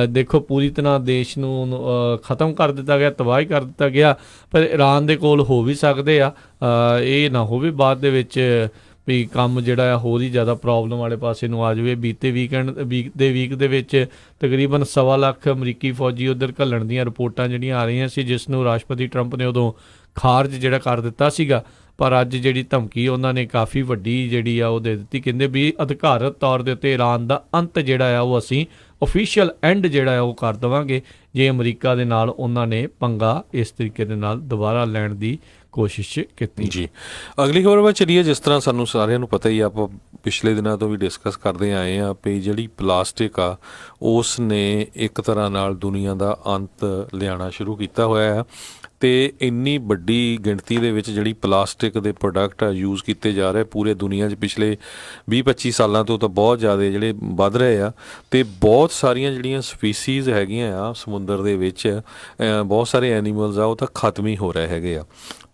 ਦੇਖੋ ਪੂਰੀ ਤਰ੍ਹਾਂ ਦੇਸ਼ ਨੂੰ ਖ਼ਤਮ ਕਰ ਦਿੱਤਾ ਗਿਆ, ਤਬਾਹ ਕਰ ਦਿੱਤਾ ਗਿਆ। ਪਰ ਈਰਾਨ ਦੇ ਕੋਲ ਹੋ ਵੀ ਸਕਦੇ ਆ, ਇਹ ਨਾ ਹੋਵੇ ਬਾਅਦ ਦੇ ਵਿੱਚ ਵੀ ਕੰਮ ਜਿਹੜਾ ਆ ਹੋਰ ਹੀ ਜ਼ਿਆਦਾ ਪ੍ਰੋਬਲਮ ਵਾਲੇ ਪਾਸੇ ਨੂੰ ਆ ਜਾਵੇ। ਬੀਤੇ ਵੀਕ ਦੇ ਵਿੱਚ ਤਕਰੀਬਨ 1.25 ਲੱਖ ਅਮਰੀਕੀ ਫੌਜੀ ਉੱਧਰ ਘੱਲਣ ਦੀਆਂ ਰਿਪੋਰਟਾਂ ਜਿਹੜੀਆਂ ਆ ਰਹੀਆਂ ਸੀ, ਜਿਸ ਨੂੰ ਰਾਸ਼ਟਰਪਤੀ ਟਰੰਪ ਨੇ ਉਦੋਂ ਖਾਰਜ ਜਿਹੜਾ ਕਰ ਦਿੱਤਾ ਸੀਗਾ। ਪਰ ਅੱਜ ਜਿਹੜੀ ਧਮਕੀ ਉਹਨਾਂ ਨੇ ਕਾਫੀ ਵੱਡੀ ਜਿਹੜੀ ਆ ਉਹ ਦੇ ਦਿੱਤੀ। ਕਹਿੰਦੇ ਵੀ ਅਧਿਕਾਰਤ ਤੌਰ ਦੇ ਉੱਤੇ ਈਰਾਨ ਦਾ ਅੰਤ ਜਿਹੜਾ ਆ ਉਹ ਅਸੀਂ ਓਫੀਸ਼ੀਅਲ ਐਂਡ ਜਿਹੜਾ ਆ ਉਹ ਕਰ ਦੇਵਾਂਗੇ ਜੇ ਅਮਰੀਕਾ ਦੇ ਨਾਲ ਉਹਨਾਂ ਨੇ ਪੰਗਾ ਇਸ ਤਰੀਕੇ ਦੇ ਨਾਲ ਦੁਬਾਰਾ ਲੈਣ ਦੀ ਕੋਸ਼ਿਸ਼ ਕੀਤੀ। ਜੀ, ਅਗਲੀ ਖਬਰ ਵੱਲ ਚਲੀਏ। ਜਿਸ ਤਰ੍ਹਾਂ ਸਾਨੂੰ ਸਾਰਿਆਂ ਨੂੰ ਪਤਾ ਹੀ, ਆਪਾਂ ਪਿਛਲੇ ਦਿਨਾਂ ਤੋਂ ਵੀ ਡਿਸਕਸ ਕਰਦੇ ਆਏ ਹਾਂ ਵੀ ਜਿਹੜੀ ਪਲਾਸਟਿਕ ਆ ਉਸ ਨੇ ਇੱਕ ਤਰ੍ਹਾਂ ਨਾਲ ਦੁਨੀਆ ਦਾ ਅੰਤ ਲਿਆਉਣਾ ਸ਼ੁਰੂ ਕੀਤਾ ਹੋਇਆ ਆ। ਤੇ ਇੰਨੀ ਵੱਡੀ ਗਿਣਤੀ ਦੇ ਵਿੱਚ ਜਿਹੜੀ ਪਲਾਸਟਿਕ ਦੇ ਪ੍ਰੋਡਕਟ ਆ ਯੂਜ਼ ਕੀਤੇ ਜਾ ਰਹੇ ਪੂਰੇ ਦੁਨੀਆ 'ਚ ਪਿਛਲੇ 20-25 ਸਾਲਾਂ ਤੋਂ ਤਾਂ ਬਹੁਤ ਜ਼ਿਆਦਾ ਜਿਹੜੇ ਵੱਧ ਰਹੇ ਆ। ਤੇ ਬਹੁਤ ਸਾਰੀਆਂ ਜਿਹੜੀਆਂ ਸਪੀਸੀਜ਼ ਹੈਗੀਆਂ ਆ ਸਮੁੰਦਰ ਦੇ ਵਿੱਚ, ਬਹੁਤ ਸਾਰੇ ਐਨੀਮਲਸ ਆ ਉਹ ਤਾਂ ਖਤਮ ਹੀ ਹੋ ਰਹੇ ਹੈਗੇ ਆ।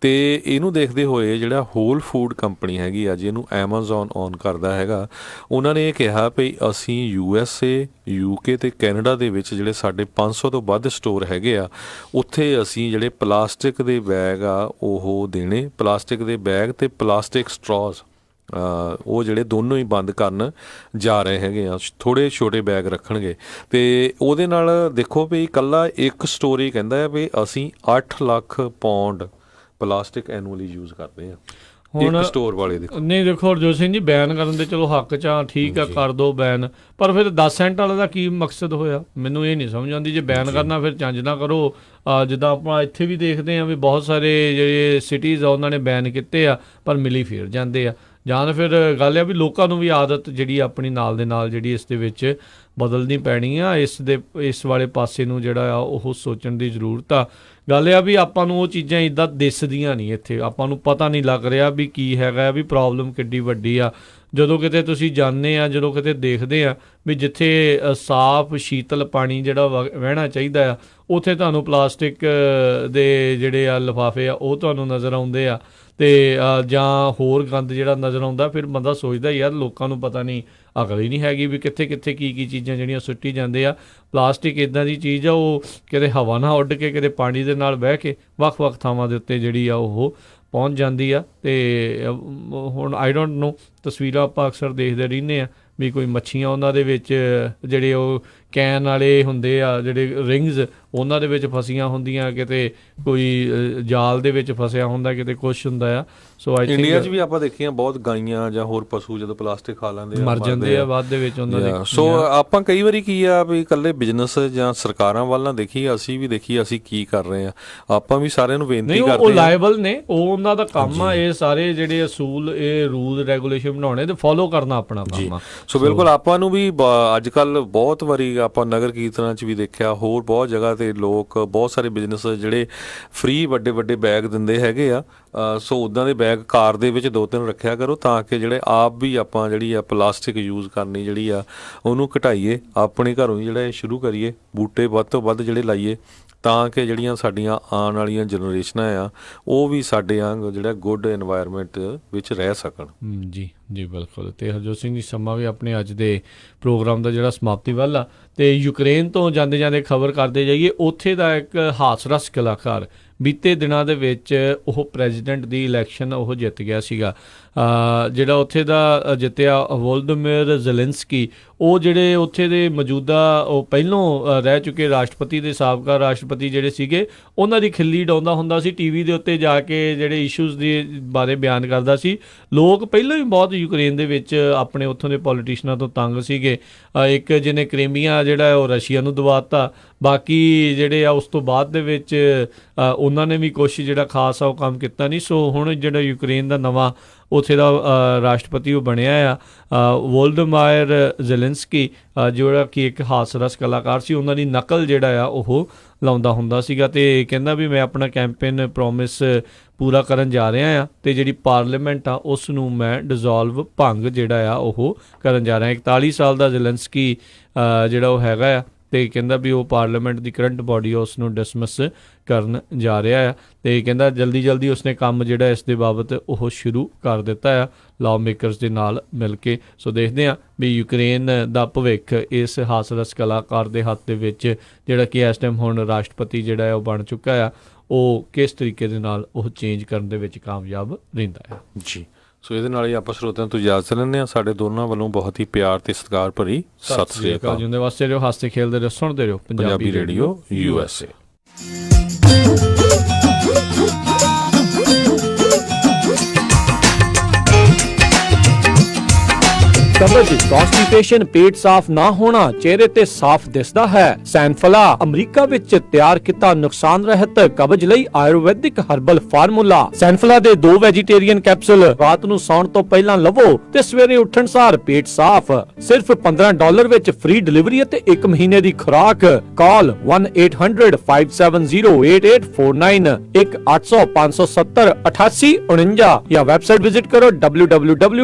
ਤੇ ਇਹਨੂੰ ਦੇਖਦੇ ਹੋਏ ਜਿਹੜਾ ਹੋਲ ਫੂਡ ਕੰਪਨੀ ਹੈਗੀ ਆ, ਜਿਹਨੂੰ ਐਮਾਜ਼ੋਨ ਓਨ ਕਰਦਾ ਹੈਗਾ, ਉਹਨਾਂ ਨੇ ਇਹ ਕਿਹਾ ਵੀ ਅਸੀਂ USA, UK ਤੇ ਕੈਨੇਡਾ ਦੇ ਵਿੱਚ ਜਿਹੜੇ ਸਾਡੇ 500 ਤੋਂ ਵੱਧ ਸਟੋਰ ਹੈਗੇ ਆ, ਉੱਥੇ ਅਸੀਂ ਜਿਹੜੇ ਪਲਾਸਟਿਕ ਦੇ ਬੈਗ ਆ ਉਹ ਦੇਣੇ। ਪਲਾਸਟਿਕ ਦੇ ਬੈਗ ਤੇ ਪਲਾਸਟਿਕ ਸਟ੍ਰੋਜ਼ ਉਹ ਜਿਹੜੇ ਦੋਨੋਂ ਹੀ ਬੰਦ ਕਰਨ ਜਾ ਰਹੇ ਹੈਗੇ ਆ। ਥੋੜ੍ਹੇ ਛੋਟੇ ਬੈਗ ਰੱਖਣਗੇ। ਤੇ ਉਹਦੇ ਨਾਲ ਦੇਖੋ ਵੀ ਇਕੱਲਾ ਇੱਕ ਸਟੋਰੀ ਕਹਿੰਦਾ ਹੈ ਵੀ ਅਸੀਂ 8 lakh pound plastic annually use ਕਰਦੇ ਆ ਹੁਣ ਸਟੋਰ ਵਾਲੇ। ਨਹੀਂ ਦੇਖੋ ਹਰਜੋਤ ਸਿੰਘ ਜੀ, ਬੈਨ ਕਰਨ ਦੇ ਚਲੋ ਹੱਕ 'ਚ ਆ, ਠੀਕ ਆ, ਕਰ ਦਿਓ ਬੈਨ, ਪਰ ਫਿਰ 10 ਸੈਂਟ ਵਾਲੇ ਦਾ ਕੀ ਮਕਸਦ ਹੋਇਆ? ਮੈਨੂੰ ਇਹ ਨਹੀਂ ਸਮਝ ਆਉਂਦੀ। ਜੇ ਬੈਨ ਕਰਨਾ ਫਿਰ ਚੱਜ ਨਾ ਕਰੋ। ਜਿੱਦਾਂ ਆਪਾਂ ਇੱਥੇ ਵੀ ਦੇਖਦੇ ਹਾਂ ਵੀ ਬਹੁਤ ਸਾਰੇ ਜਿਹੜੇ ਸਿਟੀਜ਼ ਆ ਉਹਨਾਂ ਨੇ ਬੈਨ ਕੀਤੇ ਆ ਪਰ ਮਿਲੀ ਫਿਰ ਜਾਂਦੇ ਆ। ਜਾਂ ਫਿਰ ਗੱਲ ਆ ਵੀ ਲੋਕਾਂ ਨੂੰ ਵੀ ਆਦਤ ਜਿਹੜੀ ਆਪਣੀ ਨਾਲ ਦੇ ਨਾਲ ਜਿਹੜੀ ਇਸ ਦੇ ਵਿੱਚ ਬਦਲਣੀ ਪੈਣੀ ਆ। ਇਸ ਵਾਲੇ ਪਾਸੇ ਨੂੰ ਜਿਹੜਾ ਆ ਉਹ ਸੋਚਣ ਦੀ ਜ਼ਰੂਰਤ ਆ। ਗੱਲ ਆ ਵੀ ਆਪਾਂ ਨੂੰ ਉਹ ਚੀਜ਼ਾਂ ਇੱਦਾਂ ਦਿਸਦੀਆਂ ਨਹੀਂ, ਇੱਥੇ ਆਪਾਂ ਨੂੰ ਪਤਾ ਨਹੀਂ ਲੱਗ ਰਿਹਾ ਵੀ ਕੀ ਹੈਗਾ, ਵੀ ਪ੍ਰੋਬਲਮ ਕਿੱਡੀ ਵੱਡੀ ਆ। ਜਦੋਂ ਕਿਤੇ ਤੁਸੀਂ ਜਾਂਦੇ ਆ, ਜਦੋਂ ਕਿਤੇ ਦੇਖਦੇ ਆ ਵੀ ਜਿੱਥੇ ਸਾਫ਼ ਸ਼ੀਤਲ ਪਾਣੀ ਜਿਹੜਾ ਵਹਿਣਾ ਚਾਹੀਦਾ ਆ, ਉੱਥੇ ਤੁਹਾਨੂੰ ਪਲਾਸਟਿਕ ਦੇ ਜਿਹੜੇ ਆ ਲਿਫਾਫੇ ਆ ਉਹ ਤੁਹਾਨੂੰ ਨਜ਼ਰ ਆਉਂਦੇ ਆ। ਤੇ ਜਾਂ ਹੋਰ ਗੰਦ ਜਿਹੜਾ ਨਜ਼ਰ ਆਉਂਦਾ, ਫਿਰ ਬੰਦਾ ਸੋਚਦਾ ਯਾਰ ਲੋਕਾਂ ਨੂੰ ਪਤਾ ਨਹੀਂ, ਅਕਲ ਹੀ ਨਹੀਂ ਹੈਗੀ ਵੀ ਕਿੱਥੇ ਕਿੱਥੇ ਕੀ ਚੀਜ਼ਾਂ ਜਿਹੜੀਆਂ ਸੁੱਟੀ ਜਾਂਦੇ ਆ। ਪਲਾਸਟਿਕ ਇੱਦਾਂ ਦੀ ਚੀਜ਼ ਆ, ਉਹ ਕਿਤੇ ਹਵਾ ਨਾਲ ਉੱਡ ਕੇ ਕਿਤੇ ਪਾਣੀ ਦੇ ਨਾਲ ਬਹਿ ਕੇ ਵੱਖ-ਵੱਖ ਥਾਵਾਂ ਦੇ ਉੱਤੇ ਜਿਹੜੀ ਆ ਉਹ ਪਹੁੰਚ ਜਾਂਦੀ ਆ। ਤੇ ਹੁਣ ਆਈ ਡੋਂਟ ਨੋ, ਤਸਵੀਰਾਂ ਆਪਾਂ ਅਕਸਰ ਦੇਖਦੇ ਰਹਿੰਦੇ ਆ ਵੀ ਕੋਈ ਮੱਛੀਆਂ ਉਹਨਾਂ ਦੇ ਵਿੱਚ ਜਿਹੜੇ ਉਹ ਕੈਨ ਵਾਲੇ ਹੁੰਦੇ ਆ ਜਿਹੜੇ ਰਿੰਗਸ, ਉਹਨਾਂ ਦੇ ਵਿੱਚ ਫਸੀਆਂ ਹੁੰਦੀਆਂ, ਕਿਤੇ ਕੋਈ ਜਾਲ ਦੇ ਵਿੱਚ ਫਸਿਆ ਹੁੰਦਾ, ਕਿਤੇ ਕੁਛ ਹੁੰਦਾ ਆ। ਸੋ ਆਈ ਥਿੰਕ ਇੰਡੀਆ 'ਚ ਵੀ ਆਪਾਂ ਦੇਖੀਆਂ ਬਹੁਤ ਗਾਈਆਂ ਜਾਂ ਹੋਰ ਪਸ਼ੂ ਜਦੋਂ ਪਲਾਸਟਿਕ ਖਾ ਲੈਂਦੇ ਆ ਮਰ ਜਾਂਦੇ ਆ ਬਾਅਦ ਦੇ ਵਿੱਚ ਉਹਨਾਂ ਦੇ। ਸੋ ਆਪਾਂ ਕਈ ਵਾਰੀ ਕੀ ਆ ਵੀ ਇਕੱਲੇ ਬਿਜ਼ਨਸ ਜਾਂ ਸਰਕਾਰਾਂ ਵੱਲ ਨਾ ਦੇਖੀਏ, ਅਸੀਂ ਵੀ ਦੇਖੀਏ ਅਸੀਂ ਕੀ ਕਰ ਰਹੇ ਆ। ਆਪਾਂ ਵੀ ਸਾਰਿਆਂ ਨੂੰ ਬੇਨਤੀ ਨਹੀਂ, ਕਰਦੇ ਉਹ ਲਾਇਬਲ ਨੇ, ਉਹ ਉਹਨਾਂ ਦਾ ਕੰਮ ਆ ਇਹ ਸਾਰੇ ਜਿਹੜੇ ਅਸੂਲ, ਇਹ ਰੂਲ ਰੈਗੂਲੇਸ਼ਨ ਬਣਾਉਣੇ ਤੇ ਫੋਲੋ ਕਰਨਾ ਆਪਣਾ ਕੰਮ ਆ। ਸੋ ਬਿਲਕੁਲ ਆਪਾਂ ਨੂੰ ਵੀ ਅੱਜ ਕੱਲ ਬਹੁਤ ਵਾਰੀ ਆਪਾਂ ਨਗਰ ਕੀਰਤਨਾਂ 'ਚ ਵੀ ਦੇਖਿਆ, ਹੋਰ ਬਹੁਤ ਜਗ੍ਹਾ ਤੇ ਲੋਕ ਬਹੁਤ ਸਾਰੇ ਬਿਜ਼ਨਸ ਜਿਹੜੇ ਫ੍ਰੀ ਵੱਡੇ ਵੱਡੇ ਬੈਗ ਦਿੰਦੇ ਹੈਗੇ ਆ। ਸੋ ਉੱਦਾਂ ਦੇ ਬੈਗ ਕਾਰ ਦੇ ਵਿੱਚ 2-3 ਰੱਖਿਆ ਕਰੋ, ਤਾਂ ਕਿ ਜਿਹੜੇ ਆਪ ਵੀ ਆਪਾਂ ਜਿਹੜੀ ਆ ਪਲਾਸਟਿਕ ਯੂਜ਼ ਕਰਨੀ ਜਿਹੜੀ ਆ ਉਹਨੂੰ ਘਟਾਈਏ, ਆਪਣੇ ਘਰੋਂ ਹੀ ਜਿਹੜਾ ਇਹ ਸ਼ੁਰੂ ਕਰੀਏ, ਬੂਟੇ ਵੱਧ ਤੋਂ ਵੱਧ ਜਿਹੜੇ ਲਾਈਏ, ਤਾਂ ਕਿ ਜਿਹੜੀਆਂ ਸਾਡੀਆਂ ਆਉਣ ਵਾਲੀਆਂ ਜਨਰੇਸ਼ਨਾਂ ਆ ਉਹ ਵੀ ਸਾਡੇ ਵਾਂਗ ਜਿਹੜਾ ਗੁੱਡ এনवायरमेंट ਵਿੱਚ ਰਹਿ ਸਕਣ। ਜੀ ਜੀ ਬਿਲਕੁਲ। ਤੇ ਹਰਜੋਤ ਸਿੰਘ ਜੀ, ਸਮਾਂ ਵੀ ਆਪਣੇ ਅੱਜ ਦੇ ਪ੍ਰੋਗਰਾਮ ਦਾ ਜਿਹੜਾ ਸਮਾਪਤੀ ਵੱਲ ਆ, ਤੇ ਯੂਕਰੇਨ ਤੋਂ ਜਾਂਦੇ ਜਾਂਦੇ ਖਬਰ ਕਰਦੇ ਜਾਈਏ, ਉੱਥੇ ਦਾ ਇੱਕ ਹਾਸਰਸ ਕਲਾਕਾਰ ਬੀਤੇ ਦਿਨਾਂ ਦੇ ਵਿੱਚ ਉਹ ਪ੍ਰੈਜ਼ੀਡੈਂਟ ਦੀ ਇਲੈਕਸ਼ਨ ਉਹ ਜਿੱਤ ਗਿਆ ਸੀਗਾ। ਜਿਹੜਾ ਉੱਥੇ ਦਾ ਜਿੱਤਿਆ ਵੋਲਦੀਮੀਰ ਜ਼ੈਲੈਂਸਕੀ, ਉਹ ਜਿਹੜੇ ਉੱਥੇ ਦੇ ਮੌਜੂਦਾ ਉਹ ਪਹਿਲੋਂ ਰਹਿ ਚੁੱਕੇ ਰਾਸ਼ਟਰਪਤੀ ਦੇ ਸਾਬਕਾ ਰਾਸ਼ਟਰਪਤੀ ਜਿਹੜੇ ਸੀਗੇ, ਉਹਨਾਂ ਦੀ ਖਿੱਲੀ ਡਾਉਂਦਾ ਹੁੰਦਾ ਸੀ ਟੀਵੀ ਦੇ ਉੱਤੇ ਜਾ ਕੇ, ਜਿਹੜੇ ਇਸ਼ੂਜ਼ ਦੇ ਬਾਰੇ ਬਿਆਨ ਕਰਦਾ ਸੀ। ਲੋਕ ਪਹਿਲਾਂ ਹੀ ਬਹੁਤ ਯੂਕਰੇਨ ਦੇ ਵਿੱਚ ਆਪਣੇ ਉੱਥੋਂ ਦੇ ਪੋਲੀਟੀਸ਼ੀਅਨਾਂ ਤੋਂ ਤੰਗ ਸੀਗੇ। ਇੱਕ ਜਿਹਨੇ ਕ੍ਰੀਮੀਆ ਜਿਹੜਾ ਉਹ ਰਸ਼ੀਆ ਨੂੰ ਦਵਾਤਾ, ਬਾਕੀ ਜਿਹੜੇ ਆ ਉਸ ਤੋਂ ਬਾਅਦ ਦੇ ਵਿੱਚ ਉਹਨਾਂ ਨੇ ਵੀ ਕੁਛ ਜਿਹੜਾ ਖਾਸ ਆ ਉਹ ਕੰਮ ਕੀਤਾ ਨਹੀਂ। ਸੋ ਹੁਣ ਜਿਹੜਾ ਯੂਕਰੇਨ ਦਾ ਨਵਾਂ ਉੱਥੇ ਦਾ ਰਾਸ਼ਟਰਪਤੀ ਉਹ ਬਣਿਆ ਆ ਵੋਲਦੀਮੀਰ ਜ਼ੈਲੈਂਸਕੀ, ਜਿਹੜਾ ਕਿ ਇੱਕ ਹਾਸਰਸ ਕਲਾਕਾਰ ਸੀ। ਉਹਨਾਂ ਦੀ ਨਕਲ ਜਿਹੜਾ ਆ ਉਹ ਲਾਉਂਦਾ ਹੁੰਦਾ ਸੀਗਾ, ਤੇ ਕਹਿੰਦਾ ਵੀ ਮੈਂ ਆਪਣਾ ਕੈਂਪੇਨ ਪ੍ਰੋਮਿਸ ਪੂਰਾ ਕਰਨ ਜਾ ਰਿਹਾ ਆ, ਤੇ ਜਿਹੜੀ ਪਾਰਲੀਮੈਂਟ ਆ ਉਸ ਨੂੰ ਮੈਂ ਡਿਜ਼ੋਲਵ ਭੰਗ ਜਿਹੜਾ ਆ ਉਹ ਕਰਨ ਜਾ ਰਿਹਾ। 41 ਸਾਲ ਦਾ ਜ਼ੈਲੈਂਸਕੀ ਜਿਹੜਾ ਉਹ ਹੈਗਾ ਆ, ਤੇ ਕਹਿੰਦਾ ਵੀ ਉਹ ਪਾਰਲੀਮੈਂਟ ਦੀ ਕਰੰਟ ਬੋਡੀ ਉਸ ਨੂੰ ਡਿਸਮਿਸ ਕਰਨ ਜਾ ਰਿਹਾ ਆ, ਤੇ ਕਹਿੰਦਾ ਜਲਦੀ ਜਲਦੀ ਉਸਨੇ ਕੰਮ ਜਿਹੜਾ ਇਸ ਦੇ ਬਾਬਤ ਉਹ ਸ਼ੁਰੂ ਕਰ ਦਿੱਤਾ ਆ ਲਾਅ ਮੇਕਰਸ ਦੇ ਨਾਲ ਮਿਲ ਕੇ। ਸੋ ਦੇਖਦੇ ਹਾਂ ਵੀ ਯੂਕਰੇਨ ਦਾ ਭਵਿੱਖ ਇਸ ਹਾਸਰਸ ਕਲਾਕਾਰ ਦੇ ਹੱਥ ਦੇ ਵਿੱਚ, ਜਿਹੜਾ ਕਿ ਇਸ ਟਾਈਮ ਹੁਣ ਰਾਸ਼ਟਰਪਤੀ ਜਿਹੜਾ ਹੈ ਉਹ ਬਣ ਚੁੱਕਾ ਆ, ਉਹ ਕਿਸ ਤਰੀਕੇ ਦੇ ਨਾਲ ਉਹ ਚੇਂਜ ਕਰਨ ਦੇ ਵਿੱਚ ਕਾਮਯਾਬ ਰਹਿੰਦਾ ਆ। ਜੀ, ਸੋ ਇਹਦੇ ਨਾਲ ਹੀ ਆਪਾਂ ਸਰੋਤਿਆਂ ਤੋਂ ਇਜਾਜ਼ਤ ਲੈਂਦੇ ਹਾਂ। ਸਾਡੇ ਦੋਨਾਂ ਵੱਲੋਂ ਬਹੁਤ ਹੀ ਪਿਆਰ ਤੇ ਸਤਿਕਾਰ ਭਰੀ ਸਤਿ ਸ੍ਰੀ ਅਕਾਲ। ਜਿਉਂਦੇ ਵਾਸਤੇ ਰਹੋ, ਹੱਸਦੇ ਖੇਲਦੇ ਰਹੋ, ਸੁਣਦੇ ਰਹੋ ਪੰਜਾਬੀ ਰੇਡੀਓ USA। ਕਬਜ਼, ਕੌਂਸਟੀਪੇਸ਼ਨ, ਪੇਟ ਸਾਫ਼ ਨਾ ਹੋਣਾ, ਚਿਹਰੇ ਤੇ ਸਾਫ਼ ਦਿਸਦਾ ਹੈ। ਸੈਨਫਲਾ ਅਮਰੀਕਾ ਵਿੱਚ ਤਿਆਰ ਕੀਤਾ ਨੁਕਸਾਨ ਰਹਿਤ ਕਬਜ਼ ਲਈ ਆਯੁਰਵੈਦਿਕ ਹਰਬਲ ਫਾਰਮੂਲਾ। ਸੈਨਫਲਾ ਦੇ 2 ਵੈਜੀਟੇਰੀਅਨ ਕੈਪਸੂਲ ਰਾਤ ਨੂੰ ਸੌਣ ਤੋਂ ਪਹਿਲਾਂ ਲਵੋ ਤੇ ਸਵੇਰੇ ਉੱਠਣ ਸਾਰ ਪੇਟ ਸਾਫ਼। ਸਿਰਫ $15 ਵਿੱਚ ਫ੍ਰੀ ਡਿਲੀਵਰੀ ਅਤੇ 1 ਮਹੀਨੇ ਦੀ ਖੁਰਾਕ। ਕਾਲ 1-800-570-8849, 1-800-570-8849 ਜਾਂ ਵੈਬਸਾਈਟ ਵਿਜ਼ਿਟ ਕਰੋ www